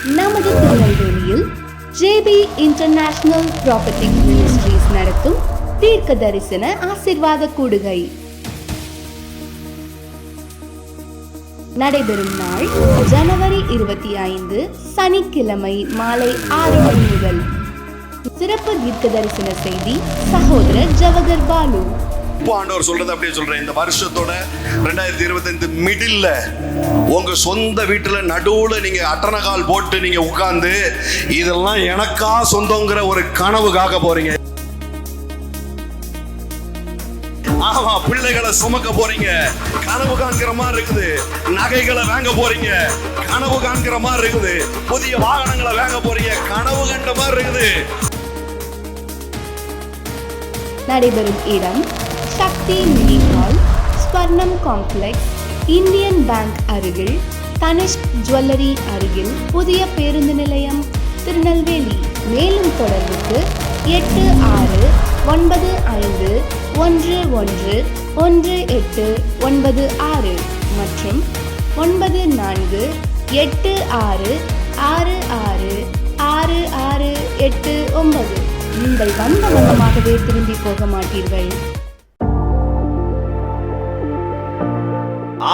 நமது திருநெல்வேலியில் JP international property ministries நடத்தும் தீர்க்க தரிசன ஆசீர்வாத கூடுகை நடைபெறும் நாள் ஜனவரி 25 சனிக்கிழமை மாலை 6 மணி முதல். சிறப்பு தீர்க்க தரிசன செய்தி சகோதரர் ஜவஹர் பாலு. ஆண்டவர் சொல்றது அப்படியே சொல்றேன். இந்த வருஷத்தோட 2025 மிடில்ல உங்க சொந்த வீட்டுல நடுவுல நீங்க அட்டனகால் போட்டு நீங்க உட்கார்ந்து இதெல்லாம் எனக்கா சொந்தங்கிற ஒரு கனவு காக்க போறீங்க. ஆமா, பிள்ளைகளை சுமக்க போறீங்க, கனவு காண்கிற மாதிரி இருக்குது. நகைகளை வாங்க போறீங்க, கனவு காண்கிற மாதிரி இருக்குது. புதிய வாகனங்களை வாங்க போறீங்க, கனவு கண்ட மாதிரி இருக்குது. நடைபெறும் இடம் Shakti mini hall, Swarnam complex, Indian bank அருகில், தனிஷ்க் ஜுவல்லரி அருகில், புதிய பேருந்து நிலையம், திருநெல்வேலி. மேலும் தொடர்புக்கு 8695111896 மற்றும் 9486666689. நீங்கள் வந்த வண்ணமாகவே திரும்பி போக மாட்டீர்கள்.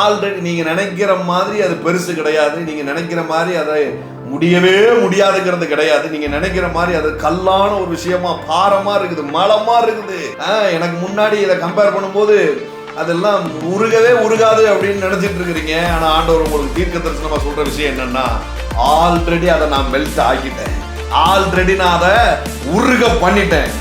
ஆல்ரெடி நீங்க நினைக்கிற மாதிரி அது பெருசு கிடையாது. நீங்க நினைக்கிற மாதிரி அதை முடியவே முடியாதுங்கிறது கிடையாது. நீங்க நினைக்கிற மாதிரி அது கல்லான ஒரு விஷயமா, பாரமா இருக்குது, மலமா இருக்குது. எனக்கு முன்னாடி இதை கம்பேர் பண்ணும்போது அதெல்லாம் உருகவே உருகாது அப்படின்னு நினைச்சிட்டு இருக்கிறீங்க. ஆனா ஆண்டவர் உங்களுக்கு தீர்க்க தரிசனமா சொல்ற விஷயம் என்னன்னா, ஆல்ரெடி அதை நான் மெல்ட் ஆக்கிட்டேன், ஆல்ரெடி நான் அதை உருக பண்ணிட்டேன்.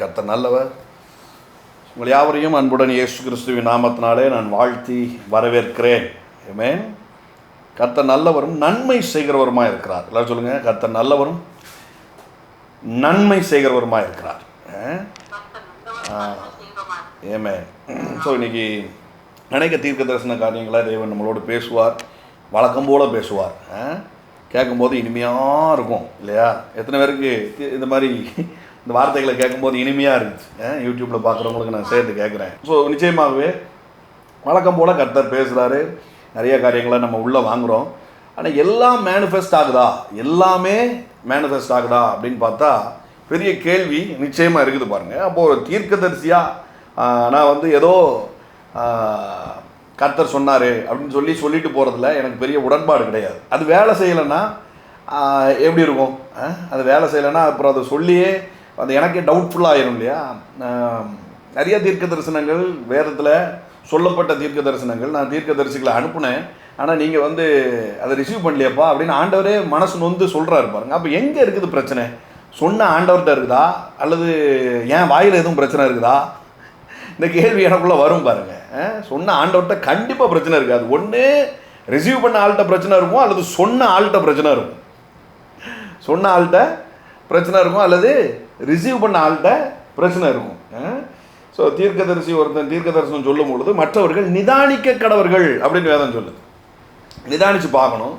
கர்த்தர் நல்லவர். உங்கள் யாவரையும் அன்புடன் இயேசு கிறிஸ்துவின் நாமத்தினாலே நான் வாழ்த்தி வரவேற்கிறேன். ஆமென். கர்த்தர் நல்லவரும் நன்மை செய்கிறவருமாய் இருக்கிறார். எல்லாரும் சொல்லுங்க, கர்த்தர் நல்லவரும் நன்மை செய்கிறவருமாய் இருக்கிறார். ஆமென். ஸோ இன்னைக்கு அநேக தீர்க்க தரிசன காரியங்களை தேவன் நம்மளோடு பேசுவார், வழக்கம் போல பேசுவார். கேட்கும்போது இனிமையாக இருக்கும் இல்லையா? எத்தனை பேருக்கு இந்த மாதிரி இந்த வார்த்தைகளை கேட்கும்போது இனிமையாக இருந்துச்சு? யூடியூப்பில் பார்க்குறவங்களுக்கு நான் சேர்த்து கேட்குறேன். ஸோ நிச்சயமாகவே வழக்கம் போல் கர்த்தர் பேசுகிறாரு, நிறைய காரியங்களை நம்ம உள்ளே வாங்குகிறோம். ஆனால் எல்லாம் மேனிஃபெஸ்ட் ஆகுதா, எல்லாமே மேனிஃபெஸ்ட் ஆகுதா அப்படின்னு பார்த்தா பெரிய கேள்வி நிச்சயமாக இருக்குது பாருங்கள். அப்போது ஒரு தீர்க்கதரிசியாக நான் ஏதோ கர்த்தர் சொன்னார் அப்படின்னு சொல்லிட்டு போகிறதுல எனக்கு பெரிய உடன்பாடு கிடையாது. அது வேலை செய்யலைன்னா எப்படி இருக்கும்? அது வேலை செய்யலைன்னா அப்புறம் அதை சொல்லியே அது எனக்கே டவுட்ஃபுல்லாகிடும் இல்லையா? நிறைய தீர்க்க தரிசனங்கள் வேதத்தில் சொல்லப்பட்ட தீர்க்க தரிசனங்கள் நான் தீர்க்க தரிசிகளை அனுப்புனேன், ஆனால் நீங்கள் அதை ரிசீவ் பண்ணலையப்பா அப்படின்னு ஆண்டவரே மனசு நொந்து சொல்கிறாரு பாருங்க. அப்போ எங்கே இருக்குது பிரச்சனை? சொன்ன ஆண்டவர்கிட்ட இருக்குதா, அல்லது ஏன் வாயில் எதுவும் பிரச்சனை இருக்குதா? இந்த கேள்வி எனக்குள்ளே வரும் பாருங்கள். சொன்ன ஆண்டவர்கிட்ட கண்டிப்பாக பிரச்சனை இருக்காது. ஒன்று ரிசீவ் பண்ண ஆள்கிட்ட பிரச்சனை இருக்கும், அல்லது சொன்ன ஆள்கிட்ட பிரச்சனை இருக்கும். சொன்ன ஆள்கிட்ட பிரச்சனை இருக்கும், அல்லது ரிசீவ் பண்ண ஆள்கிட்ட பிரச்சனை இருக்கும். ஸோ தீர்க்கதரிசி ஒருத்தன் தீர்க்க தரிசனம் சொல்லும் பொழுது மற்றவர்கள் நிதானிக்க கடவர்கள் அப்படின்னு வேதம் சொல்லுது. நிதானித்து பார்க்கணும்,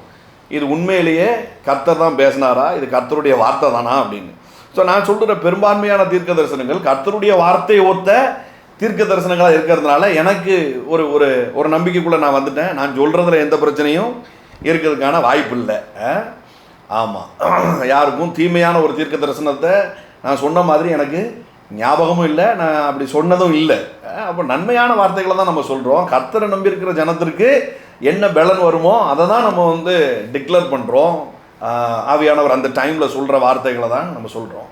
இது உண்மையிலேயே கர்த்தர் தான் பேசினாரா, இது கர்த்தருடைய வார்த்தை தானா அப்படின்னு. ஸோ நான் சொல்கிற பெரும்பான்மையான தீர்க்க தரிசனங்கள் கர்த்தருடைய வார்த்தையை ஒத்த தீர்க்க தரிசனங்களாக இருக்கிறதுனால எனக்கு ஒரு ஒரு ஒரு நம்பிக்கைக்குள்ளே நான் வந்துட்டேன். நான் சொல்கிறதுல எந்த பிரச்சனையும் இருக்கிறதுக்கான வாய்ப்பு இல்லை. ஆமாம், யாருக்கும் தீமையான ஒரு தீர்க்க தரிசனத்தை நான் சொன்ன மாதிரி எனக்கு ஞாபகமும் இல்லை, நான் அப்படி சொன்னதும் இல்லை. அப்போ நன்மையான வார்த்தைகளை தான் நம்ம சொல்கிறோம். கர்த்தரை நம்பியிருக்கிற ஜனத்திற்கு என்ன பலன் வருமோ அதை தான் நம்ம டிக்ளேர் பண்ணுறோம். ஆவியானவர் அந்த டைமில் சொல்கிற வார்த்தைகளை தான் நம்ம சொல்கிறோம்.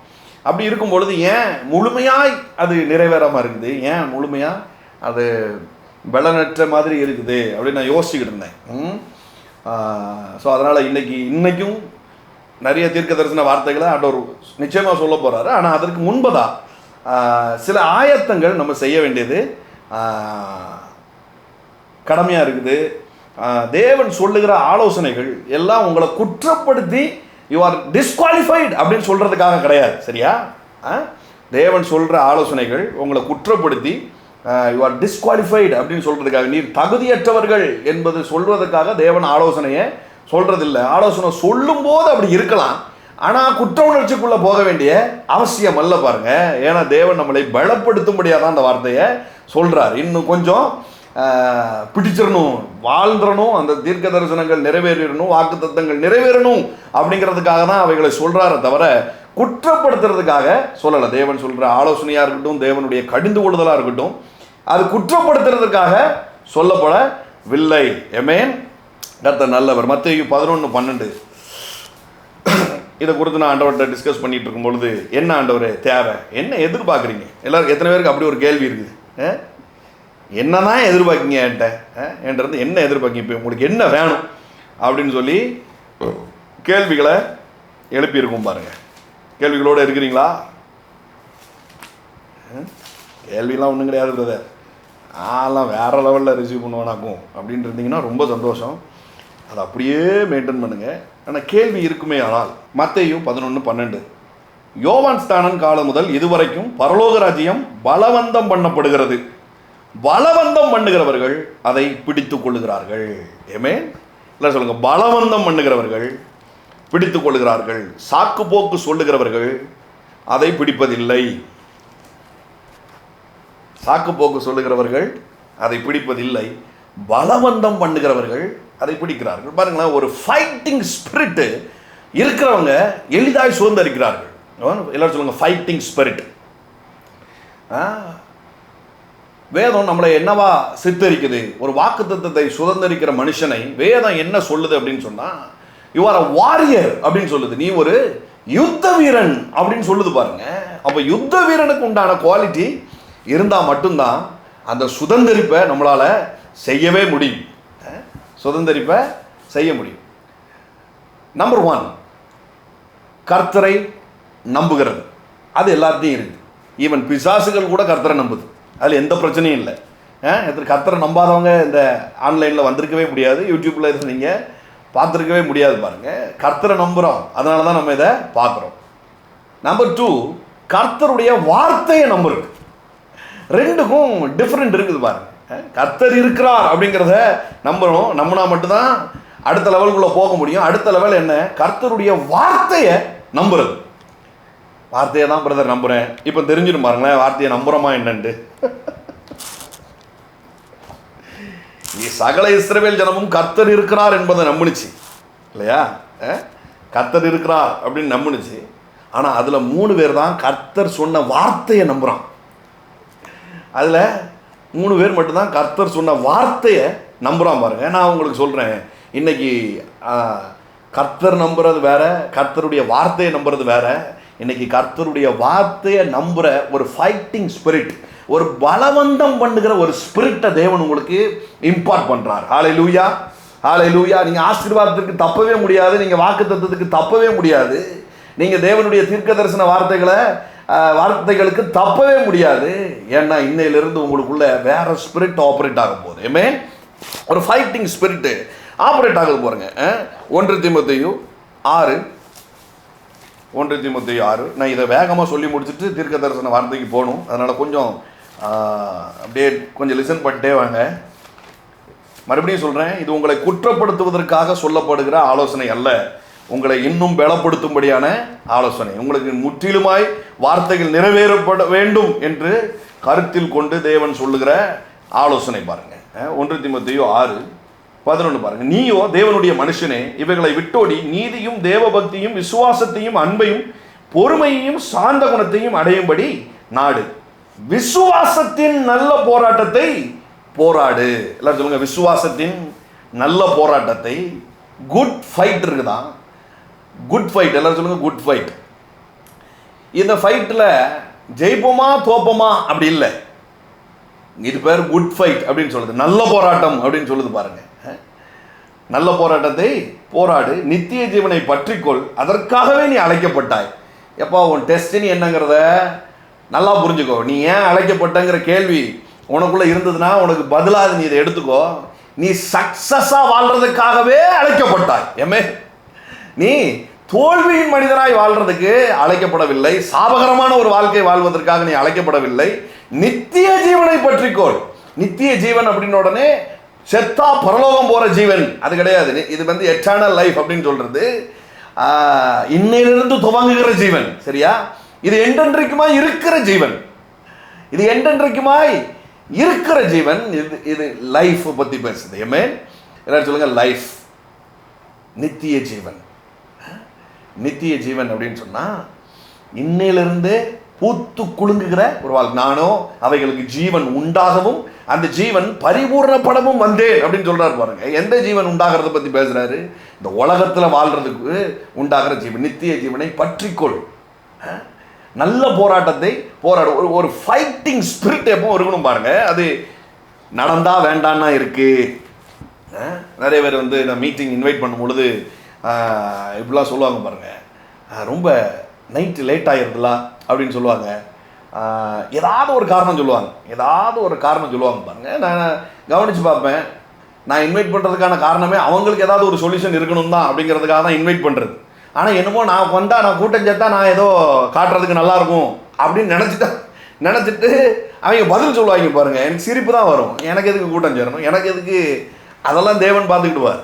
அப்படி இருக்கும் பொழுது ஏன் முழுமையாய் அது நிறைவேறாமல் இருக்குது, ஏன் முழுமையாக அது பலனற்ற மாதிரி இருக்குது அப்படின்னு நான் யோசிச்சுக்கிட்டு இருந்தேன். ஸோ அதனால் இன்றைக்கும் நிறைய தீர்க்க தரிசன வார்த்தைகளை ஆண்டவர் நிச்சயமாக சொல்ல போகிறாரு. ஆனால் அதற்கு முன்பதாக சில ஆயத்தங்கள் நம்ம செய்ய வேண்டியது கடமையாக இருக்குது. தேவன் சொல்லுகிற ஆலோசனைகள் எல்லாம் உங்களை குற்றப்படுத்தி யூ ஆர் டிஸ்குவாலிஃபைடு அப்படின்னு சொல்கிறதுக்காக கிடையாது, சரியா? தேவன் சொல்கிற ஆலோசனைகள் உங்களை குற்றப்படுத்தி யூ ஆர் டிஸ்குவாலிஃபைடு அப்படின்னு சொல்கிறதுக்காக, நீர் தகுதியற்றவர்கள் என்பது சொல்வதற்காக தேவன் ஆலோசனையை சொல்கிறதில்லை. ஆலோசனை சொல்லும்போது அப்படி இருக்கலாம், ஆனால் குற்ற உணர்ச்சிக்குள்ளே போக வேண்டிய அவசியம் அல்ல பாருங்க. ஏன்னா தேவன் நம்மளை பலப்படுத்தும்படியாக தான் அந்த வார்த்தையை சொல்கிறார். இன்னும் கொஞ்சம் பிடிச்சிடணும், வாழ்ந்துடணும், அந்த தீர்க்க தரிசனங்கள் நிறைவேறணும், வாக்கு தத்தங்கள் நிறைவேறணும் அப்படிங்கிறதுக்காக தான் அவைகளை சொல்கிறாரே தவிர குற்றப்படுத்துறதுக்காக சொல்லலை. தேவன் சொல்கிற ஆலோசனையாக இருக்கட்டும், தேவனுடைய கடிந்து கொள்ளுதலாக இருக்கட்டும், அது குற்றப்படுத்துறதுக்காக சொல்லப்படவில்லை. ஆமென். கர்த்தர் நல்லவர். மத்தேயு 11:12 இதை குறித்து நான் ஆண்டவர்கிட்ட டிஸ்கஸ் பண்ணிட்டு இருக்கும் பொழுது, என்ன ஆண்டவரே தேவை, என்ன எதிர்பார்க்குறீங்க? எல்லாரும் எத்தனை பேருக்கு அப்படி ஒரு கேள்வி இருக்குது? என்ன தான் எதிர்பார்க்கிங்க என்கிட்ட என்ன எதிர்பார்க்கிங்க, இப்போ உங்களுக்கு என்ன வேணும் அப்படின்னு சொல்லி கேள்விகளை எழுப்பியிருக்கும் பாருங்க. கேள்விகளோடு இருக்கிறீங்களா? கேள்விலாம் ஒன்றும் கிடையாது பிரதர், ஆலாம் வேறு லெவலில் ரிசீவ் பண்ணுவானாக்கும் அப்படின்னு இருந்தீங்கன்னா ரொம்ப சந்தோஷம். அதை அப்படியே மெயின்டைன் பண்ணுங்கள். ஆனால் கேள்வி இருக்குமே. ஆனால் மத்தேயு 11:12 யோவான் ஸ்நானன் காலம் முதல் இதுவரைக்கும் பரலோக ராஜ்யம் பலவந்தம் பண்ணப்படுகிறது, பலவந்தம் பண்ணுகிறவர்கள் அதை பிடித்து கொள்ளுகிறார்கள். ஆமென். இல்லை சொல்லுங்கள், பலவந்தம் பண்ணுகிறவர்கள் பிடித்து கொள்ளுகிறார்கள், சாக்கு போக்கு சொல்லுகிறவர்கள் அதை பிடிப்பதில்லை. சாக்கு போக்கு சொல்லுகிறவர்கள் அதை பிடிப்பதில்லை, பலவந்தம் பண்ணுகிறவர்கள் அதை பிடிக்கிறார்கள். பாருங்களேன், ஒரு ஃபைட்டிங் ஸ்பிரிட் இருக்கிறவங்க எளிதாய் சுதந்திரிக்கிறார்கள். எல்லாரும் சொல்லுங்க, ஃபைட்டிங் ஸ்பிரிட். வேதம் நம்மளை என்னவா சித்தரிக்குது? ஒரு வாக்கு தத்தத்தை சுதந்திரிக்கிற மனுஷனை வேதம் என்ன சொல்லுது அப்படின்னு சொன்னா, யூ ஆர் அ வாரியர் அப்படின்னு சொல்லுது. நீ ஒரு யுத்த வீரன் அப்படின்னு சொல்லுது பாருங்க. அப்போ யுத்த வீரனுக்கு உண்டான குவாலிட்டி இருந்தால் மட்டும்தான் அந்த சுதந்திரிப்பை நம்மளால் செய்யவே முடியும். சுதந்திரிப்பை செய்ய முடியும். நம்பர் 1, கர்த்தரை நம்புகிறது. அது எல்லாத்தையும் இருக்குது. ஈவன் பிசாசுகள் கூட கர்த்தரை நம்புது, அதில் எந்த பிரச்சனையும் இல்லை. கர்த்தரை நம்பாதவங்க இந்த ஆன்லைனில் வந்திருக்கவே முடியாது, யூடியூப்பில் இருந்து நீங்கள் பார்த்துருக்கவே முடியாது பாருங்கள். கர்த்தரை நம்புகிறோம், அதனால தான் நம்ம இதை பார்க்குறோம். நம்பர் 2, கர்த்தருடைய வார்த்தையை நம்புறது. ரெண்டுக்கும் டிஃப்ரெண்ட் இருக்குது பாருங்க. கர்த்தர் இருக்கிறார் அப்படிங்கிறத நம்பணும், நம்பினா மட்டும்தான் அடுத்த லெவலுக்குள்ளே போக முடியும். அடுத்த லெவல் என்ன? கர்த்தருடைய வார்த்தையை நம்புறது. வார்த்தையை தான் பிரதர் நம்புகிறேன். இப்போ தெரிஞ்சிடும் பாருங்களேன், வார்த்தையை நம்புகிறோமா என்னன்ட்டு. சகல இஸ்ரவேல் ஜனமும் கர்த்தர் இருக்கிறார் என்பதை நம்புனுச்சு இல்லையா? கர்த்தர் இருக்கிறார் அப்படின்னு நம்புனுச்சு. ஆனால் அதில் 3 பேர் தான் கர்த்தர் சொன்ன வார்த்தையை நம்புகிறான். அதில் 3 பேர் மட்டும்தான் கர்த்தர் சொன்ன வார்த்தையை நம்புகிறான் பாருங்க. நான் உங்களுக்கு சொல்கிறேன், இன்னைக்கு கர்த்தர் நம்புறது வேற, கர்த்தருடைய வார்த்தையை நம்புறது வேற. இன்னைக்கு கர்த்தருடைய வார்த்தையை நம்புகிற ஒரு ஃபைட்டிங் ஸ்பிரிட், ஒரு பலவந்தம் பண்ணுகிற ஒரு ஸ்பிரிட்டை தேவன் உங்களுக்கு இம்பார்ட் பண்ணுறார். ஹல்லேலூயா, ஹல்லேலூயா. நீங்கள் ஆசீர்வாதத்துக்கு தப்பவே முடியாது, நீங்கள் வாக்குத்தத்தத்துக்கு தப்பவே முடியாது, நீங்கள் தேவனுடைய தீர்க்க தரிசன வார்த்தைகளுக்கு தப்பவே முடியாது. ஏன்னா இன்னையிலிருந்து உங்களுக்குள்ள வேற ஸ்பிரிட் ஆப்ரேட் ஆக போகுது. ஏமே ஒரு ஃபைட்டிங் ஸ்பிரிட் ஆப்ரேட் ஆக போகிறேங்க. 1 தீமோத்தேயு 6 நான் இதை வேகமாக சொல்லி முடிச்சுட்டு தீர்க்க தரிசன வார்த்தைக்கு போகணும். அதனால் கொஞ்சம் அப்படியே கொஞ்சம் லிசன் பண்ணிட்டே வாங்க. மறுபடியும் சொல்கிறேன், இது உங்களை குற்றப்படுத்துவதற்காக சொல்லப்படுகிற ஆலோசனை அல்ல, உங்களை இன்னும் பலப்படுத்தும்படியான ஆலோசனை. உங்களுக்கு முற்றிலுமாய் வார்த்தைகள் நிறைவேறப்பட வேண்டும் என்று கருத்தில் கொண்டு தேவன் சொல்லுகிற ஆலோசனை பாருங்க. 1 தீமோத்தேயு 6:11 பாருங்க. நீயோ தேவனுடைய மனுஷனே, இவைகளை விட்டோடி நீதியும் தேவபக்தியும் விசுவாசத்தையும் அன்பையும் பொறுமையையும் சாந்த குணத்தையும் அடையும்படி நாடு. விசுவாசத்தின் நல்ல போராட்டத்தை போராடு. எல்லாரும் சொல்லுங்க, விசுவாசத்தின் நல்ல போராட்டத்தை. குட் ஃபைட் இருக்குதான், குட் ஃபைட். எல்லாரும் சொல்லுங்க, குட் ஃபைட். இந்த ஃபைட்டில் ஜெயிப்போமா தோப்போமா அப்படி இல்லை, இது பேர் குட் ஃபைட் அப்படின்னு சொல்லுது. நல்ல போராட்டம் அப்படின்னு சொல்லுது பாருங்க. நல்ல போராட்டத்தை போராடு, நித்திய ஜீவனை பற்றிக்கொள், அதற்காகவே நீ அழைக்கப்பட்டாய். எப்போ உன் டெஸ்டினி என்னங்கிறத நல்லா புரிஞ்சுக்கோ. நீ ஏன் அழைக்கப்பட்டங்கிற கேள்வி உனக்குள்ளே இருந்ததுன்னா உனக்கு பதிலாக நீ இதை எடுத்துக்கோ. நீ சக்சஸாக வாழ்றதுக்காகவே அழைக்கப்பட்டாய். ஏமே நீ தோல்வியின் மனிதனாய் வாழ்றதுக்கு அழைக்கப்படவில்லை, சாபகரமான ஒரு வாழ்க்கை வாழ்வதற்காக நீ அழைக்கப்படவில்லை. நித்திய ஜீவனை பற்றிக்கோள். நித்திய ஜீவன் அப்படின்னு உடனே செத்தா பரலோகம் போற ஜீவன் அது கிடையாது. இது எட்டர்னல் லைஃப் அப்படின்னு சொல்றது. இன்னையிலிருந்து துவங்குகிற ஜீவன். சரியா? இது என்றென்றைக்குமாய் இருக்கிற ஜீவன். இது என்றென்றைக்குமாய் இருக்கிற ஜீவன். இது லைஃப் பத்தி பேசுது. ஆமென். எல்லாரும் சொல்லுங்க, லைஃப், நித்திய ஜீவன். நித்திய ஜீவன் அப்படின்னு சொன்னா இன்னையிலிருந்து பூத்து குலுங்குகிற ஒரு வாழ்க்கை. நானோ அவைகளுக்கு ஜீவன் உண்டாகவும் அந்த ஜீவன் பரிபூர்ணப்படவும் வந்தேன் அப்படின்னு சொல்றாரு பாருங்க. எந்த ஜீவன் உண்டாகிறத பத்தி பேசுறாரு? இந்த உலகத்துல வாழ்றதுக்கு உண்டாகிற ஜீவன், நித்திய ஜீவனை பற்றிக்கொள். நல்ல போராட்டத்தை போராடு. ஒரு ஃபைட்டிங் ஸ்பிரிட் எப்போ இருக்கணும் பாருங்க. அது நடந்தா வேண்டான்னா இருக்கு. நிறைய பேர் வந்து நான் மீட்டிங் இன்வைட் பண்ணும் பொழுது இப்படிலாம் சொல்லுவாங்க பாருங்க, ரொம்ப நைட்டு லேட் ஆகிருதுல அப்படின்னு சொல்லுவாங்க. ஏதாவது ஒரு காரணம் சொல்லுவாங்க பாருங்க. நான் கவனித்து பார்ப்பேன். நான் இன்வைட் பண்ணுறதுக்கான காரணமே அவங்களுக்கு ஏதாவது ஒரு சொல்யூஷன் இருக்கணும் தான் அப்படிங்கிறதுக்காக தான் இன்வைட் பண்ணுறது. ஆனால் என்னமோ நான் வந்தால், நான் கூட்டம் சேர்த்தா நான் ஏதோ காட்டுறதுக்கு நல்லாயிருக்கும் அப்படின்னு நினச்சிட்டு அவங்க பதில் சொல்லுவாங்க பாருங்கள். எனக்கு சிரிப்பு தான் வரும். எனக்கு எதுக்கு கூட்டம் சேரணும், எனக்கு எதுக்கு, அதெல்லாம் தேவன் பார்த்துக்கிடுவார்.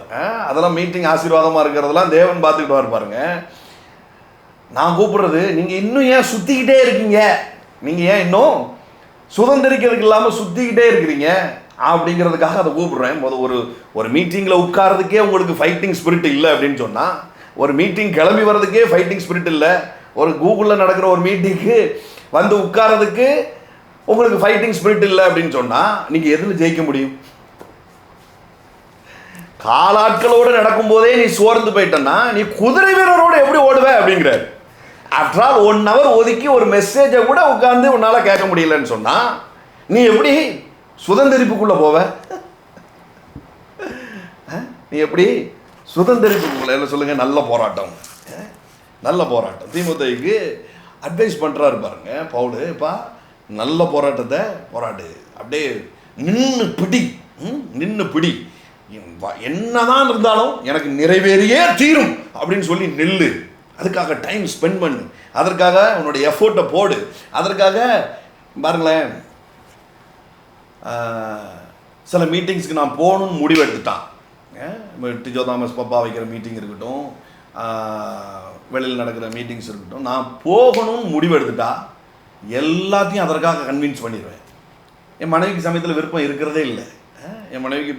அதெல்லாம் மீட்டிங் ஆசீர்வாதமாக இருக்கிறதெல்லாம் தேவன் பார்த்துக்கிடுவார் பாருங்கள். நான் கூப்பிடுறது, நீங்கள் இன்னும் ஏன் சுற்றிக்கிட்டே இருக்கீங்க, நீங்கள் ஏன் இன்னும் சுதந்திரிக்கிறதுக்கு இல்லாமல் சுற்றிக்கிட்டே இருக்கிறீங்க அப்படிங்கிறதுக்காக அதை கூப்பிடுறேன். ஒரு மீட்டிங்கில் உட்கார்றதுக்கே உங்களுக்கு ஃபைட்டிங் ஸ்பிரிட் இல்லை அப்படின்னு சொன்னால், ஒரு மீட்டிங் கிளம்பி வர்றதுக்கே ஃபைட்டிங் ஸ்பிரிட் இல்லை, ஒரு கூகுளில் நடக்கிற ஒரு மீட்டிங்கு வந்து உட்கார்றதுக்கு உங்களுக்கு ஃபைட்டிங் ஸ்பிரிட் இல்லை அப்படின்னு சொன்னால், நீங்கள் எதில் ஜெயிக்க முடியும்? காலாட்களோடு நடக்கும்போதே நீ சோர்ந்து போயிட்டன்னா நீ குதிரை வீரரோடு எப்படி ஓடுவ அப்படிங்கிறார். ஆஃப்டர் ஆல் 1 hour ஒதுக்கி ஒரு மெசேஜை கூட உட்காந்து உன்னால் கேட்க முடியலன்னு சொன்னால் நீ எப்படி சுதந்திரிப்புக்குள்ளே போவ? நீ எப்படி சுதந்திரிப்புக்குள்ளே? என்ன சொல்லுங்க, நல்ல போராட்டம். தீமோத்தேயுக்கு அட்வைஸ் பண்ணுறாரு பாருங்க பவுல். இப்பா நல்ல போராட்டத்தை போராடு, அப்படியே நின்று பிடி, என்னதான் இருந்தாலும் எனக்கு நிறைவேறியே தீரும் அப்படின்னு சொல்லி நெல்லு. அதுக்காக டைம் ஸ்பெண்ட் பண்ணு, அதற்காக உன்னுடைய எஃபோர்ட்டை போடு. அதற்காக பாருங்களேன், சில மீட்டிங்ஸ்க்கு நான் போகணும்னு முடிவு எடுத்துட்டான். டிஜோ தாமஸ் பப்பா வைக்கிற மீட்டிங் இருக்கட்டும், வெளியில் நடக்கிற மீட்டிங்ஸ் இருக்கட்டும், நான் போகணும்னு முடிவு எடுத்துட்டா எல்லாத்தையும் அதற்காக கன்வின்ஸ் பண்ணிடுவேன். என் மனைவிக்கு சமயத்தில் விருப்பம் இருக்கிறதே இல்லை. என் மனைவிக்கு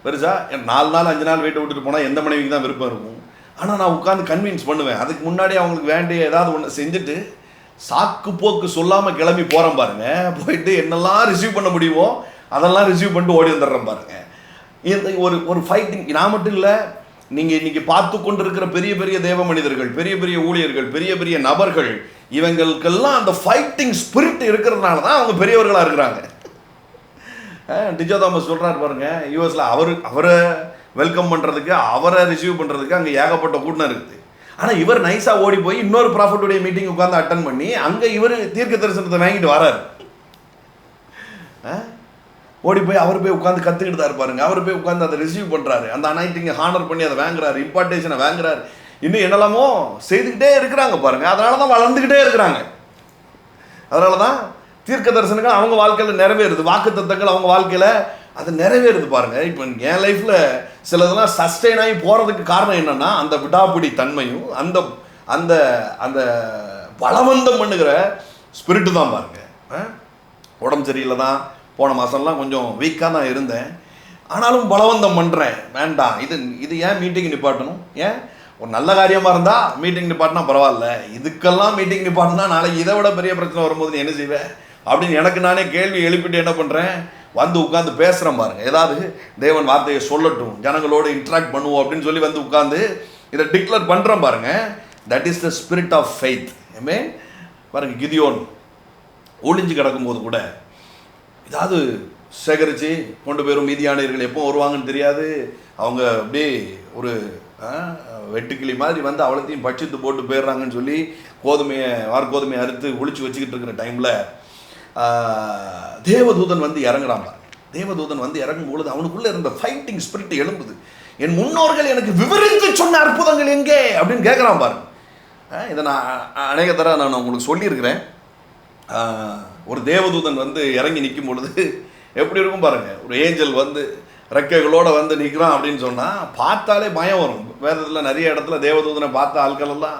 பெருசாக 4 நாள் 5 நாள் வீட்டை விட்டுட்டு போனால் எந்த மனைவிக்கு தான் விருப்பம் இருக்கும். ஆனால் நான் உட்காந்து கன்வின்ஸ் பண்ணுவேன். அதுக்கு முன்னாடி அவங்களுக்கு வேண்டிய ஏதாவது ஒன்று செஞ்சுட்டு சாக்கு போக்கு சொல்லாமல் கிளம்பி போகிறேன் பாருங்க. போயிட்டு என்னெல்லாம் ரிசீவ் பண்ண முடியுமோ அதெல்லாம் ரிசீவ் பண்ணிட்டு ஓடி வந்துடுறேன் பாருங்க. இந்த ஒரு ஃபைட்டிங் நான் மட்டும் இல்லை, நீங்கள் இன்றைக்கி பார்த்து கொண்டு இருக்கிற பெரிய பெரிய தேவ மனிதர்கள், பெரிய பெரிய ஊழியர்கள், பெரிய பெரிய நபர்கள், இவங்களுக்கெல்லாம் அந்த ஃபைட்டிங் ஸ்பிரிட் இருக்கிறதுனால தான் அவங்க பெரியவர்களாக இருக்கிறாங்க. டிஜோ தாமஸ் சொல்கிறார் பாருங்க, யூஎஸில் அவரை வெல்கம் பண்ணுறதுக்கு, அவரை ரிசீவ் பண்ணுறதுக்கு அங்கே ஏகப்பட்ட கூட்டம் இருக்குது. ஆனால் இவர் நைஸாக ஓடி போய் இன்னொரு ப்ராஃபிட்டுடைய மீட்டிங் உட்காந்து அட்டன் பண்ணி அங்கே இவர் தீர்க்க தரிசனத்தை வாங்கிட்டு வரார். ஓடி போய் அவர் போய் உட்காந்து கற்றுக்கிட்டு தான் இருப்பாருங்க. அவர் போய் உட்காந்து அதை ரிசீவ் பண்ணுறாரு, அந்த அனைட்டிங்கை ஹானர் பண்ணி அதை வாங்குறாரு, இம்பார்ட்டேஷனை வாங்குறாரு, இன்னும் என்னெல்லாமோ செய்துக்கிட்டே இருக்கிறாங்க பாருங்க. அதனால தான் வளர்ந்துக்கிட்டே இருக்கிறாங்க. அதனால தான் தீர்க்க தரிசனங்கள் அவங்க வாழ்க்கையில் நிறைவேறுது, வாக்கு தத்தங்கள் அவங்க வாழ்க்கையில் அது நிறைவேறுது பாருங்க. இப்போ என் லைஃப்பில் சிலதெல்லாம் சஸ்டெயின் ஆகி போகிறதுக்கு காரணம் என்னென்னா அந்த விடாப்பிடி தன்மையும் அந்த அந்த அந்த பலவந்தம் பண்ணுகிற ஸ்பிரிட்டு தான் பாருங்க. உடம்பு சரியில்லை தான், போன மாதம்லாம் கொஞ்சம் வீக்காக தான் இருந்தேன். ஆனாலும் பலவந்தம் பண்ணுறேன், வேண்டாம் இது ஏன் மீட்டிங் நிப்பாட்டணும்? ஏன் ஒரு நல்ல காரியமாக இருந்தால் மீட்டிங் நிப்பாட்டினா பரவாயில்ல, இதுக்கெல்லாம் மீட்டிங் நிப்பாட்டினா நாளைக்கு இதை விட பெரிய பிரச்சனை வரும்போது நீ என்ன செய்வேன் அப்படின்னு எனக்கு நானே கேள்வி எழுப்பிட்டு என்ன பண்ணுறேன், வந்து உட்காந்து பேசுகிறேன் பாருங்கள். ஏதாவது தேவன் வார்த்தையை சொல்லட்டும், ஜனங்களோடு இன்ட்ராக்ட் பண்ணுவோம் அப்படின்னு சொல்லி வந்து உட்காந்து இதை டிக்ளேர் பண்ணுறேன் பாருங்கள். That is the spirit of faith. ஏமே பாருங்கள், கிதியோன் ஒளிஞ்சு கிடக்கும்போது கூட ஏதாவது சேகரித்து கொண்டு போயிடும். மீதியானியர்கள் எப்போ வருவாங்கன்னு தெரியாது, அவங்க அப்படியே ஒரு வெட்டுக்கிளி மாதிரி வந்து அவ்வளோத்தையும் பட்சித்து போட்டு போயிடுறாங்கன்னு சொல்லி வார்கோதுமையை அறுத்து ஒளிச்சு வச்சுக்கிட்டு இருக்கிற டைமில் தேவதூதன் வந்து இறங்குறாங்க. தேவதூதன் வந்து இறங்கும் பொழுது அவனுக்குள்ளே இருந்த ஃபைட்டிங் ஸ்பிரிட் எழும்புது. என் முன்னோர்கள் எனக்கு விவரித்து சொன்ன அற்புதங்கள் எங்கே அப்படின்னு கேட்குறான் பாருங்க. இதை நான் அநேக தடவை நான் உங்களுக்கு சொல்லியிருக்கிறேன். ஒரு தேவதூதன் வந்து இறங்கி நிற்கும் பொழுது எப்படி இருக்கும் பாருங்கள். ஒரு ஏஞ்சல் வந்து ரெக்கைகளோடு வந்து நிற்கிறான் அப்படின்னு சொன்னால் பார்த்தாலே பயம் வரும். வேதத்தில் நிறைய இடத்துல தேவதூதனை பார்த்த ஆட்கள் எல்லாம்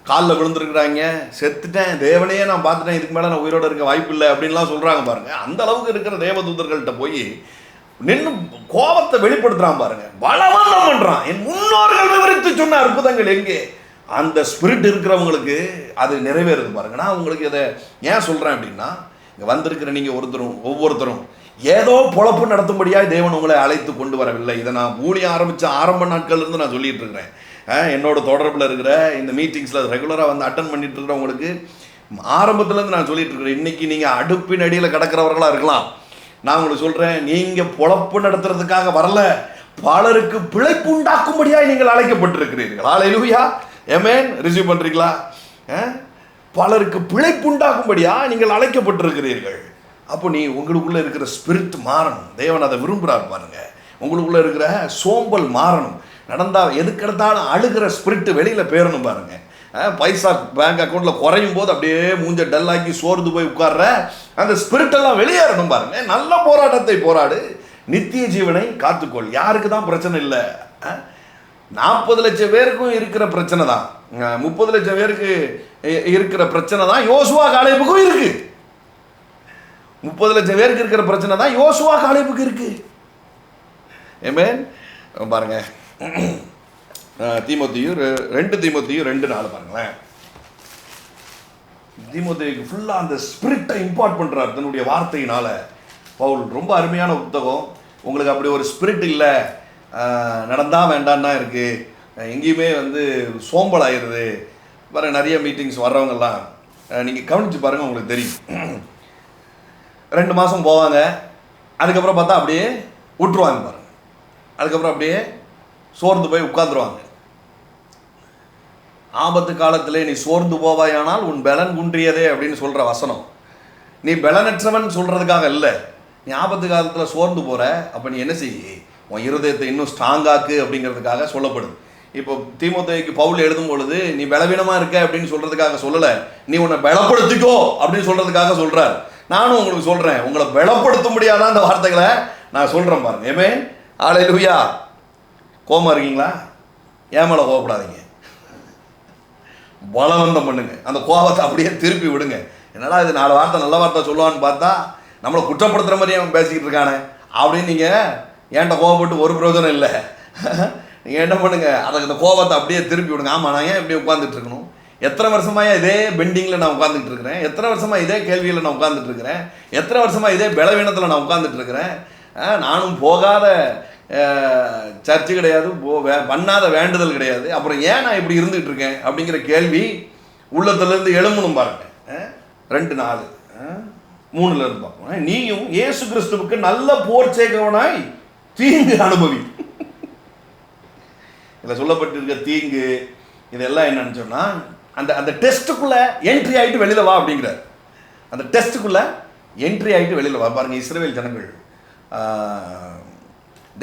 காலில் விழுந்துருக்குறாங்க, செத்துட்டேன், தேவனையே நான் பார்த்துட்டேன், இதுக்கு மேலே நான் உயிரோடு இருக்க வாய்ப்பு இல்லை அப்படின்லாம் சொல்கிறாங்க பாருங்கள். அந்த அளவுக்கு இருக்கிற தேவதூதர்கள்ட்ட போய் நின்று கோபத்தை வெளிப்படுத்துகிறான் பாருங்கள், பலவந்தம் பண்ணுறான். என் முன்னோர்கள் விவரித்து சொன்ன அற்புதங்கள் எங்கே? அந்த ஸ்பிரிட் இருக்கிறவங்களுக்கு அது நிறைவேறுது பாருங்க. நான் உங்களுக்கு இதை ஏன் சொல்கிறேன் அப்படின்னா, இங்கே வந்திருக்கிற நீங்கள் ஒவ்வொருத்தரும் ஏதோ பொழப்பு நடத்தும்படியாக தேவன் உங்களை அழைத்து கொண்டு வரவில்லை. இதை நான் ஊழியம் ஆரம்பித்த ஆரம்ப நாட்கள்லேருந்து நான் சொல்லிகிட்டு இருக்கிறேன். என்னோட தொடர்பில் இருக்கிற இந்த மீட்டிங்ஸில் ரெகுலராக வந்து அட்டன் பண்ணிட்டு இருக்கிறவங்களுக்கு ஆரம்பத்துலேருந்து நான் சொல்லிட்டு இருக்கிறேன். இன்றைக்கி நீங்கள் அடுப்பின் அடியில் கிடக்கிறவர்களாக இருக்கலாம். நான் உங்களுக்கு சொல்கிறேன், நீங்கள் பொழப்பு நடத்துறதுக்காக வரல, பலருக்கு பிழைப்பு உண்டாக்கும்படியாக நீங்கள் அழைக்கப்பட்டிருக்கிறீர்கள். ஹல்லேலூயா, ஆமென். ரிசீவ் பண்ணுறீங்களா? பலருக்கு பிழைப்பு உண்டாக்கும்படியா நீங்கள் அழைக்கப்பட்டிருக்கிறீர்கள். அப்போ உங்களுக்குள்ளே இருக்கிற ஸ்பிரிட் மாறணும். தேவன் அதை விரும்புகிறார் பாருங்க. உங்களுக்குள்ளே இருக்கிற சோம்பல் மாறணும். நடந்தால் எதுக்கெடுத்தாலும் அழுகிற ஸ்பிரிட்டு வெளியில் பேரணும் பாருங்க. பைசா பேங்க் அக்கௌண்ட்டில் குறையும் போது அப்படியே மூஞ்ச டல்லாக்கி சோர்ந்து போய் உட்கார்ற அந்த ஸ்பிரிட்டெல்லாம் வெளியேறணும் பாருங்க. நல்ல போராட்டத்தை போராடு, நித்திய ஜீவனை காத்துக்கொள். யாருக்கு தான் பிரச்சனை இல்லை? 40 லட்சம் பேருக்கும் இருக்கிற பிரச்சனை தான், 30 லட்சம் பேருக்கு இருக்கிற பிரச்சனை தான் யோசுவா காலேபுக்கும் இருக்கு. 30 லட்சம் பேருக்கு இருக்கிற பிரச்சனை தான் யோசுவா காலேபுக்கு இருக்கு. ஆமென். பாருங்க, தீமோத்தேயு 2 தீமோத்தேயு 2:4 பாருங்களேன். தீமோத்தேயுக்கு ஃபுல்லாக அந்த ஸ்பிரிட்டை இம்பார்ட் பண்ணுறார் தன்னுடைய வார்த்தையினால பவுல். ரொம்ப அருமையான புத்தகம். உங்களுக்கு அப்படி ஒரு ஸ்பிரிட் இல்லை, நடந்தால் வேண்டான்னா இருக்குது, எங்கேயுமே வந்து சோம்பல் ஆயிடுது பாருங்கள். நிறைய மீட்டிங்ஸ் வர்றவங்கெல்லாம் நீங்கள் கவனித்து பாருங்கள், உங்களுக்கு தெரியும். 2 மாதம் போவாங்க, அதுக்கப்புறம் பார்த்தா அப்படியே விட்டுருவாங்க பாருங்கள். அதுக்கப்புறம் அப்படியே சோர்ந்து போய் உட்காந்துருவாங்க. ஆபத்து காலத்திலே நீ சோர்ந்து போவாயானால் உன் பலன் குன்றியதே அப்படின்னு சொல்கிற வசனம், நீ பலனற்றவன் சொல்கிறதுக்காக இல்லை. நீ ஆபத்து காலத்தில் சோர்ந்து போகிற, அப்போ நீ என்ன செய்ய, உன் இருதயத்தை இன்னும் ஸ்ட்ராங்காக்கு அப்படிங்கிறதுக்காக சொல்லப்படுது. இப்போ தீமோத்தேயுக்கு பவுல் எழுதும் பொழுது நீ பலவீனமாக இருக்க அப்படின்னு சொல்கிறதுக்காக சொல்லலை, நீ உன்னை பலப்படுத்திக்கோ அப்படின்னு சொல்கிறதுக்காக சொல்கிறார். நானும் உங்களுக்கு சொல்கிறேன், உங்களை பலப்படுத்த முடியாதான் அந்த வார்த்தைகளை நான் சொல்கிறேன் பாருங்க. ஆமென். ஹல்லேலூயா. கோபம் இருக்கீங்களா? ஏன் மேலே கோபப்படாதீங்க, பலவந்தம் பண்ணுங்க. அந்த கோபத்தை அப்படியே திருப்பி விடுங்க. என்னடா இது 4 வார்த்தை நல்ல வார்த்தை சொல்லுவான்னு பார்த்தா நம்மளை குற்றப்படுத்துகிற மாதிரியே அவன் பேசிக்கிட்டு இருக்கானே அப்படின்னு நீங்கள் ஏன்ட்ட கோபப்பட்டு ஒரு பிரயோஜனம் இல்லை. நீங்கள் என்ன பண்ணுங்க, அதை அந்த கோபத்தை அப்படியே திருப்பி விடுங்க. ஆமாம், நான் ஏன் இப்படி உட்காந்துட்டு இருக்கணும்? எத்தனை வருஷமாக இதே பெண்டிங்கில் நான் உட்காந்துட்டு இருக்கிறேன், எத்தனை வருஷமாக இதே கேள்வியில் நான் உட்காந்துட்டு இருக்கிறேன், எத்தனை வருஷமாக இதே பலவீனத்தில் நான் உட்காந்துட்டு இருக்கிறேன். நானும் போகாத சர்ச்சு கிடையாது, பண்ணாத வேண்டுதல் கிடையாது, அப்புறம் ஏன் நான் இப்படி இருந்துகிட்டு இருக்கேன் அப்படிங்கிற கேள்வி உள்ளத்துலேருந்து எழும்பணும் பாருங்க. 2:4 3 பார்ப்போம். நீயும் இயேசு கிறிஸ்துவுக்கு நல்ல போர் செய்கிறவனாய் தீங்கு அனுபவி. இதில் சொல்லப்பட்டிருக்க தீங்கு இதெல்லாம் என்னன்னு சொன்னால், அந்த டெஸ்ட்டுக்குள்ளே என்ட்ரி ஆகிட்டு வெளியில் வா அப்படிங்கிறார். அந்த டெஸ்ட்டுக்குள்ளே என்ட்ரி ஆகிட்டு வெளியில் வா பாருங்கள். இஸ்ரவேல் ஜனங்கள்,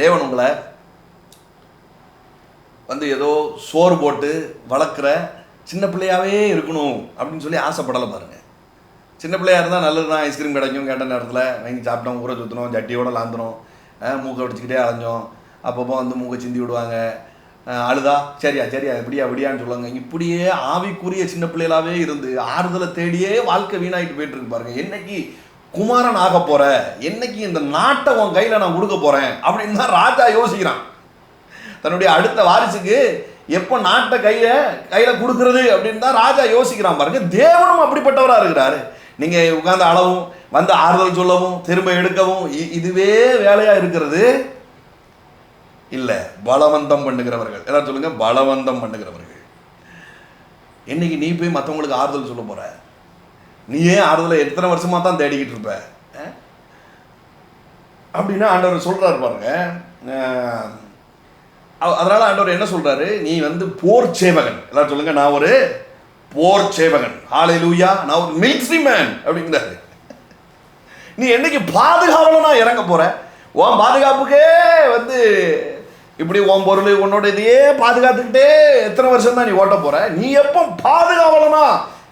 தேவன் உங்களை வந்து ஏதோ சோறு போட்டு வளர்க்குற சின்ன பிள்ளையாகவே இருக்கணும் அப்படின்னு சொல்லி ஆசைப்படலை பாருங்கள். சின்ன பிள்ளையாக இருந்தால் நல்லது தான், ஐஸ்கிரீம் கிடைக்கும், கேட்ட நேரத்தில் வாங்கி சாப்பிட்டோம், ஊரை சுற்றணும், ஜட்டியோடு லாந்துடும், மூக்கை அடிச்சுக்கிட்டே அலைஞ்சோம், அப்பப்போ வந்து மூக்கை சிந்தி விடுவாங்க, அழுதா சரியா இப்படியான்னு சொல்லுவாங்க. இப்படியே ஆவிக்குரிய சின்ன பிள்ளைகளாகவே இருந்து ஆறுதலை தேடியே வாழ்க்கை வீணாகிட்டு போயிட்டு இருக்கு பாருங்க. என்னைக்கு குமாரன் ஆக போற, என்னைக்கு இந்த நாட்டை உன் கையில் நான் கொடுக்க போறேன் அப்படின்னு தான் ராஜா யோசிக்கிறான். தன்னுடைய அடுத்த வாரிசுக்கு எப்போ நாட்டை கையில் கொடுக்கறது அப்படின்னு தான் ராஜா யோசிக்கிறான் பாருங்க. தேவனும் அப்படிப்பட்டவராக இருக்கிறாரு. நீங்கள் உட்கார்ந்து அளவும் வந்து ஆறுதல் சொல்லவும் திரும்ப எடுக்கவும் இதுவே வேலையாக இருக்கிறது இல்லை. பலவந்தம் பண்ணுகிறவர்கள், எல்லாரும் சொல்லுங்க, பலவந்தம் பண்ணுகிறவர்கள். என்னைக்கு நீ போய் மற்றவங்களுக்கு ஆறுதல் சொல்ல போற? நீயே ஆறுதலை எத்தனை வருஷமா தான் தேடிக்கிட்டு இருப்ப அப்படின்னா ஆண்டவர் சொல்றாரு பாருங்க. அதனால ஆண்டவர் என்ன சொல்றாரு, நீ வந்து போர் சேவகன். எல்லாரும் சொல்லுங்க, நான் ஒரு போர் சேவகன். ஹல்லேலூயா. நான் ஒரு மிலிட்டரி மேன் அப்படிங்கிறாரு. நீ என்னைக்கு பாதுகாவலனா இறங்க போற? உன் பாதுகாப்புக்கே வந்து இப்படி உன் பொருள் உன்னோட இதையே பாதுகாத்துக்கிட்டே எத்தனை வருஷம் தான் நீ ஓட்ட போற? நீ எப்போ பாதுகாவலனா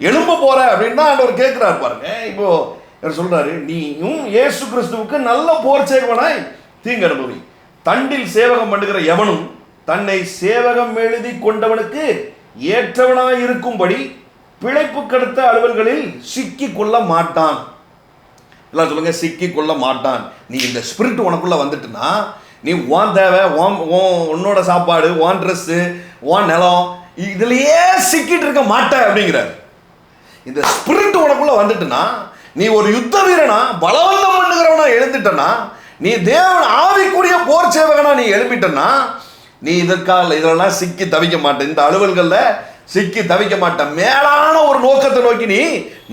எழும்ப போற அப்படின்னு தான் ஆண்டவர் கேட்கிறாரு பாருங்க. இப்போ சொல்றாரு, நீயும் இயேசு கிறிஸ்துவுக்கு நல்ல போர் சேவகனாய் தீங்கு அனுபவி. தண்டில் சேவகம் பண்ணுகிற எவனும் தன்னை சேவகம் எழுதி கொண்டவனுக்கு ஏற்றவனாய் இருக்கும்படி பிழைப்பு கடுத்த அலுவல்களில் சிக்கி கொள்ள மாட்டான். எல்லாம் சொல்லுங்க, சிக்கி கொள்ள மாட்டான். நீ இந்த ஸ்பிரிட் உனக்குள்ள வந்துட்டுனா நீ உன் தேவை, உன்னோட சாப்பாடு, உன் ட்ரெஸ்ஸு, உன் நிலம், இதுலயே சிக்கிட்டு இருக்க மாட்ட அப்படிங்கிறார். இந்த ஸ்பிரிட் உனக்குள்ள வந்துட்டுனா நீ ஒரு யுத்த வீரனா, பலவந்தம் பண்ணுகிறவனா எழுந்துட்டனா, நீ தேவன் ஆவிக்குரிய போர் சேவகனா நீ எழுப்பிட்டனா, நீ இதெல்லாம் சிக்கி தவிக்க மாட்டேன். இந்த அலுவல்கள்ல சிக்கி தவிக்க மாட்டேன். மேலான ஒரு நோக்கத்தை நோக்கி நீ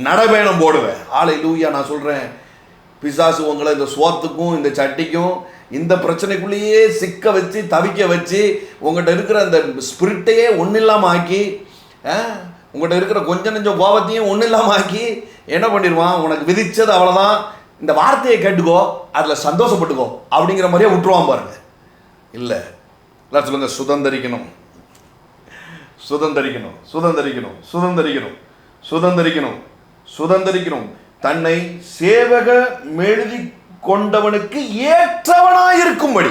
நடபயணம் போடுவேன். ஹல்லேலூயா. நான் சொல்றேன், பிசாசு உங்களை இந்த சோத்துக்கும் இந்த சட்டிக்கும் இந்த பிரச்சனைக்குள்ளேயே சிக்க வச்சு தவிக்க வச்சு உங்கள்கிட்ட இருக்கிற அந்த ஸ்பிரிட்டையே ஒன்றும் இல்லாமல் ஆக்கி, உங்கள்கிட்ட இருக்கிற கொஞ்சம் நெஞ்சம் கோபத்தையும் ஒன்றும் இல்லாமல் ஆக்கி என்ன பண்ணிடுவான், உனக்கு விதிச்சது அவ்வளோதான், இந்த வார்த்தையை கேட்டுக்கோ, அதில் சந்தோஷப்பட்டுக்கோ அப்படிங்கிற மாதிரியே விட்டுருவான் பாருங்க. இல்லை, எல்லாம் சொல்லுங்க, சுதந்திரிக்கணும், சுதந்திரிக்கணும், சுதந்திரிக்கணும், சுதந்திரிக்கணும், சுதந்திரிக்கணும், சுதந்திரிக்கணும். தன்னை சேவக எழுதி கொண்டவனுக்கு ஏற்றவனாயிருக்கும்படி.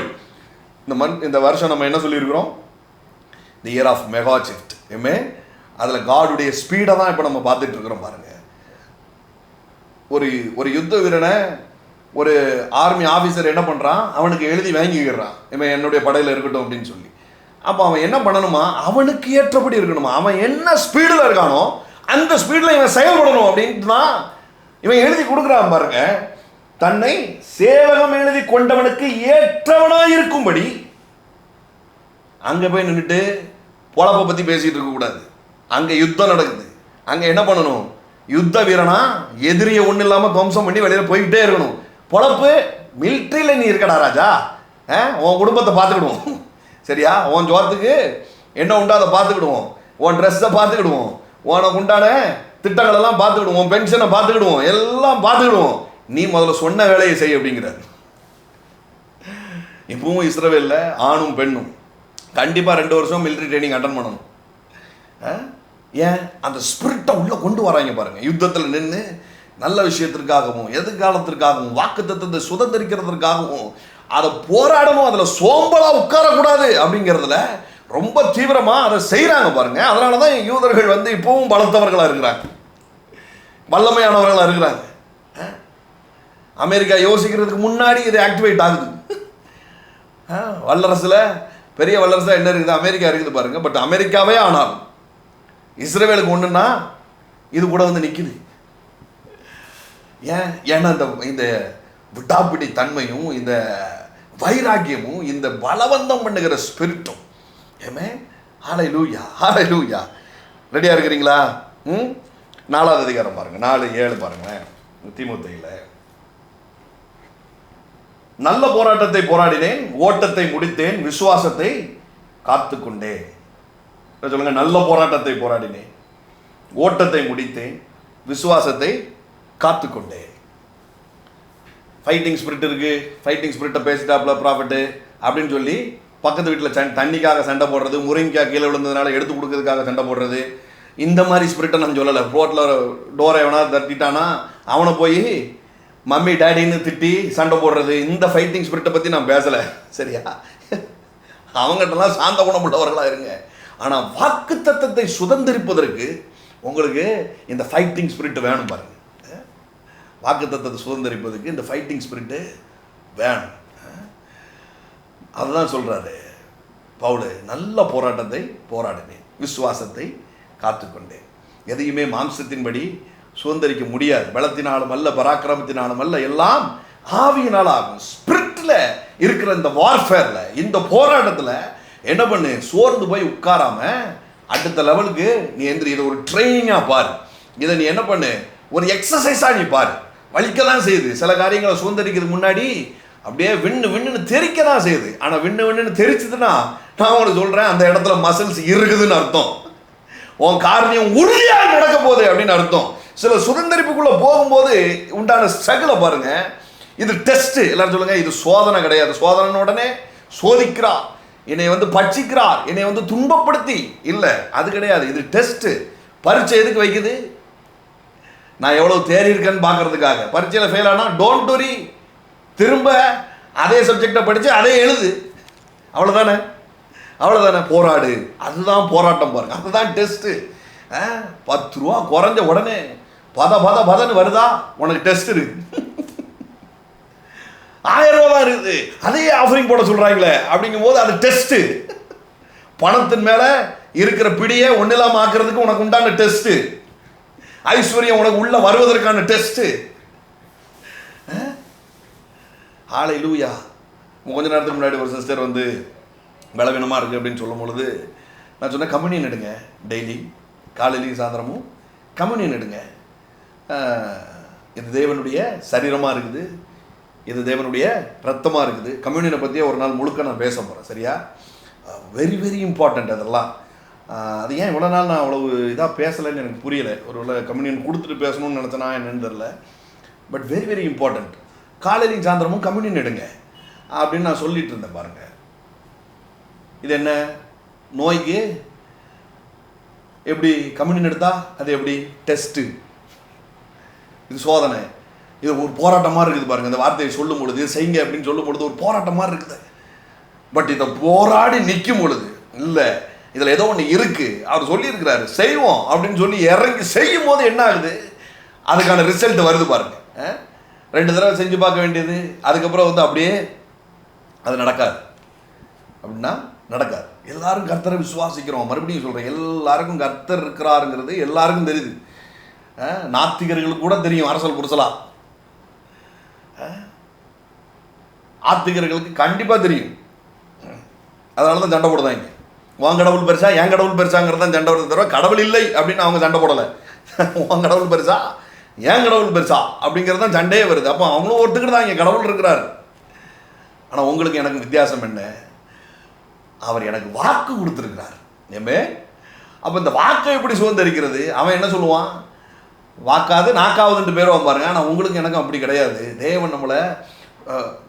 இந்த வருஷம் நம்ம என்ன சொல்லியிருக்கிறோம்? The year of mega shift. அதில் காடுடைய ஸ்பீடை தான் இப்போ நம்ம பார்த்துட்டு இருக்கிறோம் பாருங்க. ஒரு யுத்த வீரனை ஒரு ஆர்மி ஆஃபீஸர் என்ன பண்ணுறான், அவனுக்கு எழுதி வாங்கிக்கிறான், என்னுடைய படையில் இருக்கட்டும் அப்படின்னு சொல்லி. அப்போ அவன் என்ன பண்ணணுமா, அவனுக்கு ஏற்றபடி இருக்கணுமா, அவன் என்ன ஸ்பீடில் இருக்கானோ அந்த ஸ்பீடில் இவன் செயல்படணும் அப்படின்ட்டு தான் இவன் எழுதி கொடுக்குறான் பாருங்க. தன்னை சேவகம் எழுதி கொண்டவனுக்கு ஏற்றவனாயிருக்கும்படி. அங்கே போய் நின்றுட்டு பொழப்பை பற்றி பேசிகிட்டு இருக்கக்கூடாது. அங்கே யுத்தம் நடக்குது. அங்கே என்ன பண்ணணும், யுத்த வீரனா எதிரியை ஒன்றும் இல்லாமல் துவம்சம் பண்ணி வெளியில் போய்கிட்டே இருக்கணும். பொழப்பு மிலிட்ரியில் நீ இருக்கடா ராஜா, உன் குடும்பத்தை பார்த்துக்கிடுவோம், சரியா, உன் ஜோரத்துக்கு என்ன உண்டோ அதை பார்த்துக்கிடுவோம், உன் ட்ரெஸ்ஸை பார்த்துக்கிடுவோம், உனக்கு உண்டான திட்டங்களெல்லாம் பார்த்துக்கிடுவோம், உன் பென்ஷனை பார்த்துக்கிடுவோம், எல்லாம் பார்த்துக்கிடுவோம், நீ முதல்ல சொன்ன வேலையை செய் அப்படிங்கிறார். இப்பவும் இஸ்ரவேலில் ஆணும் பெண்ணும் கண்டிப்பாக 2 வருஷம் மிலிட்ரி ட்ரைனிங் அட்டன் பண்ணணும். ஏன், அந்த ஸ்பிரிட்டை உள்ளே கொண்டு வராங்க பாருங்க. யுத்தத்தில் நின்று நல்ல விஷயத்திற்காகவும் எதிர்காலத்திற்காகவும் வாக்குத்தத்தத்தை சுதந்திரிக்கிறதுக்காகவும் அதை போராடணும். அதில் சோம்பலாக உட்காரக்கூடாது அப்படிங்கிறதுல ரொம்ப தீவிரமாக அதை செய்கிறாங்க பாருங்க. அதனால தான் யூதர்கள் இப்பவும் பலத்தவர்களாக இருக்கிறாங்க, வல்லமையானவர்களாக இருக்கிறாங்க. அமெரிக்கா யோசிக்கிறதுக்கு முன்னாடி இது ஆக்டிவேட் ஆகுது. வல்லரசில் பெரிய வல்லரசாக என்ன இருக்குது, அமெரிக்கா இருக்குது பாருங்க. பட் அமெரிக்காவே ஆனாலும் இஸ்ரேலுக்கு ஒன்றுன்னா இது கூட நிற்குது. ஏன்னா இந்த விடாப்பிடி தன்மையும் இந்த வைராக்கியமும் இந்த பலவந்தம் பண்ணுகிற ஸ்பிரிட்டும். ஹல்லேலூயா, ஹல்லேலூயா. ரெடியாக இருக்கிறீங்களா? 4வது அதிகாரம் பாருங்க, 4:7 பாருங்க. தீமோத்தேயுல, நல்ல போராட்டத்தை போராடினேன், ஓட்டத்தை முடித்தேன், விசுவாசத்தை காத்துக்கொண்டேன். சொல்லுங்க, நல்ல போராட்டத்தை போராடினேன், ஓட்டத்தை முடித்தேன், விசுவாசத்தை காத்துக்கொண்டேன். ஃபைட்டிங் ஸ்பிரிட் இருக்கு, ஃபைட்டிங் ஸ்பிரிட்டை பேசிட்டாப்ல ப்ராஃபிட்டு அப்படின்னு சொல்லி பக்கத்து வீட்டில் தண்ணிக்காக சண்டை போடுறது, முருங்கைக்காய் கீழே விழுந்ததுனால எடுத்து கொடுக்கறதுக்காக சண்டை போடுறது, இந்த மாதிரி ஸ்பிரிட்டை நான் சொல்லலை. ரோட்டில் டோரை எவனா தட்டிட்டானா அவனை போய் மம்மி டேடின்னு திட்டி சண்டை போடுறது, இந்த ஃபைட்டிங் ஸ்பிரிட்டை பற்றி நான் பேசலை, சரியா? அவங்ககிட்டலாம் சாந்த குணமுள்ளவர்களாக இருங்க. ஆனால் வாக்கு தத்தத்தை சுதந்திரிப்பதற்கு உங்களுக்கு இந்த ஃபைட்டிங் ஸ்பிரிட் வேணும் பாருங்க. வாக்கு தத்தத்தை சுதந்திரிப்பதற்கு இந்த ஃபைட்டிங் ஸ்பிரிட்டு வேணும். அதுதான் சொல்கிறாரு பவுல், நல்ல போராட்டத்தை போராடினேன், விசுவாசத்தை காத்துக்கொண்டேன். எதையுமே மாம்சத்தின்படி சுதந்திரிக்க முடியாது. பலத்தினாலும் அல்ல, பராக்கிரமத்தினாலும் அல்ல, எல்லாம் ஆவியினால் ஆகும். ஸ்பிரிட்டில் இருக்கிற இந்த வார்ஃபேரில், இந்த போராட்டத்தில் என்ன பண்ணு, சோர்ந்து போய் உட்காராம அடுத்த லெவலுக்கு நீ எந்திரி. இதை ஒரு ட்ரைனிங்காக பாரு. இதை நீ என்ன பண்ணு, ஒரு எக்ஸசைஸாக நீ பாரு. வலிக்க தான் செய்யுது, சில காரியங்களை சுதந்திரிக்கிறதுக்கு முன்னாடி அப்படியே விண்ணுன்னு தெரிக்க தான் செய்யுது. ஆனால் விண்ணுன்னு தெரிச்சதுன்னா நான் உனக்கு சொல்கிறேன், அந்த இடத்துல மசில்ஸ் இருக்குதுன்னு அர்த்தம். உன் காரியம் உறுதியாக நடக்க போகுது அப்படின்னு அர்த்தம். சில சுதந்திரிப்புக்குள்ளே போகும்போது உண்டான ஸ்ட்ரகிளை பாருங்க. இது டெஸ்ட். எல்லாரும் சொல்லுங்க, இது சோதனை கிடையாது. சோதனை உடனே சோதிக்கிறார், என்னை பட்சிக்கிறார், என்னை துன்பப்படுத்தி இல்லை, அது கிடையாது. இது டெஸ்ட். பரீட்சை எதுக்கு வைக்குது? நான் எவ்வளோ தேறி இருக்கேன்னு பார்க்கறதுக்காக. பரீட்சையில் ஃபெயில் ஆனால் டோன்ட் வரி, திரும்ப அதே சப்ஜெக்டை படித்து அதே எழுது. அவ்வளோதானே, அவ்வளோதானே. போராடு, அதுதான் போராட்டம் பாருங்க, அதுதான் டெஸ்ட்டு. 10 ரூபா குறைஞ்ச உடனே பதன்னு வருதா, உனக்கு டெஸ்ட் இருக்கு. 1000 ரூபா தான் இருக்குது, அதே ஆஃபரிங் போட சொல்கிறாங்களே அப்படிங்கும் போது அது டெஸ்ட்டு. பணத்தின் மேலே இருக்கிற பிடியை ஒன்றில்லாமல் ஆக்குறதுக்கு உனக்கு உண்டான டெஸ்ட்டு. ஐஸ்வர்யம் உனக்கு உள்ள வருவதற்கான டெஸ்ட்டு. ஹல்லேலூயா. கொஞ்ச நேரத்துக்கு முன்னாடி ஒரு சிஸ்டர் வந்து பலவீனமாக இருக்குது அப்படின்னு சொல்லும் பொழுது நான் சொன்னேன், கம்யூனியன் எடுங்க, டெய்லி காலையிலையும் சாயந்தரமும் கம்யூனியன் எடுங்க. இது தேவனுடைய சரீரமாக இருக்குது, இது தேவனுடைய ரத்தமாக இருக்குது. கம்யூனியனை பற்றியே ஒரு நாள் முழுக்க நான் பேச போகிறேன், சரியா? வெரி வெரி இம்பார்ட்டண்ட் அதெல்லாம். அது ஏன் இவ்வளோ நாள் நான் அவ்வளவு இதாக பேசலைன்னு எனக்கு புரியலை. ஒரு கம்யூனியன் கொடுத்துட்டு பேசணும்னு நினச்சேனா என்னன்னு தெரில. But very very important. காலையிலையும் சாயந்தரமும் கம்யூனியன் எடுங்க அப்படின்னு நான் சொல்லிட்டு இருந்தேன் பாருங்க. இது என்ன, நோய்க்கு எப்படி கம்யூனியன் எடுத்தா அது எப்படி டெஸ்ட்டு, இது சோதனை, இது ஒரு போராட்டமாக இருக்குது பாருங்க. இந்த வார்த்தையை சொல்லும் பொழுது, செய்யுங்க அப்படின்னு சொல்லும் பொழுது ஒரு போராட்டமாக இருக்குது. பட் இதை போராடி நிற்கும் பொழுது, இல்லை இதில் ஏதோ ஒன்று இருக்குது, அவர் சொல்லியிருக்கிறாரு செய்வோம் அப்படின்னு சொல்லி இறங்கி செய்யும் போது என்ன ஆகுது, அதுக்கான ரிசல்ட் வருது பாருங்க. 2 தடவை செஞ்சு பார்க்க வேண்டியது, அதுக்கப்புறம் வந்து அப்படியே அது நடக்காது. அப்படின்னா நடக்காது. எல்லாரும் கர்த்தரை விசுவாசிக்கிறோம், மறுபடியும் சொல்கிறேன், எல்லாருக்கும் கர்த்தர் இருக்கிறாருங்கிறது எல்லாருக்கும் தெரியுது. நாத்திகர்களுக்கு கூட தெரியும் அரசல் புரசலா. ஆத்திகர்களுக்கு கண்டிப்பாக தெரியும். அதனால தான் சண்டை போடுதாங்க. உன் கடவுள் பெருசா என் கடவுள் பெருசாங்கிறது தான் சண்டை வருது தவிர கடவுள் இல்லை அப்படின்னு அவங்க சண்டை போடலை. உன் கடவுள் பெருசா என் கடவுள் பெருசா அப்படிங்கிறது தான் சண்டையே வருது. அப்போ அவங்களும் ஒத்துக்கிட்டு தான் இங்கே கடவுள் இருக்கிறார். ஆனால் உங்களுக்கு எனக்கு வித்தியாசம் என்ன, அவர் எனக்கு வாக்கு கொடுத்துருக்கிறார். ஏமே அப்போ இந்த வாக்கை எப்படி சுதந்திரிக்கிறது? அவன் என்ன சொல்லுவான், வாக்காது நாக்காவதுன்ட்டு பேருவான் பாருங்க. ஆனால் உங்களுக்கு எனக்கும் அப்படி கிடையாது. தேவன் நம்மளை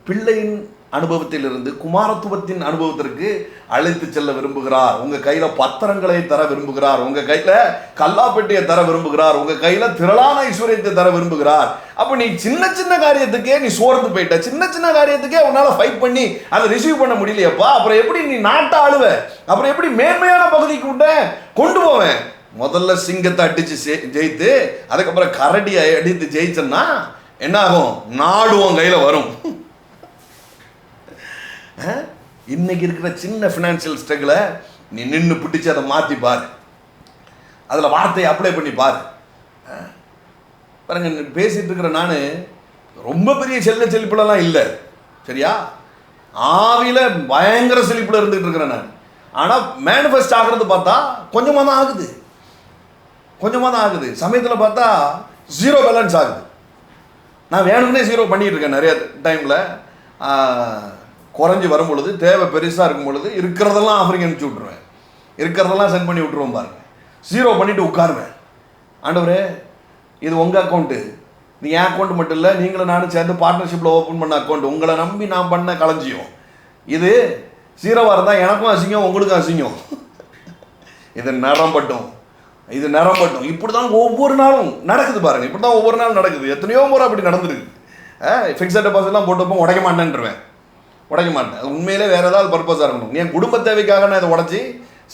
பிள்ளையின் அனுபவத்திலிருந்து குமாரத்துவத்தின் அனுபவத்திற்கு அழைத்து செல்ல விரும்புகிறார். உங்கள் கையில் பத்திரங்களை தர விரும்புகிறார், உங்கள் கையில் கல்லாப்பெட்டியை தர விரும்புகிறார், உங்கள் கையில் திரளான ஐஸ்வர்யத்தை தர விரும்புகிறார். அப்போ நீ சின்ன சின்ன காரியத்துக்கே நீ சோர்ந்து போயிட்ட, சின்ன சின்ன காரியத்துக்கே உன்னால் ஃபைட் பண்ணி அதை ரிசீவ் பண்ண முடியலையப்பா, அப்புறம் எப்படி நீ நாட்டை ஆளுவ, அப்புறம் எப்படி மேன்மையான பகுதிக்கு கொண்டு போவேன்? முதல்ல சிங்கத்தை அடித்து ஜெயித்து அதுக்கப்புறம் கரடியை அடித்து ஜெயிச்சன்னா என்ன ஆகும், நாடு உன் கையில் வரும். இன்னைக்கு இருக்கிற சின்ன ஃபினான்ஷியல் ஸ்ட்ரகிளை நீ நின்று பிடிச்சி அதை மாற்றி பாரு, அதில் வார்த்தையை அப்ளை பண்ணி பாரு. பாருங்க, பேசிட்டு இருக்கிற நான் ரொம்ப பெரிய செழிப்புலலாம் இல்லை, சரியா? ஆவியில் பயங்கர செழிப்பில் இருந்துகிட்டு இருக்கிறேன் நான். ஆனால் மேனிஃபெஸ்ட் ஆகிறது பார்த்தா கொஞ்சமாக தான் ஆகுது, கொஞ்சமாக தான் ஆகுது. சமயத்தில் பார்த்தா 0 பேலன்ஸ் ஆகுது. நான் வேணும்னே 0 பண்ணிகிட்டு இருக்கேன் நிறைய டைமில். குறைஞ்சி வரும் பொழுது, தேவை பெருசாக இருக்கும் பொழுது இருக்கிறதெல்லாம் ஆஃபரிங் அனுப்பிச்சி விட்ருவேன், இருக்கிறதெல்லாம் சென்ட் பண்ணி விட்ருவோம் பாருங்க. 0 பண்ணிவிட்டு உட்காருவேன். ஆண்டவரே, இது உங்கள் அக்கௌண்ட்டு, இது என் அக்கௌண்ட் மட்டும் இல்லை, நீங்களும் நானும் சேர்ந்து பார்ட்னர்ஷிப்பில் ஓப்பன் பண்ண அக்கௌண்ட், உங்களை நம்பி நான் பண்ண களஞ்சியம். இது 0வாக இருந்தால் எனக்கும் அசிங்கம், உங்களுக்கும் அசிங்கம். இது நிரம்பட்டும், இது நிரம்பட்டும். இப்படி தான் ஒவ்வொரு நாளும் நடக்குது பாருங்கள், இப்படி தான் ஒவ்வொரு நாளும் நடக்குது. எத்தனையோ முறை அப்படி நடந்துருக்கு. ஃபிக்ஸட் டெபாசிட்லாம் போட்டப்போ உடைக்க மாட்டேன்ருவேன், உடைக்க மாட்டேன். அது உண்மையிலே வேறு ஏதாவது பர்பஸாக இருக்கணும். என் குடும்ப தேவைக்காக நான் இதை உடச்சி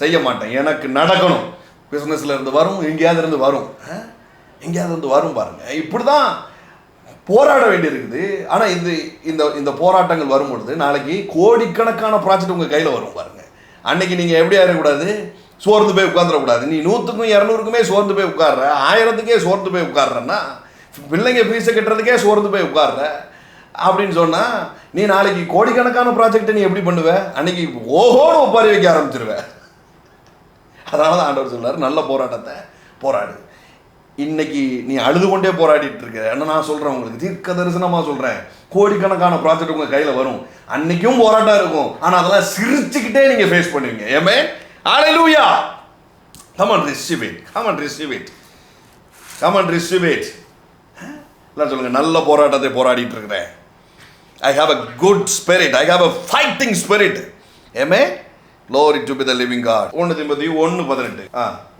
செய்ய மாட்டேன். எனக்கு நடக்கணும். பிஸ்னஸில் இருந்து வரும், எங்கேயாவது இருந்து வரும், எங்கேயாவது இருந்து வரும் பாருங்கள். இப்படி தான் போராட வேண்டியிருக்குது. ஆனால் இந்த போராட்டங்கள் வரும்பொழுது நாளைக்கு கோடிக்கணக்கான ப்ராஜெக்ட் உங்கள் கையில் வரும் பாருங்கள். அன்னைக்கு நீங்கள் எப்படி ஆயிடக்கூடாது, சோர்ந்து போய் உட்காந்துடக்கூடாது. நீ 100க்கும் 200க்குமே சோர்ந்து போய் உட்கார்ற, 1000த்துக்கே சோர்ந்து போய் உட்கார்றன்னா, பிள்ளைங்க ஃபீஸை கட்டுறதுக்கே சோர்ந்து போய் உட்கார்ற அப்படின்னு சொன்னால் நீ நாளைக்கு கோடிக்கணக்கான ப்ராஜெக்டை நீ எப்படி பண்ணுவ? அன்னைக்கு ஓஹோன்னு ஒப்பாரி வைக்க ஆரம்பிச்சிருவேன். அதனால தான் ஆண்டவர் சொல்றாரு, நல்ல போராட்டத்தை போராடு. இன்னைக்கு நீ அழுது கொண்டே போராடிட்டு இருக்க. என்ன நான் சொல்கிறேன் உங்களுக்கு, தீர்க்க தரிசனமாக சொல்கிறேன், கோடிக்கணக்கான ப்ராஜெக்ட் உங்கள் கையில் வரும். அன்னைக்கும் போராட்டம் இருக்கும், ஆனால் அதெல்லாம் சிரிச்சுக்கிட்டே நீங்கள் ஃபேஸ் பண்ணுவீங்க. ஏமே hallelujah. Come on receive it, come on receive it, come on receive it. எல்லாம் சொல்லுங்கள், நல்ல போராட்டத்தை போராடிட்டு இருக்கிறேன். I have a good spirit, I have a fighting spirit. Amen. Glory to be the living God. 1 தீமோத்தேயு 1:18.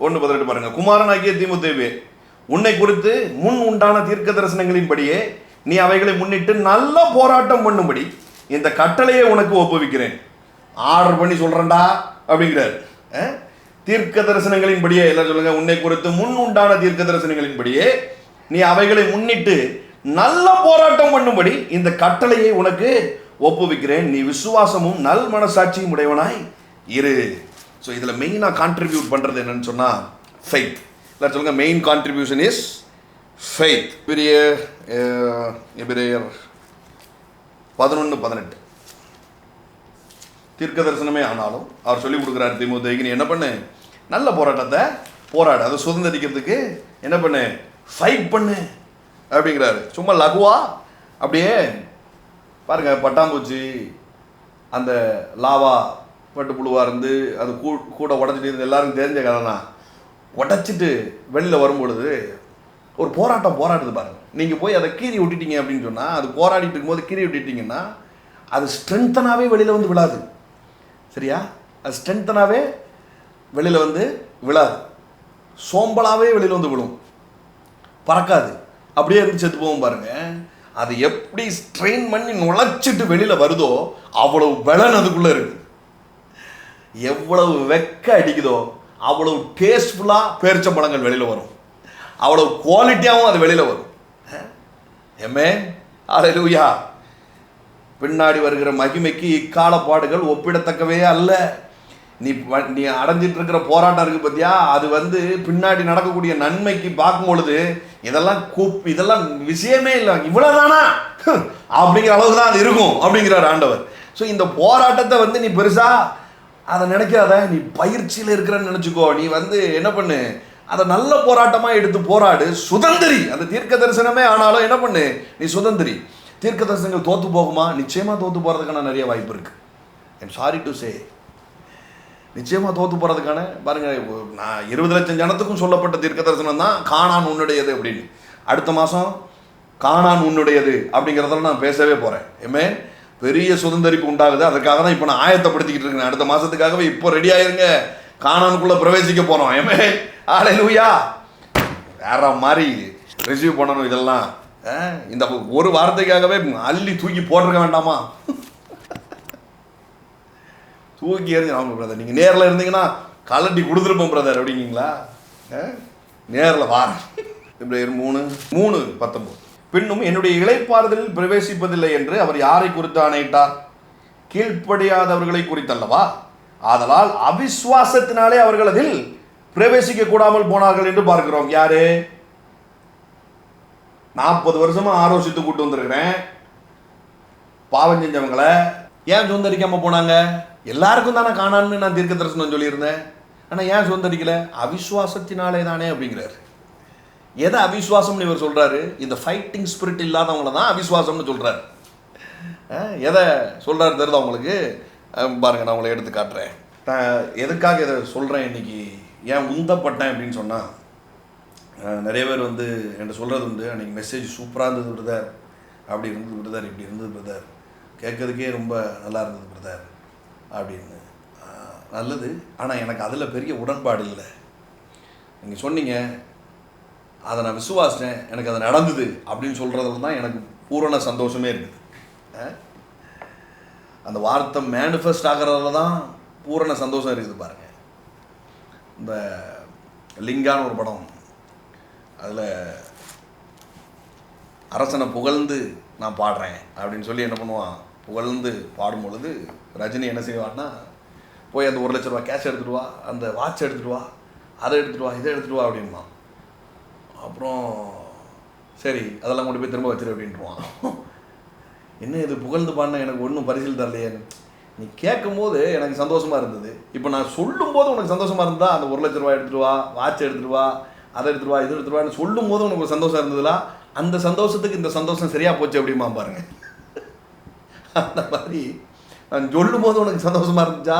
1:18 பாருங்க. குமாரனாகிய தீமோத்தேயுவே, உன்னை குறித்து முன் உண்டான தீர்க்க தரிசனங்களின்படியே நீ அவைகளை முன்னிட்டு நல்ல போராட்டம் பண்ணும்படி இந்த கட்டளையை உனக்கு ஒப்புவிக்கிறேன். ஆர்டர் பண்ணி சொல்கிறேன்டா அப்படிங்கிறார். தீர்க்க தரிசனங்களின்படியே எல்லாம் சொல்லுங்க, உன்னை குறித்து முன் உண்டான தீர்க்க தரிசனங்களின்படியே நீ அவைகளை முன்னிட்டு நல்ல போராட்டம் பண்ணும்படி இந்த கட்டளையை உனக்கு ஒப்புவிக்கிறேன். நீ விசுவாசமும் நல் மனசாட்சியும் உடையவனாய் இரு. ஸோ இதில் மெயினாக கான்ட்ரிபியூட் பண்ணுறது என்னன்னு சொன்னால் ஃபெய்த். எல்லாம் சொல்லுங்க, மெயின் கான்ட்ரிபியூஷன் இஸ் ஃபெய்த். எபிரேயர் 11:18 தீர்க்க தரிசனமே ஆனாலும் அவர் சொல்லி கொடுக்குறாரு தீமோத்தேயுக்கு, நீ என்ன பண்ணு, நல்ல போராட்டத்தை போராடு, அதை சுதந்திரிக்கிறதுக்கு என்ன பண்ணு, ஃபைட் பண்ணு அப்படிங்கிறாரு. சும்மா லகுவா அப்படியே பாருங்க, பட்டாம்பூச்சி அந்த லாவா பட்டு புழுவாக இருந்து அது கூட உடச்சிட்டு இருந்து எல்லாருக்கும் தெரிஞ்ச கதை தான். உடச்சிட்டு வெளியில் வரும்பொழுது ஒரு போராட்டம் போராடுது பாருங்க. நீங்கள் போய் அதை கீறி விட்டுட்டீங்க அப்படின்னு சொன்னால், அது போராடிட்டு இருக்கும்போது கீறி விட்டுட்டீங்கன்னா அது ஸ்ட்ரென்த்தனாகவே வெளியில் வந்து விழாது. சரியா? அது ஸ்ட்ரென்த்தனாகவே வெளியில் வந்து விழாது, சோம்பலாகவே வெளியில் வந்து விழும், பறக்காது, அப்படியே இருந்து செத்து போகும் பாருங்க. அது எப்படி ஸ்ட்ரெயின் பண்ணி நுழைச்சிட்டு வெளியில் வருதோ அவ்வளவு பலன் அதுக்குள்ளே இருக்குது. எவ்வளவு வெக்க அடிக்குதோ அவ்வளவு டேஸ்ட்ஃபுல்லாக பேரிச்சம்பழங்கள் வெளியில் வரும், அவ்வளவு குவாலிட்டியாகவும் அது வெளியில் வரும். ஏமே அல்லேலூயா. பின்னாடி வருகிற மகிமைக்கு இக்கால பாடுகள் ஒப்பிடத்தக்கவே அல்ல. நீ அடைஞ்சிட்டு இருக்கிற போராட்டம் இருக்குது பார்த்தியா, அது வந்து பின்னாடி நடக்கக்கூடிய நன்மைக்கு பார்க்கும் பொழுது இதெல்லாம் விஷயமே இல்லை, இவ்வளோதானா அப்படிங்கிற அளவுக்கு தான் அது இருக்கும் அப்படிங்கிறார் ஆண்டவர். ஸோ இந்த போராட்டத்தை வந்து நீ பெருசாக அதை நினைக்காத, நீ பயிற்சியில் இருக்கிறன்னு நினச்சிக்கோ. நீ வந்து என்ன பண்ணு, அதை நல்ல போராட்டமாக எடுத்து போராடு, சுதந்திரி. அந்த தீர்க்க தரிசனமே ஆனாலும் என்ன பண்ணு, நீ சுதந்திரி. தீர்க்க தரிசனங்கள் தோற்று போகுமா? நிச்சயமாக தோற்று போகிறதுக்கான நிறைய வாய்ப்பு இருக்குது. ஐம் சாரி டு சே, நிச்சயமாக தோற்று போகிறதுக்கான பாருங்கள். நான் 20 லட்சம் ஜனத்துக்கும் சொல்லப்பட்ட தீர்க்க தரிசனம் தான் கானான் உன்னுடையது அப்படின்னு. அடுத்த மாதம் கானான் உன்னுடையது அப்படிங்கிறதெல்லாம் நான் பேசவே போகிறேன். ஏமே பெரிய சுதந்திரிப்பு உண்டாகுது. அதுக்காக தான் இப்போ நான் ஆயத்தப்படுத்திக்கிட்டு இருக்கேன். அடுத்த மாதத்துக்காகவே இப்போ ரெடி ஆயிருங்க, கானானுக்குள்ளே பிரவேசிக்க போகிறோம். ஏமே அல்லேலூயா. வேற மாதிரி ரிசீவ் பண்ணணும். இதெல்லாம் இந்த ஒரு வார்த்தைக்காகவே அள்ளி தூக்கி போட்டிருக்க வேண்டாமா? தூக்கி எறிஞ்சு ஆமாம் பிரதர், நீங்கள் நேரில் இருந்தீங்கன்னா கலட்டி கொடுத்துருப்போம் பிரதர் அப்படிங்களா? நேரில் வாரேன். Ebraier 3:19 பின்னும் என்னுடைய இளைப்பாறுதலில் பிரவேசிப்பதில்லை என்று அவர் யாரை குறித்து ஆணையிட்டார்? கீழ்ப்படியாதவர்களை குறித்தல்லவா? ஆதலால் அவிசுவாசத்தினாலே அவர்கள் அதில் பிரவேசிக்க கூடாமல் போனார்கள் என்று பார்க்கிறோம். யாரு? 40 வருஷமா ஆரோசித்து கூட்டு வந்திருக்கிறேன். பாவம் செஞ்சவங்களை ஏன் சுதந்திரிக்காம போனாங்க? எல்லாருக்கும் தானே காணான்னு நான் தீர்க்க தரிசனம் சொல்லியிருந்தேன். ஆனால் ஏன் சுதந்திரிக்கல? அவிசுவாசத்தினாலே தானே அப்படிங்கிறார். எதை அவிசுவாசம்னு இவர் சொல்றாரு? இந்த ஃபைட்டிங் ஸ்பிரிட் இல்லாதவங்கள தான் அவிசுவாசம்னு சொல்றாரு. எதை சொல்றாரு தெரியுதா உங்களுக்கு? பாருங்க, நான் உங்களை எடுத்து காட்டுறேன். எதுக்காக இதை சொல்றேன் இன்னைக்கு, ஏன் உந்தப்பட்டேன் அப்படின்னு சொன்னா, நிறைய பேர் வந்து என்கிட்ட சொல்றது உண்டு, அன்னைக்கு மெசேஜ் சூப்பராக இருந்தது பிரதர், அப்படி இருந்தது பிரதர், இப்படி இருந்தது பிரதர், கேட்கறதுக்கே ரொம்ப நல்லா இருந்தது பிரதர் அப்படின்னு. நல்லது, ஆனால் எனக்கு அதில் பெரிய உடன்பாடு இல்லை. நீங்கள் சொன்னீங்க, அதை நான் விசுவாசித்தேன், எனக்கு அது நடந்தது அப்படின்னு சொல்கிறதுல தான் எனக்கு பூரண சந்தோஷமே இருக்குது. அந்த வார்த்தை மேனிஃபெஸ்ட் ஆகிறதுல தான் பூரண சந்தோஷம் இருக்குது. பாருங்கள், இந்த லிங்கான்னு ஒரு படம், அதில் அரசனை புகழ்ந்து நான் பாடுறேன் அப்படின்னு சொல்லி என்ன பண்ணுவான், புகழ்ந்து பாடும் பொழுது ரஜினி என்ன செய்வான்னா, போய் அந்த 1 லட்ச ரூபா கேஷ் எடுத்துகிட்டு வா, அந்த வாட்ச் எடுத்துகிட்டு வா, அதை எடுத்துகிட்டு வா, இதை எடுத்துகிட்டு வா அப்படின்மா. அப்புறம் சரி அதெல்லாம் கொண்டு போய் திரும்ப வச்சிரு அப்படின்ட்டுருவான். என்ன இது புகழ்ந்து பாடினா எனக்கு ஒன்றும் பரிசில் தரலையே. நீ கேட்கும் போது எனக்கு சந்தோஷமாக இருந்தது, இப்போ நான் சொல்லும் போது உனக்கு சந்தோஷமாக இருந்தால் அந்த 1 லட்ச ரூபா எடுத்துகிட்டு வா, வாட்ச் எடுத்துகிட்டு வா, அதை எடுத்துகிட்டு வா, இது எடுத்துகிட்டு வான்னு சொல்லும் போது உனக்கு ஒரு சந்தோஷம் இருந்ததுல, அந்த சந்தோஷத்துக்கு இந்த சந்தோஷம் சரியாக போச்சு அப்படிமா பாருங்க. அந்த மாதிரி நான் சொல்லும் போது உனக்கு சந்தோஷமாக இருந்துச்சா,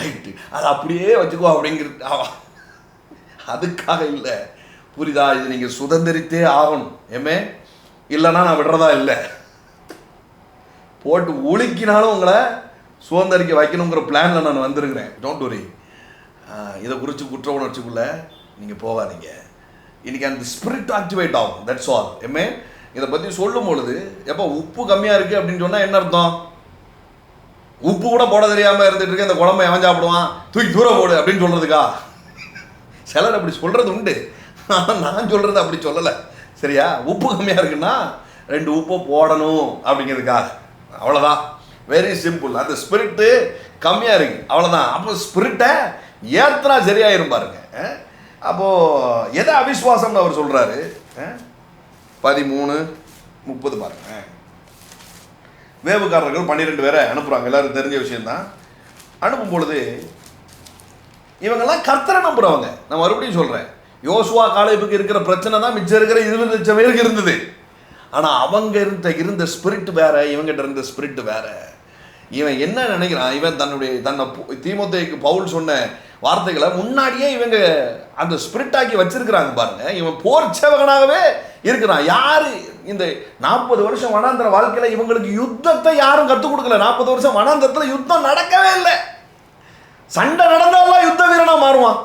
ரைட்டு, அதை அப்படியே வச்சுக்கோ அப்படிங்கிறது. அதுக்காக இல்லை, புரியுதா? இது நீங்கள் சுதந்திரித்தே ஆகணும். ஏமே இல்லைன்னா நான் விடுறதா இல்லை, போட்டு ஒழுக்கினாலும் உங்களை சுதந்திரிக்க வைக்கணுங்கிற பிளானில் நான் வந்திருக்கிறேன். Don't worry. இதை குறித்து குற்ற உணர்ச்சிக்குள்ளே நீங்கள் போகாதீங்க. இன்றைக்கி அந்த ஸ்பிரிட் ஆக்டிவேட் ஆகும், தட்ஸ் ஆல். ஏமே இதை பற்றி சொல்லும் பொழுது, எப்போ உப்பு கம்மியாக இருக்குது அப்படின்னு சொன்னால் என்ன அர்த்தம்? உப்பு கூட போட தெரியாமல் இருந்துட்டு இருக்க இந்த குழம்பை எவன் சாப்பிடுவான், தூக்கி தூர போடு அப்படின்னு சொல்கிறதுக்கா? சிலர் அப்படி சொல்கிறது உண்டு. நான் சொல்கிறது அப்படி சொல்லலை. சரியா? உப்பு கம்மியாக இருக்குன்னா 2 உப்பு போடணும் அப்படிங்கிறதுக்காக. அவ்வளோதான். Very simple. அந்த ஸ்பிரிட்டு கம்மியாக இருக்குது, அவ்வளோதான். அப்போ ஸ்பிரிட்டை ஏற்றுனா சரியாயிரும் பாருங்க. அப்போது எதை அவிஸ்வாசம்னு அவர் சொல்கிறாரு? 13:30 பாருங்க. வேவுக்காரர்கள் 12 பேரை அனுப்புகிறாங்க. எல்லாரும் தெரிஞ்ச விஷயந்தான். அனுப்பும் பொழுது இவங்கெல்லாம் கர்த்தரை நம்புகிறவங்க. நான் மறுபடியும் சொல்கிறேன், யோசுவா காலேபுக்கு இருக்கிற பிரச்சனை தான் மிச்சம் இருக்கிற 20 லட்சம் பேருக்கு இருந்தது. ஆனால் அவங்க இருந்த ஸ்பிரிட் வேற, இவங்ககிட்ட இருந்த ஸ்பிரிட் வேற. இவன் என்ன நினைக்கிறான்? இவன் தன்னை தீமோத்தேயுக்கு பவுல் சொன்ன வார்த்தைகளை முன்னாடியே இவங்க அந்த ஸ்பிரிட் ஆக்கி வச்சிருக்கிறாங்க பாருங்க. இவன் போர் சேவகனாகவே இருக்கிறான். யாரு இந்த 40 வருஷம் வனாந்திர வாழ்க்கையில இவங்களுக்கு யுத்தத்தை யாரும் கற்றுக் கொடுக்கல. 40 வருஷம் வனாந்திரத்தில் யுத்தம் நடக்கவே இல்லை. சண்டை நடந்தாலாம் யுத்த வீரனா மாறுவான்,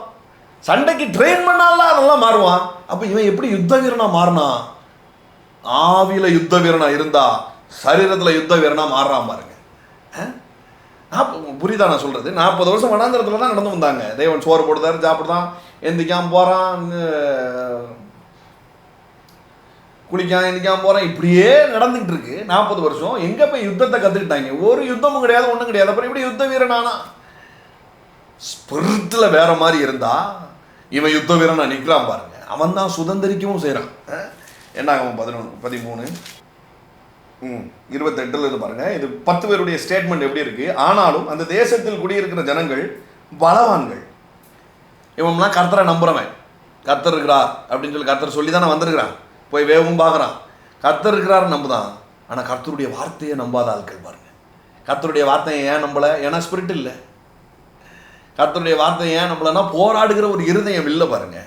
சண்டைக்கு ட்ரெயின் பண்ணாலாம் அதெல்லாம் மாறுவான். அப்ப இவன் எப்படி யுத்த வீரனா மாறினான்? ஆவியில யுத்த வீரனா இருந்தா சரீரத்துல யுத்த வீரனா மாறுறான் பாருங்க. புரியுதா நான் சொல்றது? 40 வருஷம் வனாந்திரத்துல தான் நடந்து வந்தாங்க. தேவன் சோறு போடுதாரு, சாப்பிடுதான், எந்திக்காம போறான், குளிக்காம எந்திக்காம போறான், இப்படியே நடந்துகிட்டு இருக்கு 40 வருஷம். எங்க போய் யுத்தத்தை கத்துக்கிட்டாங்க? ஒரு யுத்தமும் கிடையாது, ஒன்றும் கிடையாது. அப்புறம் இப்படி யுத்த வீரனானா? ஸ்பிரிட்ல வேற மாதிரி இருந்தா இவன் யுத்த வீரனா நிற்கிறான் பாருங்க. அவன் தான் சுதந்திரிக்கவும் செய்யறான். என்ன ஆகும்? 11:28 பாருங்க. இது 10 பேருடைய ஸ்டேட்மெண்ட் எப்படி இருக்கு? ஆனாலும் அந்த தேசத்தில் குடியிருக்கிற ஜனங்கள் பலவான்கள். இவன்லாம் கர்த்தரை நம்புறவன். கர்த்தர் இருக்கிறார் அப்படின்னு சொல்லி கர்த்தர் சொல்லி தானே வந்திருக்கிறான். போய் வேவும் பார்க்குறான். கர்த்தர் இருக்கிறார் நம்புதான். ஆனால் கர்த்தருடைய வார்த்தையை நம்பாத ஆட்கள் பாருங்க. கர்த்தருடைய வார்த்தையை ஏன் நம்பலை? ஏன்னா ஸ்பிரிட் இல்லை. கர்த்தருடைய வார்த்தையை ஏன் நம்பலைன்னா போராடுகிற ஒரு இருதயம் இல்லை பாருங்க.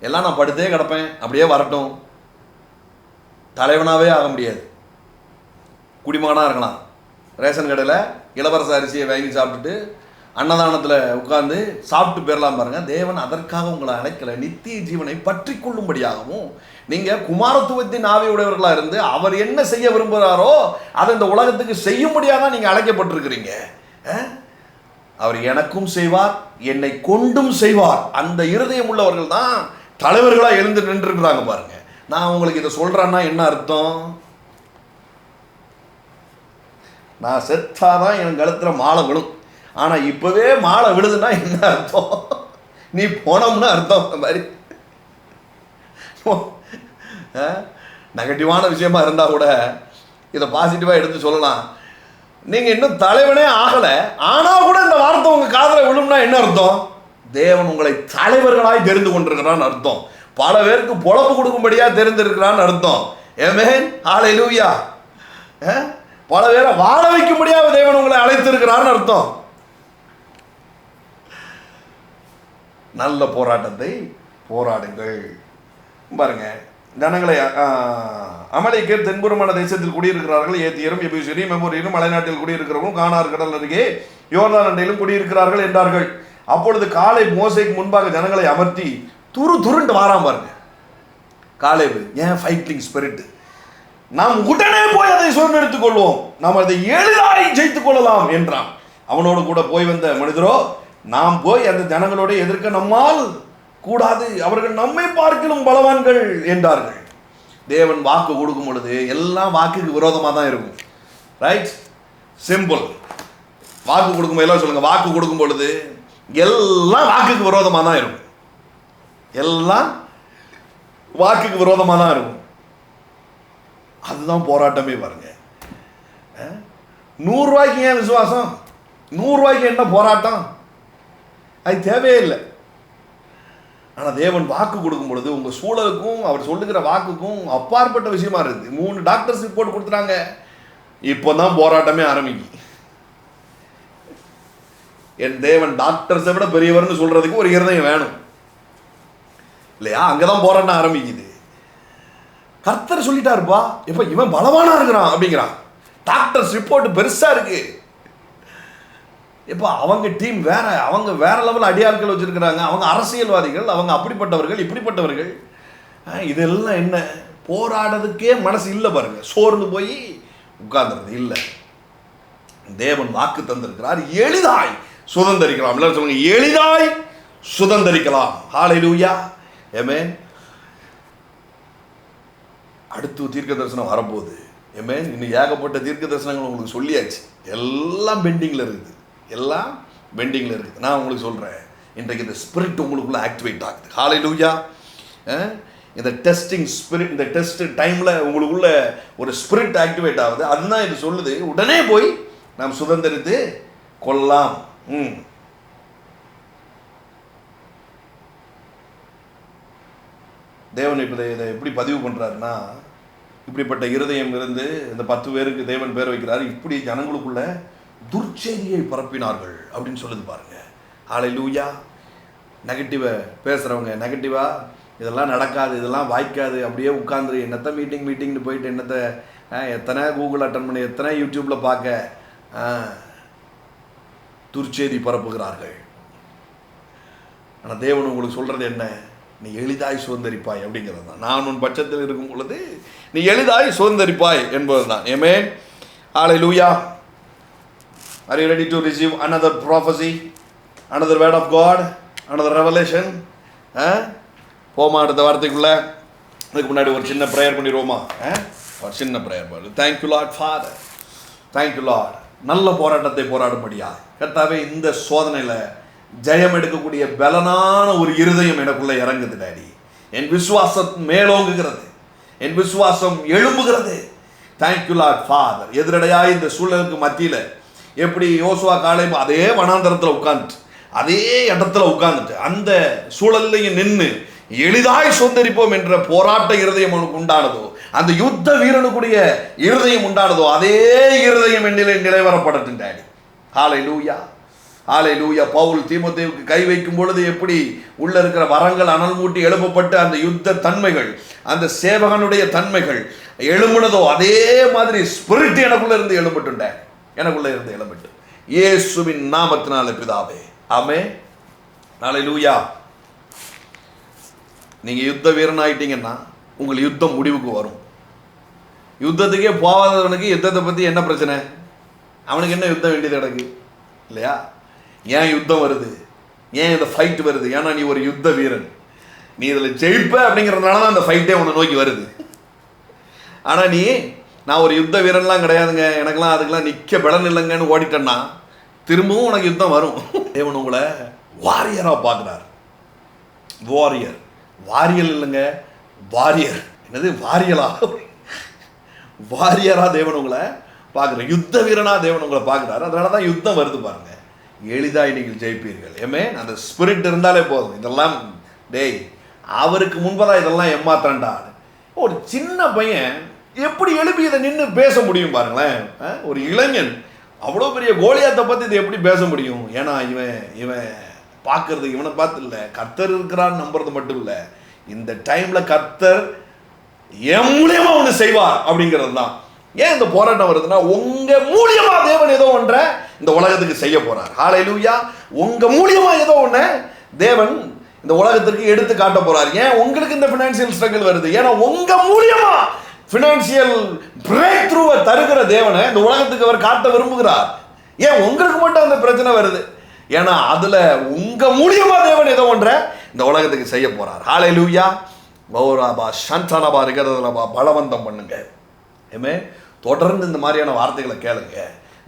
எல்லாம் நான் படுத்தே கிடப்பேன், அப்படியே வரட்டும், தலைவனாகவே ஆக முடியாது. குடிமகனாக இருக்கலாம், ரேஷன் கடையில் இளவரச அரிசியை வாங்கி சாப்பிட்டுட்டு அன்னதானத்தில் உட்கார்ந்து சாப்பிட்டு போயிடலாம் பாருங்க. தேவன் அதற்காக உங்களை அழைக்கலை. நித்திய ஜீவனை பற்றி கொள்ளும்படியாகவும் நீங்கள் குமாரத்துவத்தின் ஆவியுடையவர்களாக இருந்து அவர் என்ன செய்ய விரும்புகிறாரோ அதை இந்த உலகத்துக்கு செய்யும்படியாக தான் நீங்கள் அழைக்கப்பட்டிருக்கிறீங்க. அவர் எனக்கும் செய்வார், என்னை கொண்டும் செய்வார். அந்த இருதயம் உள்ளவர்கள் தான் தலைவர்களாக எழுந்து நின்றுருக்கிறாங்க பாருங்க. நான் உங்களுக்கு இதை சொல்கிறேன்னா என்ன அர்த்தம்? நான் செத்தாதான் என் கழுத்தில் மாலை விழும். ஆனால் இப்போவே மாலை விழுதுன்னா என்ன அர்த்தம்? நீ போனோம்னு அர்த்தம். அந்த மாதிரி நெகட்டிவான விஷயமா இருந்தால் கூட இதை பாசிட்டிவாக எடுத்து சொல்லலாம். நீங்கள் இன்னும் தலைவனே ஆகலை, ஆனால் கூட இந்த வார்த்தை உங்கள் காதில் விழும்னா என்ன அர்த்தம்? தேவன் உங்களை தலைவர்களாய் தெரிந்து கொண்டிருக்கிறான்னு அர்த்தம். பல பேருக்கு பொழப்பு கொடுக்கும்படியாக தெரிந்திருக்கிறான்னு அர்த்தம். ஆமென், ஹல்லேலூயா. பல பேரை வாழ வைக்கும்படியாக தேவன் உங்களை அழைத்திருக்கிறான்னு அர்த்தம். நல்ல போராட்டத்தை போராடுங்கள் பாருங்க. ஜனங்களை அமலேக்கர் தென்புறமான தேசத்தில் குடியிருக்கிறார்கள். ஏத்தியரும் எபூசியரும் எமோரியரும் மலைநாட்டில் குடியிருக்கிறவர்களும் கானார் கடல் அருகே யோர்தான் அண்டையிலும் குடியிருக்கிறார்கள் என்றார்கள். அப்பொழுது காலேப் மோசேக்கு முன்பாக ஜனங்களை அமர்த்தி துருண்டு வாராம் பாருங்க. காலேப் ஏன் ஃபைட்டிங் ஸ்பிரிட், நாம் உடனே போய் அதை சுதந்திரித்துக் கொள்வோம், நாம் அதை எளிதாய் ஜெயித்துக் கொள்ளலாம் என்றான். அவனோடு கூட போய் வந்த மனிதரோ, நாம் போய் அந்த ஜனங்களோட எதிர்க்க நம்மால் கூடாது, அவர்கள் நம்மை பார்க்கலும் பலவான்கள் என்றார்கள். தேவன் வாக்கு கொடுக்கும் பொழுது எல்லாம் வாக்குக்கு விரோதமாக தான் இருக்கும். Right, simple. வாக்கு கொடுக்கும் எல்லாம் சொல்லுங்க, வாக்கு கொடுக்கும் பொழுது எல்லாம் வாக்குக்கு விரோதமாக தான் இருக்கும். எல்லாம் வாக்குக்கு விரோதமாக தான் இருக்கும். அதுதான் போராட்டமே பாருங்க. 100 ரூபாய்க்கு ஏன் விசுவாசம்? 100 ரூபாய்க்கு என்ன போராட்டம்? அது தேவையே இல்லை. ஆனால் தேவன் வாக்கு கொடுக்கும் பொழுது உங்கள் சூழலுக்கும் அவர் சொல்லுகிற வாக்குக்கும் அப்பாற்பட்ட விஷயமா இருக்குது. 3 டாக்டர்ஸ் ரிப்போர்ட் கொடுத்துட்டாங்க, இப்போ தான் போராட்டமே ஆரம்பிக்கும். என் தேவன் டாக்டர்ஸை விட பெரியவர்னு சொல்றதுக்கு ஒரு இருதயம் வேணும் இல்லையா? அங்கதான் போராட்டம் ஆரம்பிக்குது. கர்த்தர் சொல்லிட்டாருப்பா, இப்ப இவன் பலவானா இருக்கிறான் அப்படிங்கிறான். டாக்டர்ஸ் ரிப்போர்ட் பெருசா இருக்கு. இப்போ அவங்க டீம் வேற, அவங்க வேற லெவல் அடியாட்கள் வச்சிருக்கிறாங்க, அவங்க அரசியல்வாதிகள், அவங்க அப்படிப்பட்டவர்கள் இப்படிப்பட்டவர்கள். இதெல்லாம் என்ன போராடுறதுக்கே மனசு இல்லை பாருங்க. சோர்ந்து போய் உட்கார்ந்துறது இல்லை. தேவன் வாக்கு தந்திருக்கிறார், எளிதாய் சுதந்தரிக்கலாம். எல்லாரும் சொல்லுங்க, எளிதாய் சுதந்தரிக்கலாம். ஹல்லேலூயா, ஆமென். அடுத்து தீர்க்க தரிசனம் வரப்போகுது, ஆமென். இன்னும் ஏகப்பட்ட தீர்க்க தரிசனங்கள் உங்களுக்கு சொல்லியாச்சு. எல்லாம் பெண்டிங்கில் இருக்குது, எல்லாம் பெண்டிங்கில் இருக்குது. நான் உங்களுக்கு சொல்கிறேன், இன்றைக்கு இந்த ஸ்பிரிட் உங்களுக்குள்ளே ஆக்டிவேட் ஆகுது. ஹல்லேலூயா. இந்த டெஸ்டிங் ஸ்பிரிட், இந்த டெஸ்ட் டைமில் உங்களுக்குள்ள ஒரு ஸ்பிரிட் ஆக்டிவேட் ஆகுது. அதுதான் இது சொல்லுது, உடனே போய் நாம் சுதந்திரித்து கொள்ளலாம். தேவன் இப்போ இதை எப்படி பதிவு பண்ணுறாருன்னா, இப்படிப்பட்ட இருதயம் இருந்து இந்த 10 பேருக்கு தேவன் பேர் வைக்கிறாரு. இப்படி ஜனங்களுக்குள்ள துர்ச்செய்தியை பரப்பினார்கள் அப்படின்னு சொல்லுது பாருங்க. ஹல்லேலூயா. நெகட்டிவை பேசுகிறவங்க, நெகட்டிவாக இதெல்லாம் நடக்காது, இதெல்லாம் வாய்க்காது, அப்படியே உட்காந்துரு, என்னத்தை மீட்டிங்னு போயிட்டு என்னத்தை எத்தனை கூகுள் அட்டன் பண்ணி எத்தனை யூடியூப்பில் பார்க்க துர்ச்செய்தி பரப்புகிறார்கள். ஆனால் தேவன் உங்களுக்கு சொல்கிறது என்ன? நீ எளிதாய் சுதந்தரிப்பாய் அப்படிங்கிறது தான். நான் உன் பட்சத்தில் இருக்கும் பொழுது நீ எளிதாய் சுதந்தரிப்பாய் என்பது தான். ஆமென். ஹல்லேலூயா. Are you ready to receive another prophecy, another word of God, another revelation? போமா அடுத்த வார்த்தைக்குள்ள. அதுக்கு முன்னாடி ஒரு சின்ன ப்ரேயர் பண்ணிடுவோமா? ஒரு சின்ன ப்ரேயர் பண்ணு. Thank you Lord father, thank you Lord. நல்ல போராட்டத்தை போராடும்படியா கர்த்தாவே, இந்த சோதனையில் ஜெயம் எடுக்கக்கூடிய பலனான ஒரு இருதயம் எனக்குள்ள இறங்குது டாடி. என் விசுவாசம் மேலோங்குகிறது, என் விசுவாசம் எழும்புகிறது. Thank you Lord Father. எதிரடையாக இந்த சூழலுக்கு மத்தியில் எப்படி யோசுவா காலேப் அதே வனாந்தரத்தில் உட்கார்ந்துட்டு, அதே இடத்துல உட்கார்ந்துட்டு அந்த சூழல்லையும் நின்று எளிதாய் சுதந்தரிப்போம் என்ற போராட்ட இருதயம் அவனுக்கு உண்டானதோ, அந்த யுத்த வீரனுக்குரிய இருதயம் உண்டானதோ, அதே இருதயம் என்னிலே நிலைவரப்படட்டும் டாடி. ஹல்லேலூயா, ஹல்லேலூயா. பவுல் தீமோத்தேயுவுக்கு கை வைக்கும் பொழுது எப்படி உள்ள இருக்கிற வரங்கள் அனல் மூட்டி எழுப்பப்பட்டு அந்த யுத்த தன்மைகள், அந்த சேவகனுடைய தன்மைகள் எழும்புனதோ, அதே மாதிரி ஸ்பிரிட் எனக்குள்ள இருந்து எழும்பட்டுண்ட, எனக்குள்ள இருந்து எழும்பட்டு இயேசுவின் நாமத்தினால பிதாவே, ஆமென். ஹல்லேலூயா. நீங்கள் யுத்த வீரன் ஆகிட்டீங்கன்னா உங்கள் யுத்தம் முடிவுக்கு வரும். யுத்தத்துக்கே போகாதவனுக்கு யுத்தத்தை பற்றி என்ன பிரச்சனை? அவனுக்கு என்ன யுத்தம் வேண்டியது கிடக்கு இல்லையா? ஏன் யுத்தம் வருது? ஏன் இந்த ஃபைட் வருது? ஏன்னா நீ ஒரு யுத்த வீரன், நீ இதில் ஜெயிப்ப அப்படிங்கிறதுனால தான் அந்த ஃபைட்டே உன்னை நோக்கி வருது. ஆனால் நீ நான் ஒரு யுத்த வீரன்லாம் கிடையாதுங்க, எனக்கெல்லாம் அதுக்கெல்லாம் நிற்க பலன் இல்லைங்கன்னு ஓடிட்டேன்னா திரும்பவும் உனக்கு யுத்தம் வரும். தேவன் உங்களை வாரியராக பார்க்குறார். வாரியர், வாரியல் இல்லைங்க, வாரியர். என்னது வாரியலா? வாரியரா தேவன் உங்களை பார்க்குற, யுத்த வீரனா தேவன் உங்களை பார்க்குறாரு. அதனால தான் யுத்தம் வருது பாருங்க. எளிதாய் நீங்கள் ஜெயிப்பீர்கள். ஆமென். அந்த ஸ்பிரிட் இருந்தாலே போதும். இதெல்லாம் டேய் அவருக்கு முன்பதாக இதெல்லாம் ஏமாத்தாண்டா. ஒரு சின்ன பையன் எப்படி எழுப்பி இதை நின்று பேச முடியும் பாருங்களேன். ஒரு இளைஞன் அவ்வளோ பெரிய கோலியாத்தை பற்றி இதை எப்படி பேச முடியும்? ஏன்னா இவன் பார்க்கறது இவனை பார்த்து இல்லை, கர்த்தர் இருக்கிறான்னு நம்புறது மட்டும் இல்லை, இந்த டைமில் கர்த்தர் என் மூலியமா ஒன்று செய்வார் அப்படிங்கிறது தான். ஏன் இந்த போராட்டம் வருதுன்னா, உங்க மூலியமா தேவன் ஏதோ ஒன்றை இந்த உலகத்துக்கு செய்ய போறார். ஹல்லேலூயா. உங்க மூலியமா ஏதோ ஒன்று தேவன் இந்த உலகத்திற்கு எடுத்து காட்ட போறார். ஏன் உங்களுக்கு இந்த ஃபினான்சியல் ஸ்ட்ரகிள் வருது? ஏன்னா உங்க மூலியமா ஃபினான்சியல் பிரேக் த்ரூவை தருகிற தேவனை இந்த உலகத்துக்கு அவர் காட்ட விரும்புகிறார். ஏன் உங்களுக்கு மட்டும் அந்த பிரச்சனை வருது? ஏன்னா அதுல உங்க மூலியமா தேவன் ஏதோ ஒன்றை இந்த உலகத்துக்கு செய்ய போறார். ஹல்லேலூயா. கௌராபா சந்தானபா இருக்கிறதுலபா பலவந்தம் பண்ணுங்க. ஏமே தொடர்ந்து இந்த மாதிரியான வார்த்தைகளை கேளுங்க.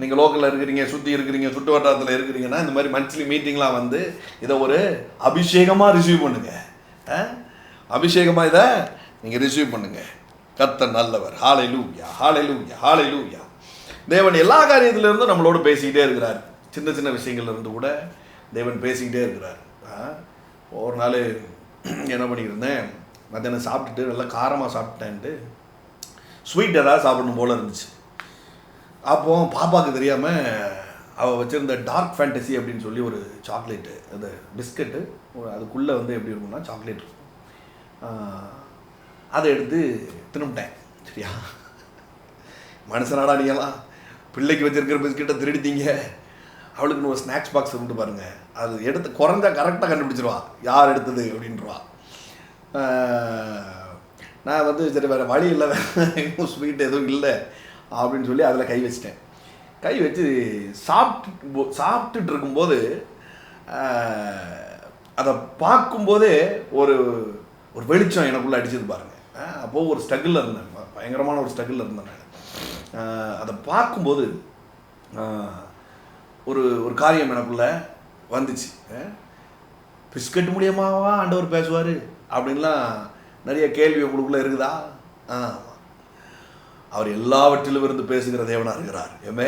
நீங்கள் லோக்கலில் இருக்கிறீங்க, சுற்றி இருக்கிறீங்க, சுற்று வட்டாரத்தில் இருக்கிறீங்கன்னா இந்த மாதிரி மந்த்லி மீட்டிங்லாம் வந்து இதை ஒரு அபிஷேகமாக ரிசீவ் பண்ணுங்க. அபிஷேகமாக இதை நீங்கள் ரிசீவ் பண்ணுங்க. கர்த்தர் நல்லவர். ஹல்லேலூயா, ஹல்லேலூயா, ஹல்லேலூயா. தேவன் எல்லா காரியத்திலிருந்தும் நம்மளோடு பேசிக்கிட்டே இருக்கிறார். சின்ன சின்ன விஷயங்கள்லேருந்து கூட தேவன் பேசிக்கிட்டே இருக்கிறார். ஒரு நாள் என்ன பண்ணியிருந்தேன், மத்தியானம் சாப்பிட்டுட்டு நல்லா காரமாக சாப்பிட்டேன்ட்டு ஸ்வீட் ஏதாவது சாப்பிடணும் போல் இருந்துச்சு. அப்போ பாப்பாவுக்கு தெரியாமல் அவள் வச்சுருந்த டார்க் ஃபேண்டசி அப்படின்னு சொல்லி ஒரு சாக்லேட்டு, அது பிஸ்கட்டு, அதுக்குள்ளே வந்து எப்படி இருக்கும்னா சாக்லேட் இருக்கும், அதை எடுத்து தின்னுட்டேன். சரியா? மனுஷனாடா நீங்களாம், பிள்ளைக்கு வச்சுருக்கிற பிஸ்கெட்டை திருடித்தீங்க. அவளுக்குன்னு ஒரு ஸ்நாக்ஸ் பாக்ஸ் கொண்டு பாருங்கள், அது எடுத்து குறைஞ்சா கரெக்டாக கண்டுபிடிச்சிருவா யார் எடுத்தது அப்படின்றவா. நான் வந்து சரி வேறு வழி இல்லை, இன்னும் ஸ்வீட் எதுவும் இல்லை அப்படின்னு சொல்லி அதில் கை வச்சிட்டேன். கை வச்சு சாப்பிட்டுட்டு இருக்கும்போது அதை பார்க்கும்போதே ஒரு ஒரு வெளிச்சம் எனக்குள்ளே அடிச்சது பாருங்க. அப்போது ஒரு ஸ்ட்ரகிளில் இருந்தேன், பயங்கரமான ஒரு ஸ்ட்ரகிளில் இருந்தேன் நான். அதை பார்க்கும்போது ஒரு ஒரு காரியம் எனக்குள்ளே வந்துச்சு. பிஸ்கட் மூலியமாவா ஆண்டவர் பேசுவார் அப்படின்லாம் நிறைய கேள்வி உங்களுக்குள்ளே இருக்குதா? அவர் எல்லாவற்றிலும் இருந்து பேசுகிற தேவனாக இருக்கிறார். ஏமே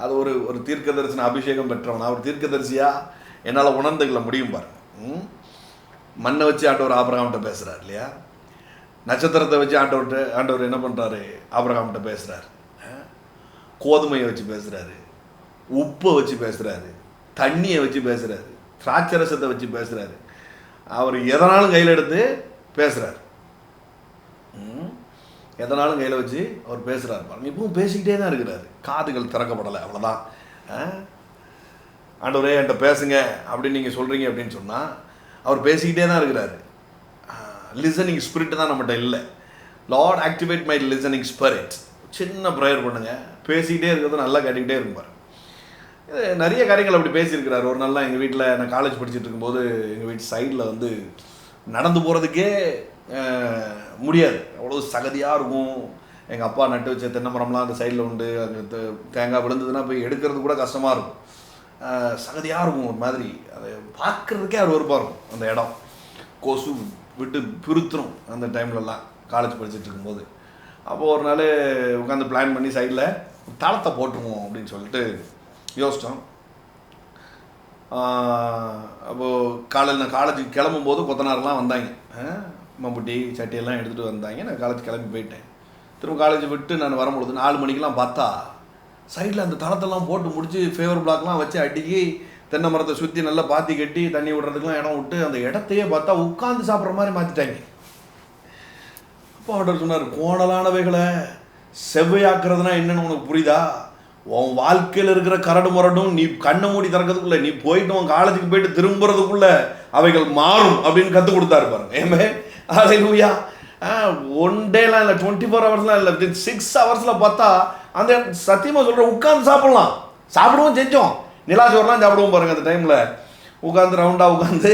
அது ஒரு ஒரு தீர்க்கதரிசன அபிஷேகம் பெற்றவன். அவர் தீர்க்கதரிசியா என்னால் உணர்ந்துக்கல முடியும் பாருங்க. மண்ணை வச்சு ஆண்டவர் ஆபிரகாம்கிட்ட பேசுகிறார் இல்லையா? நட்சத்திரத்தை வச்சு ஆண்டவர் என்ன பண்ணுறாரு? ஆபிரகாம்கிட்ட பேசுகிறார். கோதுமையை வச்சு பேசுகிறாரு, உப்பை வச்சு பேசுகிறாரு, தண்ணியை வச்சு பேசுகிறாரு, திராட்சரசத்தை வச்சு பேசுகிறாரு. அவர் எதனாலும் கையில் எடுத்து பேசுகிறார். எதனாலும் கையில் வச்சு அவர் பேசுகிறார் பாருங்க. இப்பவும் பேசிக்கிட்டே தான் இருக்கிறார். காதுகள் திறக்கப்படலை, அவ்வளோதான். ஆண்டவரே என்கிட்ட பேசுங்க அப்படின்னு நீங்கள் சொல்கிறீங்க அப்படின்னு சொன்னால் அவர் பேசிக்கிட்டே தான் இருக்கிறார். லிசனிங் ஸ்பிரிட் தான் நம்மகிட்ட இல்லை. Lord activate my listening spirit. சின்ன ப்ரேயர் பண்ணுங்க, பேசிக்கிட்டே இருக்கிறது நல்லா கேட்டுக்கிட்டே இருப்பார். இது நிறைய காரியங்கள் அப்படி பேசியிருக்கிறார். ஒரு நாள் எங்கள் வீட்டில் நான் காலேஜ் படிச்சுட்டு இருக்கும்போது எங்கள் வீட்டு சைடில் வந்து நடந்து போகிறதுக்கே முடியாது, அவ்வளோ சகதியாக இருக்கும். எங்கள் அப்பா நட்டு வச்ச தென்னை மரம்லாம் அந்த சைடில் உண்டு. அங்கே தேங்காய் விழுந்ததுன்னா போய் எடுக்கிறது கூட கஷ்டமாக இருக்கும், சகதியாக இருக்கும். ஒரு மாதிரி அதை பார்க்குறதுக்கே அவர் வெறுப்பாக இருக்கும். அந்த இடம் கொசு விட்டு பிரித்துரும் அந்த டைம்லலாம் காலேஜ் படிச்சுட்டு இருக்கும்போது. அப்போது ஒரு நாள் உட்காந்து பிளான் பண்ணி சைடில் தளத்தை போட்டுருவோம் அப்படின்னு சொல்லிட்டு யோசித்தோம். அப்போது காலையில் நான் காலேஜுக்கு கிளம்பும்போது கொத்தனாரெலாம் வந்தாங்க, மம்புட்டி சட்டியெல்லாம் எடுத்துகிட்டு வந்தாங்க. நான் காலேஜ் கிளம்பி போயிட்டேன். திரும்ப காலேஜ் விட்டு நான் வரும்பொழுது 4 மணிக்கெலாம் பார்த்தா சைடில் அந்த தளத்தெல்லாம் போட்டு முடித்து ஃபேவர் பிளாக்லாம் வச்சு அடிக்கி தென்னை மரத்தை சுற்றி நல்லா பாத்தி கட்டி தண்ணி விடுறதுக்கெலாம் இடம் விட்டு அந்த இடத்தையே பார்த்தா உட்காந்து சாப்பிட்ற மாதிரி மாற்றிட்டாங்க. அப்போ ஆர்டர் சொன்னார், கோணலானவைகளை செவ்வையாக்குறதுனா என்னென்னு உனக்கு புரியுதா? உன் வாழ்க்கையில் இருக்கிற கரடு முரடும் நீ கண்ணை மூடி திறக்கிறதுக்குள்ளே, நீ போயிட்டு உன் காலேஜுக்கு போயிட்டு திரும்புறதுக்குள்ளே அவைகள் மாறும் அப்படின்னு கற்றுக் கொடுத்தாரு பாருங்க. ஏமே ஹல்லேலூயா. 1 டேலாம் இல்லை, 24 ஹவர்ஸ்லாம் இல்லை, 6 ஹவர்ஸில் பார்த்தா அந்த சத்தியமாக சொல்கிறேன் உட்காந்து சாப்பிட்லாம். சாப்பிடுவோம், செஞ்சோம், நிலாச்சோரெலாம் சாப்பிடுவோம் பாருங்கள். அந்த டைமில் உட்காந்து ரவுண்டாக உட்காந்து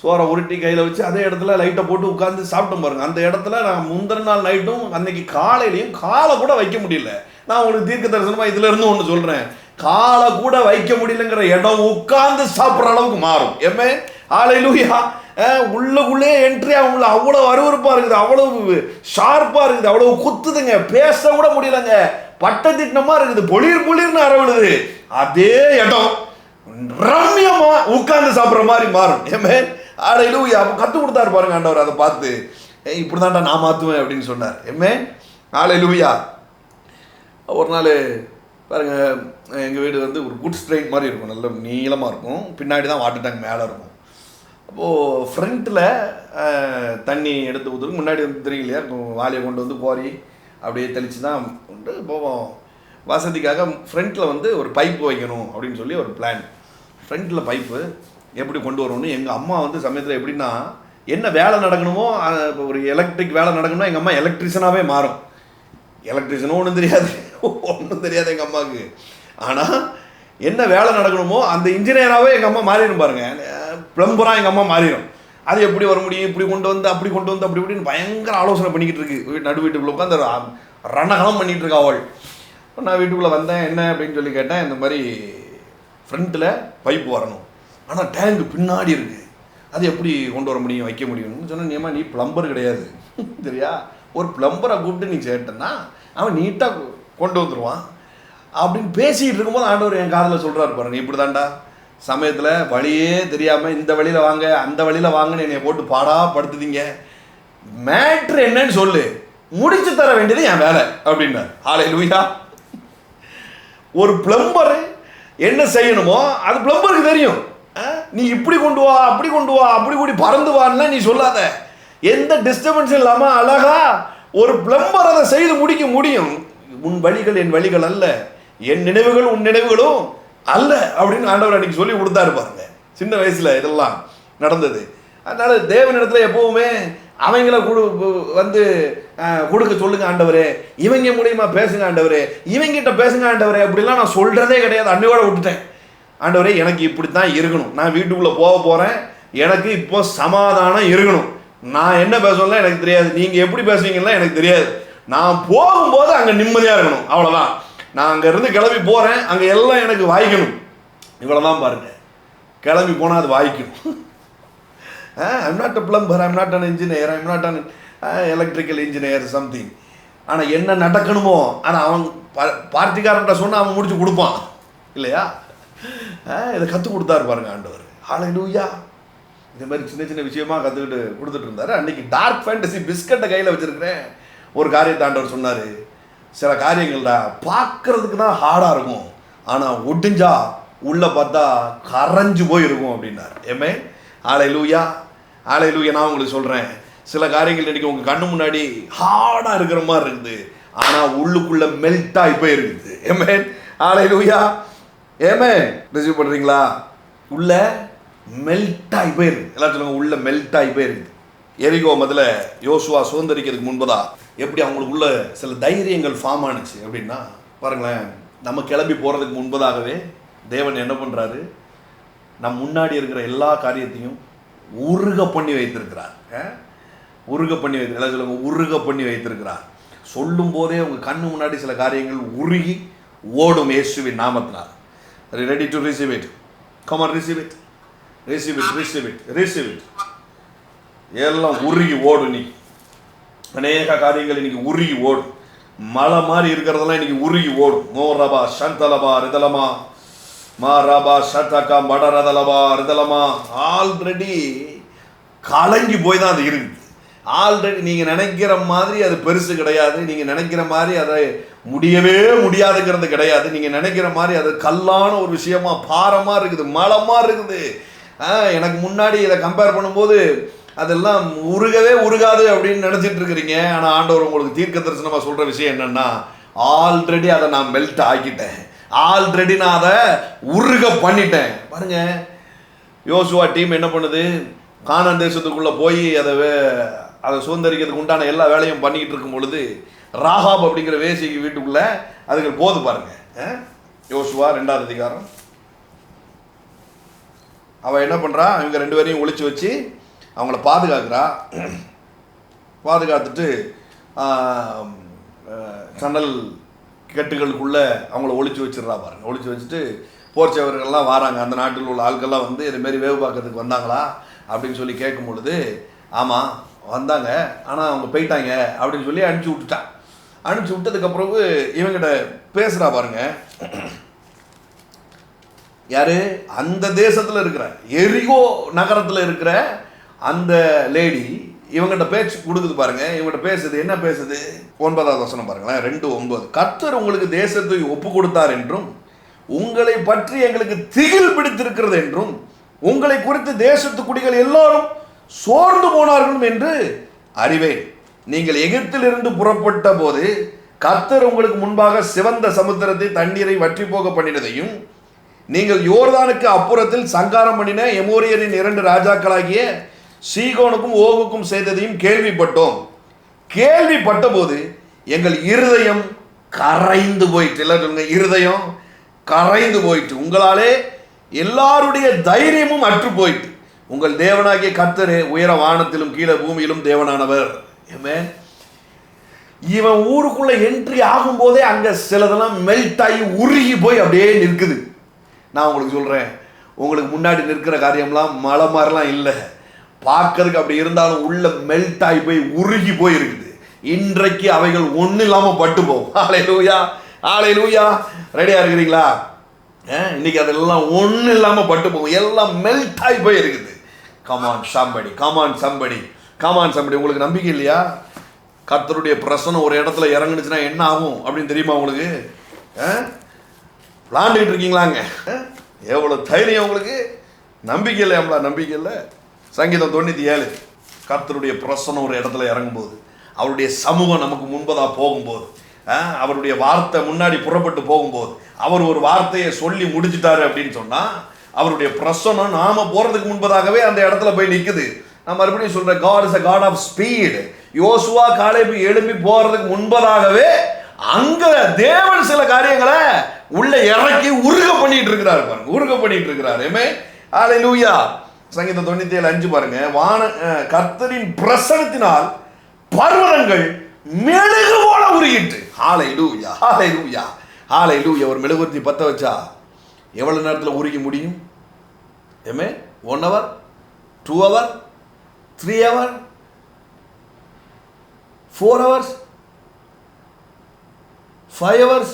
சோறை உருட்டி கையில் வச்சு அதே இடத்துல லைட்டை போட்டு உட்காந்து சாப்பிட்டோம் பாருங்கள். அந்த இடத்துல நான் முந்தின நாள் நைட்டும் அன்னைக்கு காலையிலையும் காலை கூட வைக்க முடியல. நான் உங்களுக்கு தீர்க்க தரிசனமாக இதிலேருந்து ஒன்று சொல்கிறேன், காலை கூட வைக்க முடியலங்கிற இடம் உட்காந்து சாப்பிட்ற அளவுக்கு மாறும். ஏமே ஹல்லேலூயா. உள்ளுக்குள்ளே என்ட்ரி ஆகும்ல, அவ்வளோ அருவருப்பாக இருக்குது, அவ்வளவு ஷார்ப்பாக இருக்குது, அவ்வளோ குத்துதுங்க, பேச கூட முடியலங்க, பட்டை திட்டமாக இருக்குது, பொளிர்னு அரவழுது. அதே இடம் ரம்யமாக உட்காந்து சாப்பிட்ற மாதிரி மாறும். ஏமே ஹல்லேலூயா. அப்போ கற்றுக் கொடுத்தாரு பாருங்க ஆண்டவர். அதை பார்த்து இப்படி தான்டா நான் மாற்றுவேன் அப்படின்னு சொன்னார். ஏமே ஹல்லேலூயா. ஒரு நாள் பாருங்கள், எங்கள் வீடு வந்து ஒரு குட் ஸ்ட்ரெயின் மாதிரி இருக்கும், நல்ல நீளமாக இருக்கும். பின்னாடி தான் வாட்டர் டேங்க் மேலே இருக்கும். அப்போது ஃப்ரண்ட்டில் தண்ணி எடுத்து ஊற்றுறதுக்கு முன்னாடி வந்து தெரியலையா வாலியை கொண்டு வந்து கோரி அப்படியே தெளித்து தான் கொண்டு போவோம். வசதிக்காக ஃப்ரண்ட்டில் வந்து ஒரு பைப்பு வைக்கணும் அப்படின்னு சொல்லி ஒரு பிளான். ஃப்ரண்ட்டில் பைப்பு எப்படி கொண்டு வரணும்னு எங்கள் அம்மா வந்து சமயத்தில் எப்படின்னா, என்ன வேலை நடக்கணுமோ, ஒரு எலக்ட்ரிக் வேலை நடக்கணும்னா எங்கள் அம்மா எலக்ட்ரிஷியனாகவே மாறும். எலக்ட்ரிஷியனும் ஒன்றும் தெரியாது எங்கள் அம்மாவுக்கு. ஆனால் என்ன வேலை நடக்கணுமோ அந்த இன்ஜினியராகவே எங்கள் அம்மா மாறிடும் பாருங்க. ப்ளம்பராக எங்கள் அம்மா மாறிடும். அது எப்படி வர முடியும், இப்படி கொண்டு வந்து அப்படி கொண்டு வந்து அப்படி இப்படின்னு பயங்கர ஆலோசனை பண்ணிக்கிட்டு இருக்கு. நடு வீட்டுக்குள்ளே உட்காந்து ரணகலம் பண்ணிகிட்டு இருக்கா அவள். நான் வீட்டுக்குள்ளே வந்தேன், என்ன அப்படின்னு சொல்லி கேட்டேன். இந்த மாதிரி ஃப்ரண்ட்டில் பைப்பு வரணும், ஆனால் டேங்கு பின்னாடி இருக்குது, அது எப்படி கொண்டு வர முடியும், வைக்க முடியும்னு சொன்னேன். நீ ப்ளம்பர் கிடையாது சரியா? ஒரு ப்ளம்பரை கூப்பிட்டு நீ கேட்டேன்னா அவன் நீட்டாக கொண்டு வந்துடுவான் அப்படின்னு பேசிகிட்டு இருக்கும்போது ஆண்டவர் என் காதில் சொல்கிறாரு பாரு, நீ இப்படி தாண்டா சமயத்தில் வழியே தெரியாமல் இந்த வழியில் வாங்க அந்த வழியில் வாங்கன்னு என்னை போட்டு படுத்துதீங்க, மேட்ரு என்னன்னு சொல்லு, முடிச்சு தர வேண்டியது என் வேலை அப்படின்னாரு. ஹல்லேலூயா. ஒரு பிளம்பர் என்ன செய்யணுமோ அது பிளம்பருக்கு தெரியும். நீ இப்படி கொண்டு வா அப்படி கொண்டு வா அப்படி கூடி பறந்து வான்னா நீ சொல்லாத. எந்த டிஸ்டர்பன்ஸும் இல்லாமல் அழகா ஒரு பிளம்பர் அதை செய்து முடிக்க முடியும். உன் வழிகள் என் வழிகள் அல்ல, என் நினைவுகள் உன் நினைவுகளும் அல்ல அப்படின்னு ஆண்டவர் அன்னைக்கு சொல்லி கொடுத்தாரு பாருங்க. சின்ன வயசுல இதெல்லாம் நடந்தது. அதனால தேவனிடத்துல எப்பவுமே அவங்கள வந்து கொடுக்க சொல்லுங்க ஆண்டவரே, இவங்க மூலியமா பேசுங்க ஆண்டவரே, இவங்கிட்ட பேசுங்க ஆண்டவரே அப்படிலாம் நான் சொல்றதே கிடையாது. அன்னையோட விட்டுட்டேன். ஆண்டவரே எனக்கு இப்படித்தான் இருக்கணும், நான் வீட்டுக்குள்ள போறேன், எனக்கு இப்போ சமாதானம் இருக்கணும், நான் என்ன பேசணும்லாம் எனக்கு தெரியாது, நீங்க எப்படி பேசுவீங்கன்னா எனக்கு தெரியாது, நான் போகும்போது அங்க நிம்மதியா இருக்கணும், அவ்வளவுதான். நான் அங்க இருந்து கிளம்பி போறேன், அங்க எல்லாம் எனக்கு வாய்க்கணும், இவ்வளவுதான். பாருங்க, கிளம்பி போனா அது வாய்க்கும். I'm not a plumber, I'm not an engineer, I'm not an electrical engineer something. ஆனால் என்ன நடக்கணுமோ ஆனால் அவன் பார்ட்டிக்காரன்ட்ட சொன்னால் அவன் முடிச்சு கொடுப்பான் இல்லையா? இதை கற்றுக் கொடுத்தாரு பாருங்க ஆண்டவர். ஹல்லேலூயா. இது மாதிரி சின்ன சின்ன விஷயமா கற்றுக்கிட்டு கொடுத்துட்டு இருந்தாரு. அன்னைக்கு டார்க் ஃபேண்டசி பிஸ்கட்டை கையில் வச்சிருக்கிறேன். ஒரு காரியத்தை ஆண்டவர் சொன்னார், சில காரியங்கள்டா பார்க்கறதுக்கு தான் ஹார்டாக இருக்கும், ஆனால் ஒட்டிஞ்சா உள்ளே பார்த்தா கரைஞ்சு போயிருக்கும் அப்படின்னாரு. ஏமே ஹல்லேலூயா, ஹல்லேலூயா. நான் உங்களுக்கு சொல்கிறேன், சில காரியங்கள் இன்றைக்கி உங்கள் கண்ணு முன்னாடி ஹார்டாக இருக்கிற மாதிரி இருக்குது, ஆனால் உள்ளுக்குள்ளே மெல்ட்டாகி போயிருக்குது. ஏமே ஹல்லேலூயா. ஏமே ரிசீவ் பண்ணுறீங்களா? உள்ள மெல்ட்டாகி போயிருக்கு. எல்லாம் சொல்லுங்க, உள்ள மெல்ட்டாகி போயிருக்குது. எரிகோ முதல்ல யோசுவா சுதந்திரிக்கிறதுக்கு முன்பதா எப்படி அவங்களுக்குள்ள சில தைரியங்கள் ஃபார்ம் ஆனிச்சு அப்படின்னா பாருங்களேன். நம்ம கிளம்பி போகிறதுக்கு முன்பதாகவே தேவன் என்ன பண்ணுறாரு, நம் முன்னாடி இருக்கிற எல்லா காரியத்தையும் உருக பண்ணி வைத்திருக்கிறார். உருக பண்ணி வைத்து எல்லாம் சொல்லுங்க, உருக பண்ணி வைத்திருக்கிறார். சொல்லும் போதே உங்கள் கண்ணு முன்னாடி சில காரியங்கள் உருகி ஓடும் இயேசுவின் நாமத்தினால். Ready to receive it. Come on, receive it, receive it, receive it, receive it. எல்லாம் உருகி ஓடும். நீ அநேக காரியங்கள் இன்னைக்கு உருகி ஓடும். மலை மாதிரி இருக்கிறதெல்லாம் இன்னைக்கு உருகி ஓடும். மோரபா சந்தலபா ரிதலமா மாரபா சத்தகா மடரதலபா ரிதலமா ஆல்ரெடி கலங்கி போய் தான் அது இருக்குது. ஆல்ரெடி நீங்கள் நினைக்கிற மாதிரி அது பெருசு கிடையாது, நீங்கள் நினைக்கிற மாதிரி அதை முடியவே முடியாதுங்கிறது கிடையாது, நீங்கள் நினைக்கிற மாதிரி அது கல்லான ஒரு விஷயமா பாரமாக இருக்குது, மலமாக இருக்குது. எனக்கு முன்னாடி இதை கம்பேர் பண்ணும்போது அதெல்லாம் உருகவே உருகாது அப்படின்னு நினச்சிட்டு இருக்கிறீங்க. ஆனால் ஆண்டவர் உங்களுக்கு தீர்க்க தரிசனமாக சொல்கிற விஷயம் என்னென்னா, ஆல்ரெடி அதை நான் மெல்ட் ஆக்கிட்டேன், ஆல்ரெடி நான் அதை உருக பண்ணிட்டேன். பாருங்க, யோசுவா டீம் என்ன பண்ணுது, கானான் தேசத்துக்குள்ளே போய் அதை சுதந்திரிக்கிறதுக்கு உண்டான எல்லா வேலையும் பண்ணிக்கிட்டு இருக்கும் பொழுது ராகாப் அப்படிங்கிற வேசிக்கு வீட்டுக்குள்ளே அதுக்கு போது பாருங்க. யோசுவா 2ஆம் அதிகாரம். அவள் என்ன பண்ணுறா, இவங்க 2 பேரையும் ஒளிச்சு வச்சு அவங்கள பாதுகாக்கிறா. பாதுகாத்துட்டு சன்னல் கெட்டுகளுக்குள்ளே அவங்கள ஒளிச்சு வச்சிடறா பாருங்க. ஒளிச்சு வச்சுட்டு போர்ச்சவர்கள்லாம் வராங்க, அந்த நாட்டில் உள்ள ஆட்கள்லாம் வந்து இதுமாரி வேவு பார்க்கறதுக்கு வந்தாங்களா அப்படின்னு சொல்லி கேட்கும் பொழுது, ஆமாம் வந்தாங்க, ஆனால் அவங்க போயிட்டாங்க அப்படின்னு சொல்லி அனுப்பிச்சி விட்டுட்டான். அனுப்பிச்சி விட்டதுக்கப்புறம் இவங்கிட்ட பேசுகிறா பாருங்க. யாரு? அந்த தேசத்தில் இருக்கிற எரிகோ நகரத்தில் இருக்கிற அந்த லேடி இவங்கிட்ட பேச்சு கொடுக்குது பாருங்க. இவங்கிட்ட பேசுது, என்ன பேசுது? 9ஆவது வசனம் பாருங்களேன், 2:9. கர்த்தர் உங்களுக்கு தேசத்தை ஒப்பு கொடுத்தார் என்றும் உங்களை பற்றி எங்களுக்கு திகில் பிடித்திருக்கிறது என்றும் உங்களை குறித்து தேசத்து குடிகள் எல்லாரும் சோர்ந்து போனார்களும் என்று அறிவேன். நீங்கள் எகிப்திலிருந்து புறப்பட்ட போது கர்த்தர் உங்களுக்கு முன்பாக சிவந்த சமுத்திரத்தை தண்ணீரை வற்றி போக பண்ணினதையும் நீங்கள் யோர்தானுக்கு அப்புறத்தில் சங்காரம் பண்ணின எமோரியரின் 2 ராஜாக்களாகிய சீகோனுக்கும் ஓகுக்கும் செய்ததையும் கேள்விப்பட்டோம். கேள்விப்பட்ட போது எங்கள் இருதயம் கரைந்து போயிட்டு. இல்லை சொல்லுங்க, இருதயம் கரைந்து போயிட்டு. உங்களாலே எல்லாருடைய தைரியமும் அற்று போயிட்டு. உங்கள் தேவனாகிய கர்த்தரே உயர வானத்திலும் கீழே பூமியிலும் தேவனானவர். இவன் ஊருக்குள்ள என்ட்ரி ஆகும் போதே அங்க சிலதெல்லாம் மெல்ட் ஆகி உருகி போய் அப்படியே நிற்குது. நான் உங்களுக்கு சொல்றேன், உங்களுக்கு முன்னாடி நிற்கிற காரியம்லாம் மலை மாதிரிலாம் இல்லை, பார்க்கறதுக்கு அப்படி இருந்தாலும் உள்ள மெல்ட் ஆகி போய் உருகி போய் இருக்குது. இன்றைக்கு அவைகள் ஒன்றும் இல்லாமல் பட்டு போகும். ஹல்லேலூயா, ஹல்லேலூயா. ரெடியா இருக்கிறீங்களா? இன்னைக்கு அதெல்லாம் ஒன்றும் இல்லாமல் பட்டு போகும், எல்லாம் மெல்ட் ஆகி போய் இருக்குது. Come on somebody, come on somebody, come on somebody. உங்களுக்கு நம்பிக்கை இல்லையா? கர்த்தருடைய பிரசனம் ஒரு இடத்துல இறங்குனுச்சுன்னா என்ன ஆகும் அப்படின்னு தெரியுமா உங்களுக்கு? விளாண்டுக்கிட்டு இருக்கீங்களாங்க? எவ்வளோ தைரியம் உங்களுக்கு? நம்பிக்கை இல்லை, நம்மளா நம்பிக்கை இல்லை. சங்கீதம் 97. கர்த்தருடைய பிரசனம் ஒரு இடத்துல இறங்கும்போது, அவருடைய சமூகம் நமக்கு முன்பதாக போகும்போது, அவருடைய வார்த்தை முன்னாடி புறப்பட்டு போகும்போது, அவர் ஒரு வார்த்தையை சொல்லி முடிச்சிட்டாரு அப்படின்னு சொன்னால் அவருடைய பிரசனம் நாம போகிறதுக்கு முன்பதாகவே அந்த இடத்துல போய் நிற்குது. நான் மறுபடியும் சொல்றேன், God is a God of speed. யோசுவா காலேபு எழும்பி போறதுக்கு முன்பதாகவே அங்க தேவன் சில காரியங்களை உள்ள இறக்கி உருக பண்ணிட்டு இருக்கிறார் பாருங்க, உருக பண்ணிட்டு இருக்கிறார். ஹல்லேலூயா. சங்கீதம் 97:5 பாருங்க, கர்த்தரின் பிரசன்னத்தினால் பர்வதங்கள் மெழுகு போல உருகிட்டு. ஹல்லேலூயா, ஹல்லேலூயா, ஹல்லேலூயா. ஒரு மெழுகுவர்த்தி பத்த வச்சா எவ்வளவு நேரத்தில் உருகி முடியும்? 1 hour, 2 hour, 3 hour, 4 hours, 5 hours.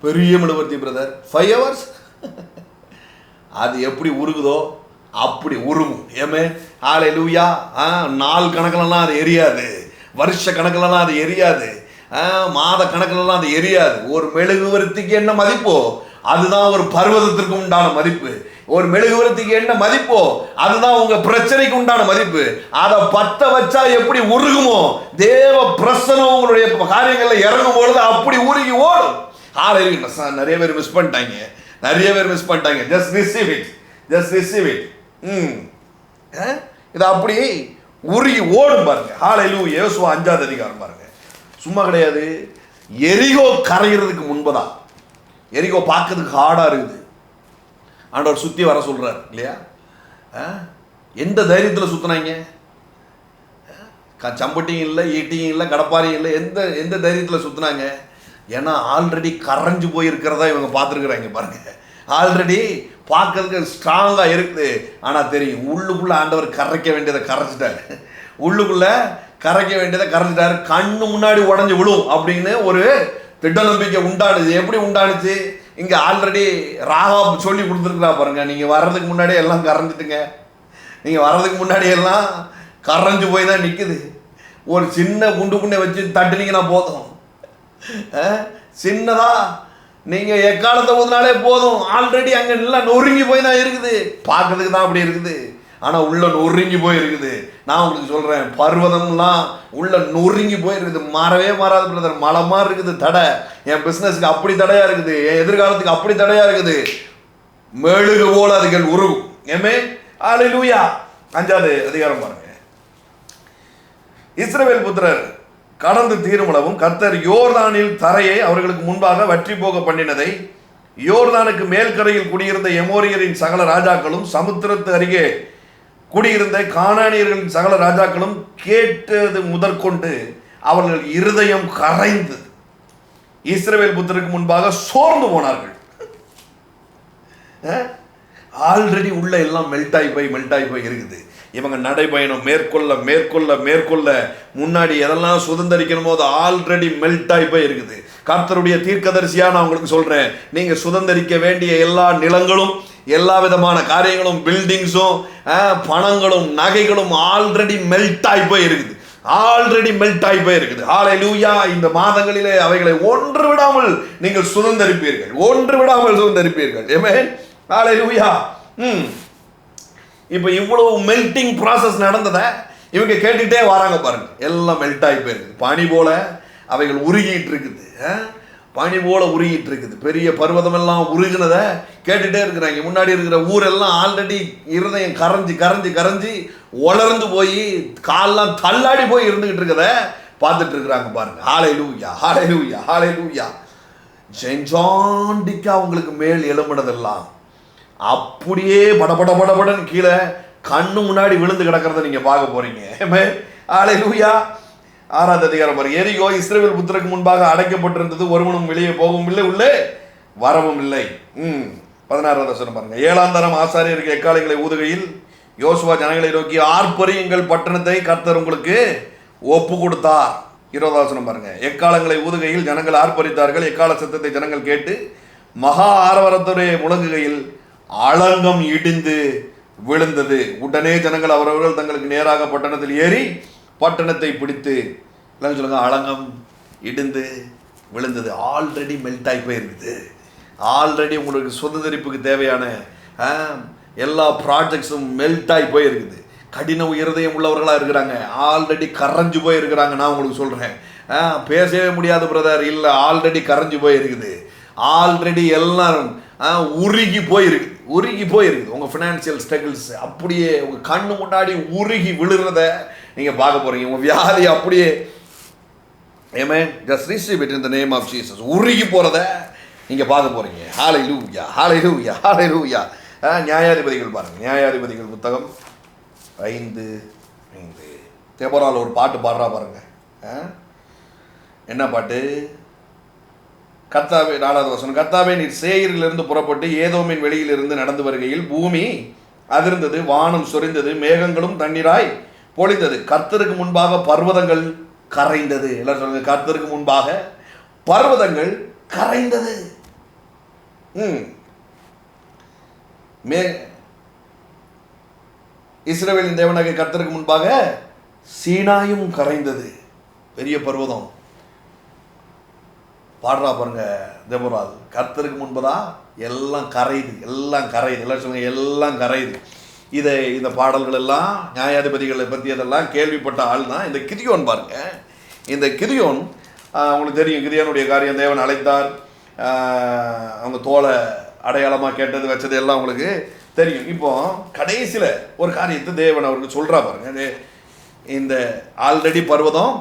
பெரிய மெழுகுவர்த்தி பிரதர், 5 hours. அது எப்படி உருகுதோ அப்படி உருகும். ஹல்லேலூயா. நாள் கணக்கிலலாம் அது எரியாது, வருஷ கணக்கிலலாம் அது எரியாது, மாத கணக்கிலலாம் அது எரியாது. ஒரு மெழுகுவர்த்திக்கு என்ன மதிப்போ அதுதான் ஒரு பர்வதத்திற்கு உண்டான மதிப்பு. ஒரு மெழுகுவர்த்திக்கு என்ன மதிப்போ அதுதான் உங்க பிரச்சனைக்கு உண்டான மதிப்பு. அதை பத்த வச்சா எப்படி உருகுமோ, தேவ பிரசனம் உங்களுடைய காரியங்கள்ல இறங்கும் பொழுது அப்படி உருகி ஓடும். நிறைய பேர் மிஸ் பண்ணிட்டாங்க, நிறைய பேர் மிஸ் பண்ணிட்டாங்க. Just receive it, just receive it. இது அப்படி உருகி ஓடும் பாருங்க. ஹல்லேலூயா. யோசுவா 5ஆவது அதிகாரம் பாருங்க, சும்மா கிடையாது. எரிகோ கரைகிறதுக்கு முன்பதான், எரிகோ பார்க்கறதுக்கு ஹார்டா இருக்குது, ஆண்டவர் சுத்தி வர சொல்றாரு இல்லையா? எந்த தைரியத்தில் சுத்தினாங்க? சம்பட்டியும் இல்லை, ஈட்டியும் இல்லை, கடப்பாரியும் இல்லை. எந்த தைரியத்தில் சுத்தினாங்க? ஏன்னா ஆல்ரெடி கரைஞ்சு போயிருக்கிறதா இவங்க பார்த்துருக்குறாங்க பாருங்க. ஆல்ரெடி பார்க்கறதுக்கு ஸ்ட்ராங்கா இருக்குது, ஆனால் தெரியும் உள்ளுக்குள்ள ஆண்டவர் கரைக்க வேண்டியதை கரைச்சிட்டாரு, உள்ளுக்குள்ள கரைக்க வேண்டியதை கரைச்சிட்டாரு. கண்ணு முன்னாடி உடஞ்சி விழும் அப்படின்னு ஒரு திட்ட நம்பிக்கை உண்டானுச்சு. எப்படி உண்டானுச்சு? இங்க ஆல்ரெடி ராகாப் சொல்லி கொடுத்துருக்குறா பாருங்க, நீங்க வர்றதுக்கு முன்னாடியே எல்லாம் கரைஞ்சிட்டுங்க, நீங்க வர்றதுக்கு முன்னாடி எல்லாம் கரைஞ்சு போய் தான் நிக்குது. ஒரு சின்ன குண்டு குண்டை வச்சு தட்டுனீங்கன்னா போதும், சின்னதா நீங்க எக்காலத்தை ஊதினாலே போதும், ஆல்ரெடி அங்க எல்லாம் நொறுங்கி போய் தான் இருக்குது. பார்க்கறதுக்கு தான் அப்படி இருக்குது, ஆனா உள்ள நொறுங்கி போய் இருக்குது. நான் உங்களுக்கு சொல்றேன், பர்வதம்லாம் உள்ள நொறுங்கி போய் இருக்குது, மாறவே மாறாது பிரதர். மலை மாதிரி இருக்குது தடை, என் பிசினஸ்க்கு அப்படி தடையா இருக்குது, என் எதிர்காலத்துக்கு அப்படி தடையா இருக்குது. மெழுகு போல அதுகள் உருகும். ஹல்லேலூயா. 5ஆவது அதிகாரம் பாருங்க. இஸ்ரவேல் புத்திரர் கடந்து தீருமளவும் கர்த்தர் யோர்தானில் தரையை அவர்களுக்கு முன்பாக வற்றி போக பண்ணினதை யோர்தானுக்கு மேல்கரையில் குடியிருந்த எமோரியரின் சகல ராஜாக்களும் சமுத்திரத்து அருகே குடியிருந்த கானானியர்களின் சகல ராஜாக்களும் கேட்டது முதற்கொண்டு அவர்கள் இருதயம் கரைந்து இஸ்ரவேல் புத்திரருக்கு முன்பாக சோர்ந்து போனார்கள். ஆல்ரெடி உள்ள எல்லாம் மெல்ட் ஆகி போய் இருக்குது. இவங்க நடைபயணம் மேற்கொள்ள மேற்கொள்ள மேற்கொள்ள முன்னாடி எதெல்லாம் சுதந்திரிக்கணுமோ அது ஆல்ரெடி மெல்ட் ஆகி போய் இருக்குது. கர்த்தருடைய தீர்க்கதரிசியா நான் உங்களுக்கு சொல்றேன், நீங்க சுதந்திரிக்க வேண்டிய எல்லா நிலங்களும், எல்லா விதமான காரியங்களும், பில்டிங்ஸும், பணங்களும், நகைகளும் ஆல்ரெடி மெல்ட் ஆகி போய் இருக்குது, ஆல்ரெடி மெல்ட் ஆகி போய் இருக்குது. ஹல்லேலூயா. இந்த மாதங்களிலே அவைகளை ஒன்று விடாமல் நீங்கள் சுதந்திரிப்பீர்கள், ஒன்று விடாமல் சுதந்திரிப்பீர்கள். ஆமென். ஹல்லேலூயா. இப்போ இவ்வளவு மெல்டிங் ப்ராசஸ் நடந்ததை இவங்க கேட்டுட்டே வராங்க பாருங்க, எல்லாம் மெல்ட் ஆகி போயிருக்குது. பனி போல அவைகள் உருகிட்டு இருக்குது, பனி போல உருகிட்டு இருக்குது. பெரிய பர்வதம் எல்லாம் உருகினதை கேட்டுட்டே இருக்கிறாங்க. முன்னாடி இருக்கிற ஊரெல்லாம் ஆல்ரெடி இருதயம் கரைஞ்சி கரைஞ்சி கரைஞ்சி உலர்ந்து போய் காலெல்லாம் தள்ளாடி போய் இருந்துகிட்டு இருக்கிறத பார்த்துட்டு இருக்கிறாங்க பாருங்க. ஹல்லேலூயா, ஹல்லேலூயா, ஹல்லேலூயா. ஜெயின்சாண்டிக்கா அவங்களுக்கு மேல் எழும்பினதெல்லாம் அப்படியே படபட படபடன்னு கீழே கண்ணு முன்னாடி விழுந்து கிடக்கிறத நீங்க பார்க்க போறீங்க. ஹல்லேலூயா. 6ஆவது அதிகாரம் பாருங்க. எரிகோ இஸ்ரவேல் புத்திரருக்கு முன்பாக அடைக்கப்பட்டிருந்தது, ஒருவனும் வெளியே போகவும் இல்லை, உள்ளே வரவும் இல்லை. 16வது வசனம் பாருங்க. 7ஆம் தரம் ஆசாரியருக்கு எக்காலங்களை ஊதுகையில் யோசுவா ஜனங்களை நோக்கி, ஆர்ப்பரியுங்கள், பட்டணத்தை கர்த்தர் உங்களுக்கு ஒப்பு கொடுத்தார். 20வது வசனம் பாருங்க. எக்காலங்களை ஊதுகையில் ஜனங்கள் ஆர்ப்பரித்தார்கள், எக்கால சத்தத்தை ஜனங்கள் கேட்டு மகா ஆரவரத்துடைய முழங்குகையில் அலங்கம் இடிந்து விழுந்தது. உடனே ஜனங்கள் அவரவர்கள் தங்களுக்கு நேராக பட்டணத்தில் ஏறி பட்டணத்தை பிடித்து, எல்லாம் சொல்லுங்க, அலங்கம் இடிந்து விழுந்தது. ஆல்ரெடி மெல்ட் ஆகி போயிருக்குது. ஆல்ரெடி உங்களுக்கு சுதந்திரிப்புக்கு தேவையான எல்லா ப்ராஜெக்ட்ஸும் மெல்ட் ஆகி போயிருக்குது. கடின இருதயம் உள்ளவர்களாக இருக்கிறாங்க, ஆல்ரெடி கரைஞ்சு போயிருக்கிறாங்க. நான் உங்களுக்கு சொல்கிறேன், பேசவே முடியாது பிரதர், இல்லை, ஆல்ரெடி கரைஞ்சு போயிருக்குது, ஆல்ரெடி எல்லாரும் உருகி போயிருக்குது. உருகி போயிருக்குது. உங்கள் ஃபினான்ஷியல் ஸ்ட்ரகிள்ஸ் அப்படியே உங்கள் கண்ணு முன்னாடி உருகி விழுறத நீங்கள் பார்க்க போகிறீங்க. உங்கள் வியாதி அப்படியே amen, just receive it in the name of Jesus. உருகி போகிறத நீங்கள் பார்க்க போகிறீங்க. ஹல்லேலூயா, ஹல்லேலூயா, ஹல்லேலூயா. நியாயாதிபதிகள் பாருங்கள், நியாயாதிபதிகள் புத்தகம் 5:5. தெபொரால் ஒரு பாட்டு பாடுறா பாருங்க. என்ன பாட்டு? கர்த்தாவே, 4வது வசனம், கர்த்தாவே நீர் சேயீரிலிருந்து புறப்பட்டு ஏதோமின் வெளியிலிருந்து நடந்து வருகையில் பூமி அதிர்ந்தது, வானம் சொரிந்தது, மேகங்களும் தண்ணீராய் பொழிந்தது, கர்த்தருக்கு முன்பாக பர்வதங்கள் கரைந்தது. எல்லாரும் சொல்லுங்க, கர்த்தருக்கு முன்பாக பர்வதங்கள் கரைந்தது. இஸ்ரவேலின் தேவனாகிய கர்த்தருக்கு முன்பாக சீனாயும் கரைந்தது. பெரிய பர்வதம் பாடுறா பாருங்க தெபொரால். கர்த்தருக்கு முன்பதா எல்லாம் கரையுது, எல்லாம் கரையுது. எல்லாம் சொல்லுங்க, எல்லாம் கரையுது. இந்த பாடல்கள் எல்லாம் நியாயாதிபதிகளை பற்றி அதெல்லாம் கேள்விப்பட்ட ஆள் தான் இந்த கிதியோன் பாருங்க. இந்த கிதியோன் உங்களுக்கு தெரியும், கிதியோனுடைய காரியம். தேவன் அழைத்தார், அவங்க தோலை அடையாளமாக கேட்டது வச்சது எல்லாம் உங்களுக்கு தெரியும். இப்போ கடைசியில் ஒரு காரியத்தை தேவன் அவருக்கு சொல்கிறா பாருங்க. இந்த ஆல்ரெடி பர்வதம்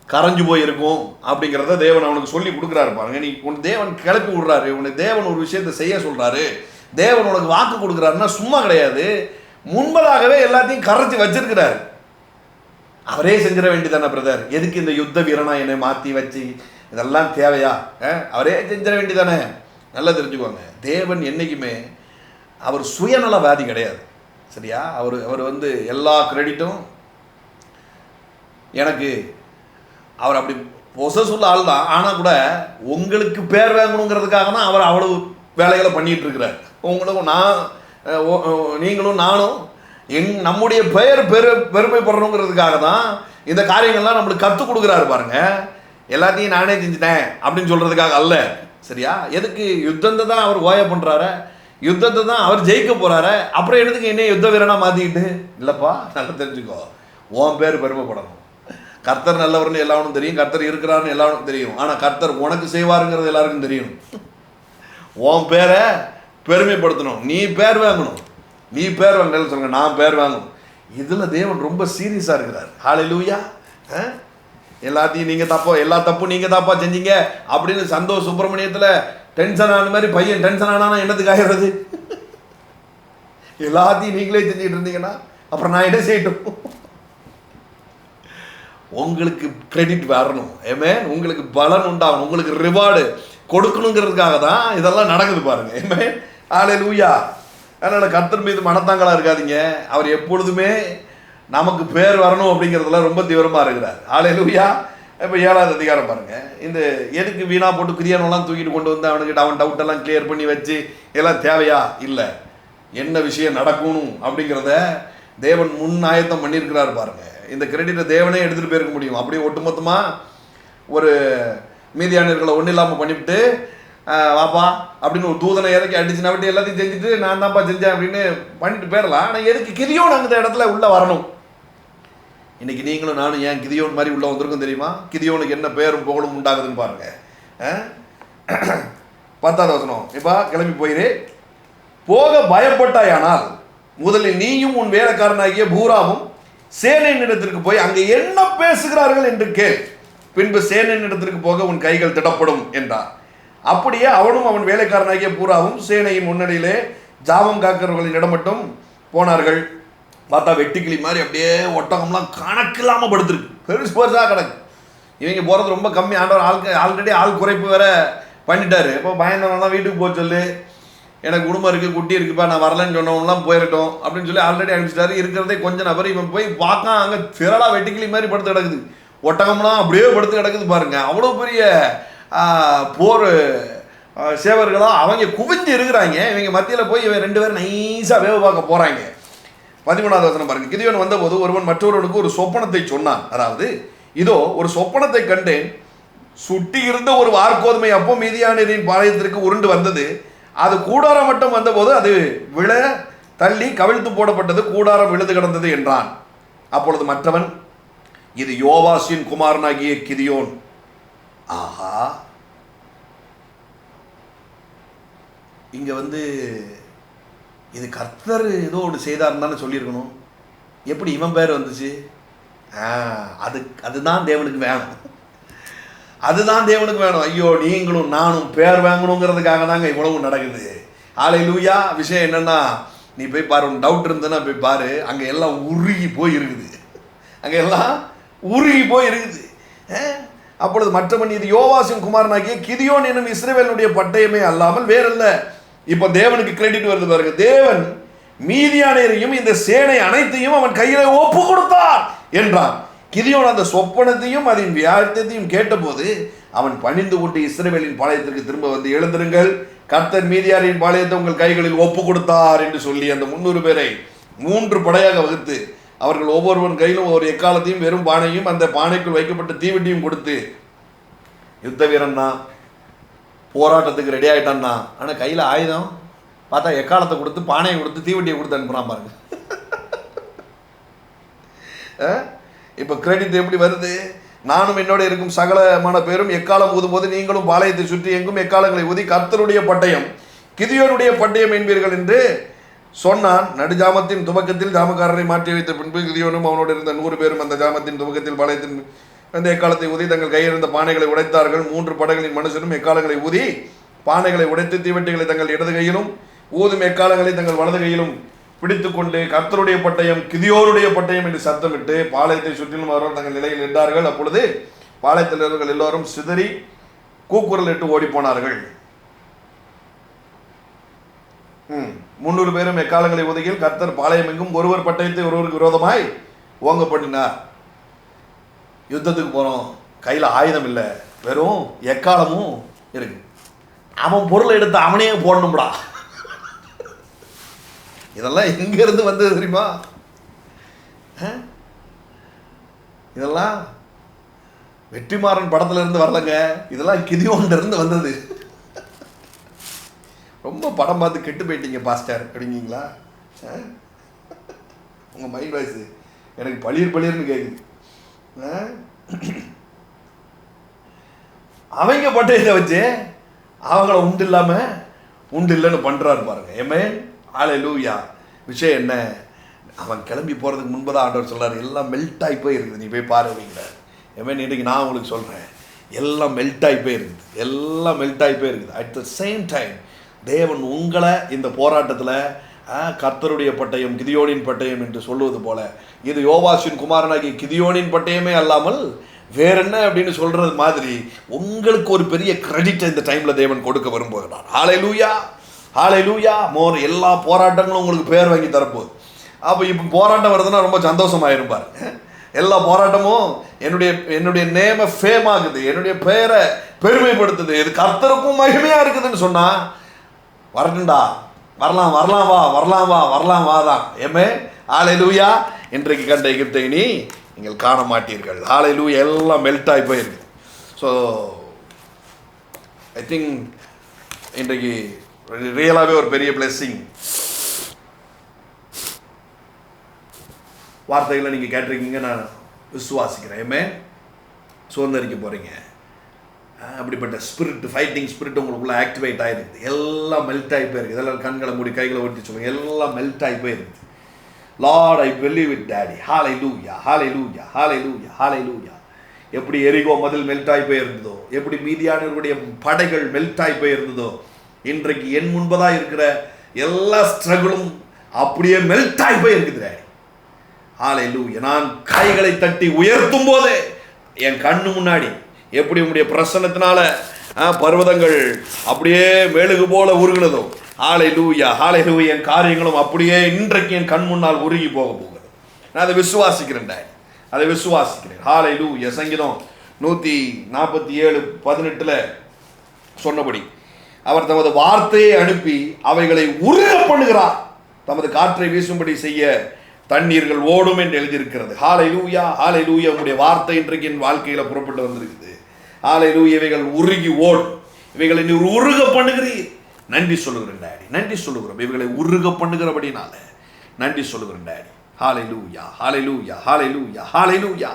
கரைஞ்சு போயிருக்கும் அப்படிங்கிறத தேவன் அவனுக்கு சொல்லி கொடுக்குறாரு பாருங்க. நீ உன் தேவன் கிளப்பி விடுறாரு, உனக்கு தேவன் ஒரு விஷயத்தை செய்ய சொல்கிறாரு, தேவன் உனக்கு வாக்கு கொடுக்குறாருன்னா சும்மா கிடையாது, முன்பதாகவே எல்லாத்தையும் கரைச்சி வச்சிருக்கிறாரு. அவரே செஞ்சிட வேண்டியதானே பிரதர், எதுக்கு இந்த யுத்த வீரனா என்னை மாற்றி வச்சு இதெல்லாம் தேவையா? அவரே செஞ்சிட வேண்டியதானே. நல்லா தெரிஞ்சுக்கோங்க, தேவன் என்றைக்குமே அவர் சுயநலவாதி கிடையாது. சரியா? அவர் எல்லா கிரெடிட்டும் எனக்கு, அவர் அப்படி பொசஸுள்ள ஆள் தான். ஆனால் கூட உங்களுக்கு பேர் வாங்கணுங்கிறதுக்காக தான் அவர் அவ்வளவு வேலைகளை பண்ணிகிட்டு இருக்கிறார். உங்களுக்கும் நீங்களும் நானும் நம்முடைய பெருமைப்படுறோங்கிறதுக்காக தான் இந்த காரியங்கள்லாம் நம்மளுக்கு கற்றுக் கொடுக்குறாரு பாருங்க. எல்லாத்தையும் நானே செஞ்சுட்டேன் அப்படின்னு சொல்கிறதுக்காக அல்ல. சரியா? எதுக்கு யுத்தத்தை தான் அவர் ஓய பண்ணுறாரு, யுத்தத்தை தான் அவர் ஜெயிக்க போகிறாரு. அப்புறம் எதுக்கு என்ன யுத்த வீரனாக மாற்றிக்கிட்டு? இல்லைப்பா, நல்லா தெரிஞ்சுக்கோ, உன் பேர் பெருமைப்படணும். கர்த்தர் நல்லவர்னு எல்லாருக்கும் தெரியும், கர்த்தர் இருக்கிறாருன்னு எல்லாருக்கும் தெரியும். ஆனால் கர்த்தர் உனக்கு செய்வாருங்கிறது எல்லாருக்கும் தெரியும். உன் பேரை பெருமைப்படுத்தணும், நீ பேர் வாங்கணும். நீ பேர் வாங்க சொல்லுங்க, நான் பேர் வாங்கணும். இதில் தேவன் ரொம்ப சீரியஸாக இருக்கிறார். ஹல்லேலூயா. எல்லாத்தையும் நீங்கள் தப்போ, எல்லா தப்பும் நீங்கள் தப்பா செஞ்சீங்க அப்படின்னு சந்தோஷ் சுப்பிரமணியத்தில் டென்ஷன் ஆன மாதிரி பையன் டென்ஷன் ஆனா என்னத்துக்கு ஆகிறது? எல்லாத்தையும் நீங்களே செஞ்சுட்டு இருந்தீங்கன்னா அப்புறம் நான் என்ன செய்யட்டும்? உங்களுக்கு கிரெடிட் வரணும், ஏமேன், உங்களுக்கு பலன் உண்டாகணும், உங்களுக்கு ரிவார்டு கொடுக்கணுங்கிறதுக்காக தான் இதெல்லாம் நடக்குது பாருங்க. ஏமேன், ஹல்லேலூயா. அதனால் கர்த்தர் மீது மனத்தாங்களா இருக்காதீங்க. அவர் எப்பொழுதுமே நமக்கு பேர் வரணும் அப்படிங்கிறதுல ரொம்ப தீவிரமாக இருக்கிறார். ஹல்லேலூயா. இப்போ 7வது அதிகாரம் பாருங்க. இந்த எதுக்கு வீணாக போட்டு கிரியானெல்லாம் தூக்கிட்டு கொண்டு வந்து அவனுக்கிட்ட அவன் டவுட்டெல்லாம் கிளியர் பண்ணி வச்சு இதெல்லாம் தேவையா? இல்லை, என்ன விஷயம் நடக்கணும் அப்படிங்கிறத தேவன் முன் ஆயத்தம் பண்ணியிருக்கிறார் பாருங்க. இந்த கிரெடிட்டை தேவனே எடுத்துகிட்டு போயிருக்க முடியும். அப்படியே ஒட்டுமொத்தமாக ஒரு மீதியானர்களை ஒன்றும் இல்லாமல் பண்ணிவிட்டு வாப்பா அப்படின்னு ஒரு தூதனை இறக்கி அடிச்சுனா விட்டு எல்லாத்தையும் செஞ்சுட்டு நான் தான்ப்பா செஞ்சேன் அப்படின்னு பண்ணிட்டு போயிடலாம். ஆனால் எதுக்கு கிதியோன் அந்த இடத்துல உள்ளே வரணும்? இன்றைக்கி நீங்களும் நானும் ஏன் கிதியோன் மாதிரி உள்ளே வந்திருக்கும் தெரியுமா? கிதியோனுக்கு என்ன பேரும் புகழும் உண்டாகுதுன்னு பாருங்க. 10வது வசனம், இப்போ கிளம்பி போயிரு, போக பயப்பட்டாயானால் முதலில் நீயும் உன் வேலைக்காரனாகிய பூராவும் சேனையின் இடத்திற்கு போய் அங்கே என்ன பேசுகிறார்கள் என்று கேள், பின்பு சேனையின் இடத்திற்கு போக உன் கைகள் திடப்படும் என்றார். அப்படியே அவனும் அவன் வேலைக்காரனாகிய பூராவும் சேனையின் முன்னணியிலே ஜாபம் காக்கிறவர்களின் இடம் மட்டும் போனார்கள். பார்த்தா வெட்டிக்கிளி மாதிரி அப்படியே ஒட்டகம்லாம் கணக்கு இல்லாமல் படுத்துருக்கு, பெருசு பெருசாக கிடக்கு. இவங்க போகிறது ரொம்ப கம்மி, ஆண்டவர் ஆல்ரெடி ஆள் குறைப்பு வேற பண்ணிட்டாரு. இப்போ பயந்தவங்கலாம் வீட்டுக்கு போக சொல்லு, எனக்கு குடும்பம் இருக்குது, குட்டி இருக்குப்பா, நான் வரலன்னு சொன்னவங்களாம் போயிடட்டும் அப்படின்னு சொல்லி ஆல்ரெடி அனுப்பிச்சிட்டாரு. இருக்கிறதே கொஞ்சம் நபர். இவன் போய் பார்க்க அங்கே திரளாக வெட்டிக்கிளி மாதிரி படுத்து கிடக்குது, ஒட்டகம்லாம் அப்படியே படுத்து கிடக்குது பாருங்க. அவ்வளோ பெரிய போர் சேவர்களாக அவங்க குவிஞ்சு இருக்கிறாங்க. இவங்க மத்தியில் போய் இவன் 2 பேரும் நைஸாக வேவு பார்க்க போகிறாங்க. 13வது வசனம் பாருங்க. கிதியோன் வந்தபோது ஒருவன் மற்றவர்களுக்கு ஒரு சொப்பனத்தை சொன்னான். அதாவது, இதோ ஒரு சொப்பனத்தை கண்டேன், சுட்டி இருந்த ஒரு வார்கோதுமை அப்போ மீதியானரின் பாளையத்திற்கு உருண்டு வந்தது, அது கூடாரம் மட்டும் வந்தபோது அது விழ தள்ளி கவிழ்த்து போடப்பட்டது, கூடாரம் விழுது கிடந்தது என்றான். அப்பொழுது மற்றவன், இது யோவாசின் குமாரனாகிய கிதியோன். ஆஹா, இங்க இது கர்த்தர் ஏதோ ஒன்று செய்தாருன்னு தானே சொல்லியிருக்கணும். எப்படி இவன் பேர் வந்துச்சு? அதுதான் தேவனுக்கு வேணும். அதுதான் தேவனுக்கு வேணும். ஐயோ, நீங்களும் நானும் பேர் வாங்கணுங்கிறதுக்காக தாங்க இவ்வளவு நடக்குது. ஹல்லேலூயா. விஷயம் என்னன்னா, நீ போய் பாரு, உன் டவுட் இருந்ததுன்னா போய் பாரு, அங்கே எல்லாம் உருகி போய் இருக்குது. அங்கே எல்லாம் உருகி போய் இருக்குது. அப்பொழுது மற்றவன் இது யோவாசின் குமாரனாகிய கிதியோன் என்னும் இஸ்ரவேலுடைய பட்டயமே அல்லாமல் வேறல்ல. இப்போ தேவனுக்கு கிரெடிட் வருது பாருங்க. தேவன் மீதியானரையும் இந்த சேனை அனைத்தையும் அவன் கையில ஒப்பு கொடுத்தார் என்றான். கிதியோன் அந்த சொப்பனத்தையும் அதன் வியார்த்தத்தையும் கேட்டபோது அவன் பணிந்து கொண்டு இஸ்ரவேலின் பாளையத்திற்கு திரும்ப வந்து, எழுந்திருங்கள், கர்த்தர் மீதியாரின் பாளையத்தை உங்கள் கைகளில் ஒப்பு கொடுத்தார் என்று சொல்லி அந்த 300 பேரை 3 படையாக வகுத்து அவர்கள் ஒவ்வொருவன் கையிலும் ஒவ்வொரு எக்காலத்தையும் வெறும் பானையும் அந்த பானைக்குள் வைக்கப்பட்ட தீவெட்டியும் கொடுத்து, யுத்த வீரன் தான், போராட்டத்துக்கு ரெடி ஆகிட்டான்னா, ஆனால் கையில் ஆயுதம் பார்த்தா எக்காலத்தை கொடுத்து பானையை கொடுத்து தீவெட்டியை கொடுத்து அனுப்புகிறான் பாருங்க. இப்போ கிரெடிட் எப்படி வருது? நானும் என்னோட இருக்கும் சகலமான பேரும் எக்காலம் ஊதும்போது நீங்களும் பாளையத்தை சுற்றி எங்கும் எக்காலங்களை ஊதி கர்த்தருடைய பட்டயம் கிதியோனுடைய பட்டயம் என்பீர்கள் என்று சொன்னான். நடுஜாமத்தின் துவக்கத்தில் ஜாமக்காரரை மாற்றி வைத்த பின்பு கிதியோனும் அவனோடு இருந்த 100 பேரும் அந்த ஜாமத்தின் துவக்கத்தில் பாளையத்தின் அந்த எக்காலத்தை ஊதி தங்கள் கையில் இருந்த பானைகளை உடைத்தார்கள். 3 படைகளின் மனுஷனும் எக்காலங்களை ஊதி பானைகளை உடைத்து தீவெட்டிகளை தங்கள் இடது கையிலும் ஊதும் எக்காலங்களை தங்கள் வலது கையிலும் பிடித்துக்கொண்டு கர்த்தருடைய பட்டயம் கிதியோனுடைய பட்டயம் என்று சத்தமிட்டு பாளையத்தை சுற்றிலும் அவர்கள் தங்கள் நிலையில் நின்றார்கள். அப்பொழுது பாளையத்தில் இருந்தவர்கள் எல்லோரும் சிதறி கூக்குரல் இட்டு ஓடி போனார்கள். 300 பேரும் எக்காலங்களை ஒதுக்கில் கர்த்தர் பாளையம் எங்கும் ஒருவர் பட்டயத்தை ஒருவருக்கு விரோதமாய் ஓங்க பண்ணினார். யுத்தத்துக்கு போறோம், கையில் ஆயுதம் இல்லை, வெறும் எக்காலமும் இருக்கு. அவன் பொருளை எடுத்து அவனே போடணும்டா. இதெல்லாம் எங்கிருந்து வந்தது தெரியுமா? இதெல்லாம் வெற்றிமாறன் படத்துல இருந்து வரலங்க, இதெல்லாம் கிதியோன்ல இருந்து வந்தது. ரொம்ப படம் பார்த்து கெட்டு போயிட்டீங்க பாஸ்டர் அப்படிங்களா? உங்க மைண்ட் வாய்ஸ் எனக்கு பளிர்னு கேக்குது. அவங்க பட்டயத்தை வச்சு அவங்கள உண்டு இல்லாம உண்டு இல்லைன்னு பண்றாரு பாருங்க. ஏமே ஹல்லேலூயா. விஷயம் என்ன? அவன் கிளம்பி போகிறதுக்கு முன்பு தான் ஆண்டவர் சொல்கிறார், எல்லாம் மெல்ட் ஆகி போய் இருக்குது, நீ போய் பாரு அப்படிங்கிறார். ஏமே இன்றைக்கி நான் உங்களுக்கு சொல்கிறேன், எல்லாம் மெல்ட் ஆகி போய் இருக்குது, எல்லாம் மெல்ட் ஆகி போய் இருக்குது. அட் த சேம் டைம் தேவன் உங்களை இந்த போராட்டத்தில் கர்த்தருடைய பட்டயம் கிதியோனின் பட்டயம் என்று சொல்லுவது போல, இது யோவாசின் குமாரனாகிய கிதியோனின் பட்டயமே அல்லாமல் வேற என்ன அப்படின்னு சொல்கிறது மாதிரி உங்களுக்கு ஒரு பெரிய கிரெடிட் இந்த டைமில் தேவன் கொடுக்க விரும்புகிறார். ஹல்லேலூயா, ஹல்லேலூயா. மோர் எல்லா போராட்டங்களும் உங்களுக்கு பேர் வாங்கி தரப்போகுது. அப்போ இப்போ போராட்டம் வருதுன்னா ரொம்ப சந்தோஷமாயிரும் பாருங்க. எல்லா போராட்டமும் என்னுடைய நேம ஃபேம் ஆகுது, என்னுடைய பெயரை பெருமைப்படுத்துது, இது கர்த்தருக்கும் மகிமையாக இருக்குதுன்னு சொன்னால் வரட்டும்டா, வரலாம் வா தான். ஏமே ஹல்லேலூயா. இன்றைக்கு கண்ட எகிப்தை நீங்கள் காண மாட்டீர்கள். ஹல்லேலூயா. எல்லாம் மெல்ட் ஆகி போயிருக்கு. ஸோ ஐ திங்க் இன்றைக்கு ரியலாகவே ஒரு பெரிய பிளெஸ்ஸிங் வார்த்தைகளை நீங்கள் கேட்டிருக்கீங்க, நான் விசுவாசிக்கிறேன். ஏமே சுதந்திரிக்க போகிறீங்க. அப்படிப்பட்ட ஸ்பிரிட், ஃபைட்டிங் ஸ்பிரிட் உங்களுக்குள்ளே ஆக்டிவேட் ஆகிருக்குது. எல்லாம் மெல்ட் ஆகி போயிருக்கு. இதெல்லாம் கண்களை மூடி கைகளை ஒட்டி சொல்லுங்கள், எல்லாம் மெல்ட் ஆகி போயிருக்கு. Lord, I believe it daddy. Hallelujah, hallelujah, hallelujah, hallelujah. எப்படி எரிகோ மதில் மெல்ட் ஆகி போயிருந்ததோ, எப்படி மீதியானவர்களுடைய படைகள் மெல்ட் ஆகி போயிருந்ததோ, இன்றைக்கு என் முன்பதாக இருக்கிற எல்லா ஸ்ட்ரகிளும் அப்படியே மெல்ட் ஆகி போயிருக்குது டாடி. ஹல்லேலூயா. நான் கைகளை தட்டி உயர்த்தும் போதே என் கண்ணு முன்னாடி எப்படி உங்களுடைய பிரசன்னத்தினால பர்வதங்கள் அப்படியே மெழுகு போல உருகுனதோ, ஹல்லேலூயா, ஹல்லேலூயா, என் காரியங்களும் அப்படியே இன்றைக்கு என் கண் முன்னால் உருகி போக போகுது. நான் அதை விசுவாசிக்கிறேன், அதை விசுவாசிக்கிறேன். ஹல்லேலூயா. சங்கீதம் 147:18 சொன்னபடி அவர் தமது வார்த்தையை அனுப்பி அவைகளை உருக பண்ணுகிறார், தமது காற்றை வீசும்படி செய்ய தண்ணீர்கள் ஓடும் என்று எழுதியிருக்கிறது. ஹல்லேலூயா, ஹல்லேலூயா. உங்களுடைய வார்த்தை இன்றைக்கு என் வாழ்க்கையில் புறப்பட்டு வந்திருக்குது. ஹல்லேலூயா. இவைகள் உருகி ஓடும், இவைகளை நீ உருக பண்ணுகிறீர். நன்றி சொல்லுகிறேன் டாடி, நன்றி சொல்லுகிறோம். இவைகளை உருக பண்ணுகிறபடினால நன்றி சொல்லுகிறேன் டாடி. ஹல்லேலூயா, ஹல்லேலூயா, ஹல்லேலூயா, ஹல்லேலூயா.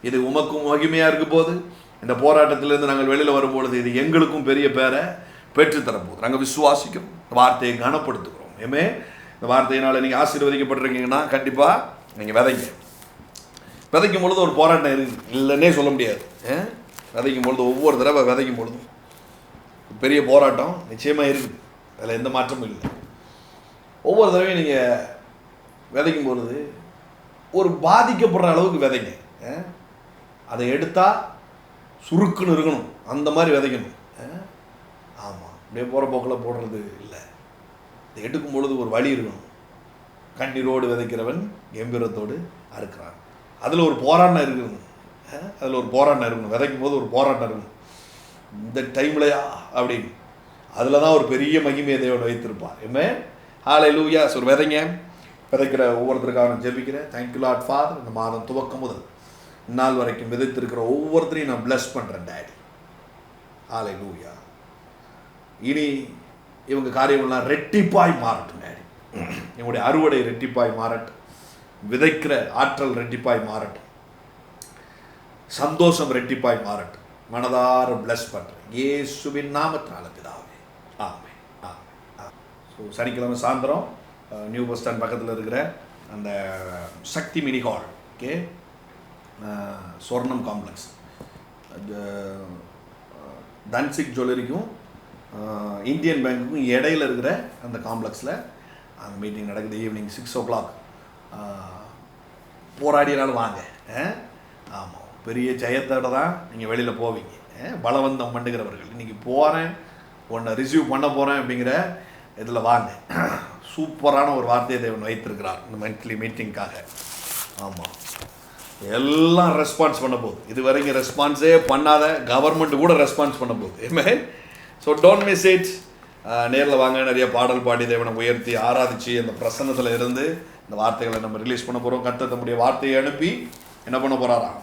இது உமக்கும் மகிமையாக இருக்க போது, இந்த போராட்டத்திலிருந்து நாங்கள் வெளியில் வரும்பொழுது இது எங்களுக்கும் பெரிய பேரை பெற்றுத்தரப்போகுது. நாங்கள் விசுவாசிக்கிறோம், வார்த்தையை கனப்படுத்துகிறோம். ஏமே இந்த வார்த்தையினால் நீங்கள் ஆசீர்வதிக்கப்பட்டிருக்கீங்கன்னா கண்டிப்பாக நீங்கள் விதைங்க. விதைக்கும் பொழுது ஒரு போராட்டம் இருக்குது, இல்லைன்னே சொல்ல முடியாது. விதைக்கும் பொழுது ஒவ்வொரு தடவை விதைக்கும் பொழுதும் பெரிய போராட்டம் நிச்சயமாக இருக்குது, அதில் எந்த மாற்றமும் இல்லை. ஒவ்வொரு தடவையும் நீங்கள் விதைக்கும் பொழுது ஒரு பாதிக்கப்படுற அளவுக்கு விதைங்க. அதை எடுத்தால் சுருக்குன்னு இருக்கணும், அந்த மாதிரி விதைக்கணும். ஆமாம், அப்படியே போகிற போக்கில் போடுறது இல்லை. இதை எடுக்கும் பொழுது ஒரு வழி இருக்கணும். கண்ணீரோடு விதைக்கிறவன் கம்பீரத்தோடு அறுக்கிறான். அதில் ஒரு போராட்டம் இருக்கணும். அதில் ஒரு போராட்டம் இருக்கணும். விதைக்கும் போது ஒரு போராட்டம் இருக்கணும். இந்த டைம்லையா அப்படின்னு அதில் தான் ஒரு பெரிய மகிமையை தேவன் வைத்திருப்பார். ஹல்லேலூயா. ஒரு விதைக்கிற ஒவ்வொருத்தருக்காக நான் ஜெபிக்கிறேன். Thank you Lord father. இந்த மாதம் துவக்கம் முதல் இந்நாள் வரைக்கும் விதைத்திருக்கிற ஒவ்வொருத்தரையும் நான் பிளஸ் பண்ணுறேன் டேடி. ஹல்லேலூயா. இனி இவங்க காரியங்கள்லாம் ரெட்டிப்பாய் மாறட்டும் டேடி. என்னுடைய அறுவடை ரெட்டிப்பாய் மாறட்டும், விதைக்கிற ஆற்றல் ரெட்டிப்பாய் மாறட்டும், சந்தோஷம் ரெட்டிப்பாய் மாறட்டும். மனதார பிளஸ் பண்ணுறேன் இயேசுவின் நாமத்தினால பிதாவே, ஆமென். ஸோ சனிக்கிழமை சாயந்தரம் நியூ பஸ் ஸ்டாண்ட் பக்கத்தில் இருக்கிற அந்த Shakti mini hall, okay, Swarnam complex, Tanishq ஜுவல்லரிக்கும் இந்தியன் பேங்க்குக்கும் இடையில் இருக்கிற அந்த காம்ப்ளெக்ஸில் அந்த மீட்டிங் நடக்குது. Evening 6 o'clock. போராடினாலும் வாங்க. ஆமாம், பெரிய ஜெயத்தோட தான் நீங்கள் வெளியில் போவீங்க. பலவந்தம் பண்ணுகிறவர்கள் இன்றைக்கி போகிறேன், உன்னை ரிசீவ் பண்ண போகிறேன் அப்படிங்கிற இதில் வாங்க. சூப்பரான ஒரு வார்த்தையை தேவன் வைத்திருக்கிறார் இந்த மந்த்லி மீட்டிங்காக. ஆமாம், எல்லாம் ரெஸ்பான்ஸ் பண்ண போகுது. இது வரைக்கும் ரெஸ்பான்ஸே பண்ணாத கவர்மெண்ட் கூட ரெஸ்பான்ஸ் பண்ண போகுது. So don't miss it. நேரில் வாங்க. நிறைய பாடல் பாடி தேவனை உயர்த்தி ஆராதிச்சு அந்த பிரசன்னத்தில் இருந்து இந்த வார்த்தைகளை நம்ம ரிலீஸ் பண்ண போகிறோம். கர்த்தர் தம்முடைய வார்த்தையை அனுப்பி என்ன பண்ண போகிறாராம்?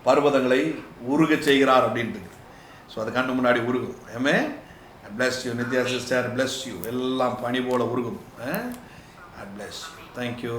பர்வதங்களை உருக செய்கிறார் அப்படின்ட்டு. ஸோ அது கண்ணு முன்னாடி உருகும். bless you. Nithya sister bless you. எல்லாம் பனி போல உருகும். bless you. Thank you.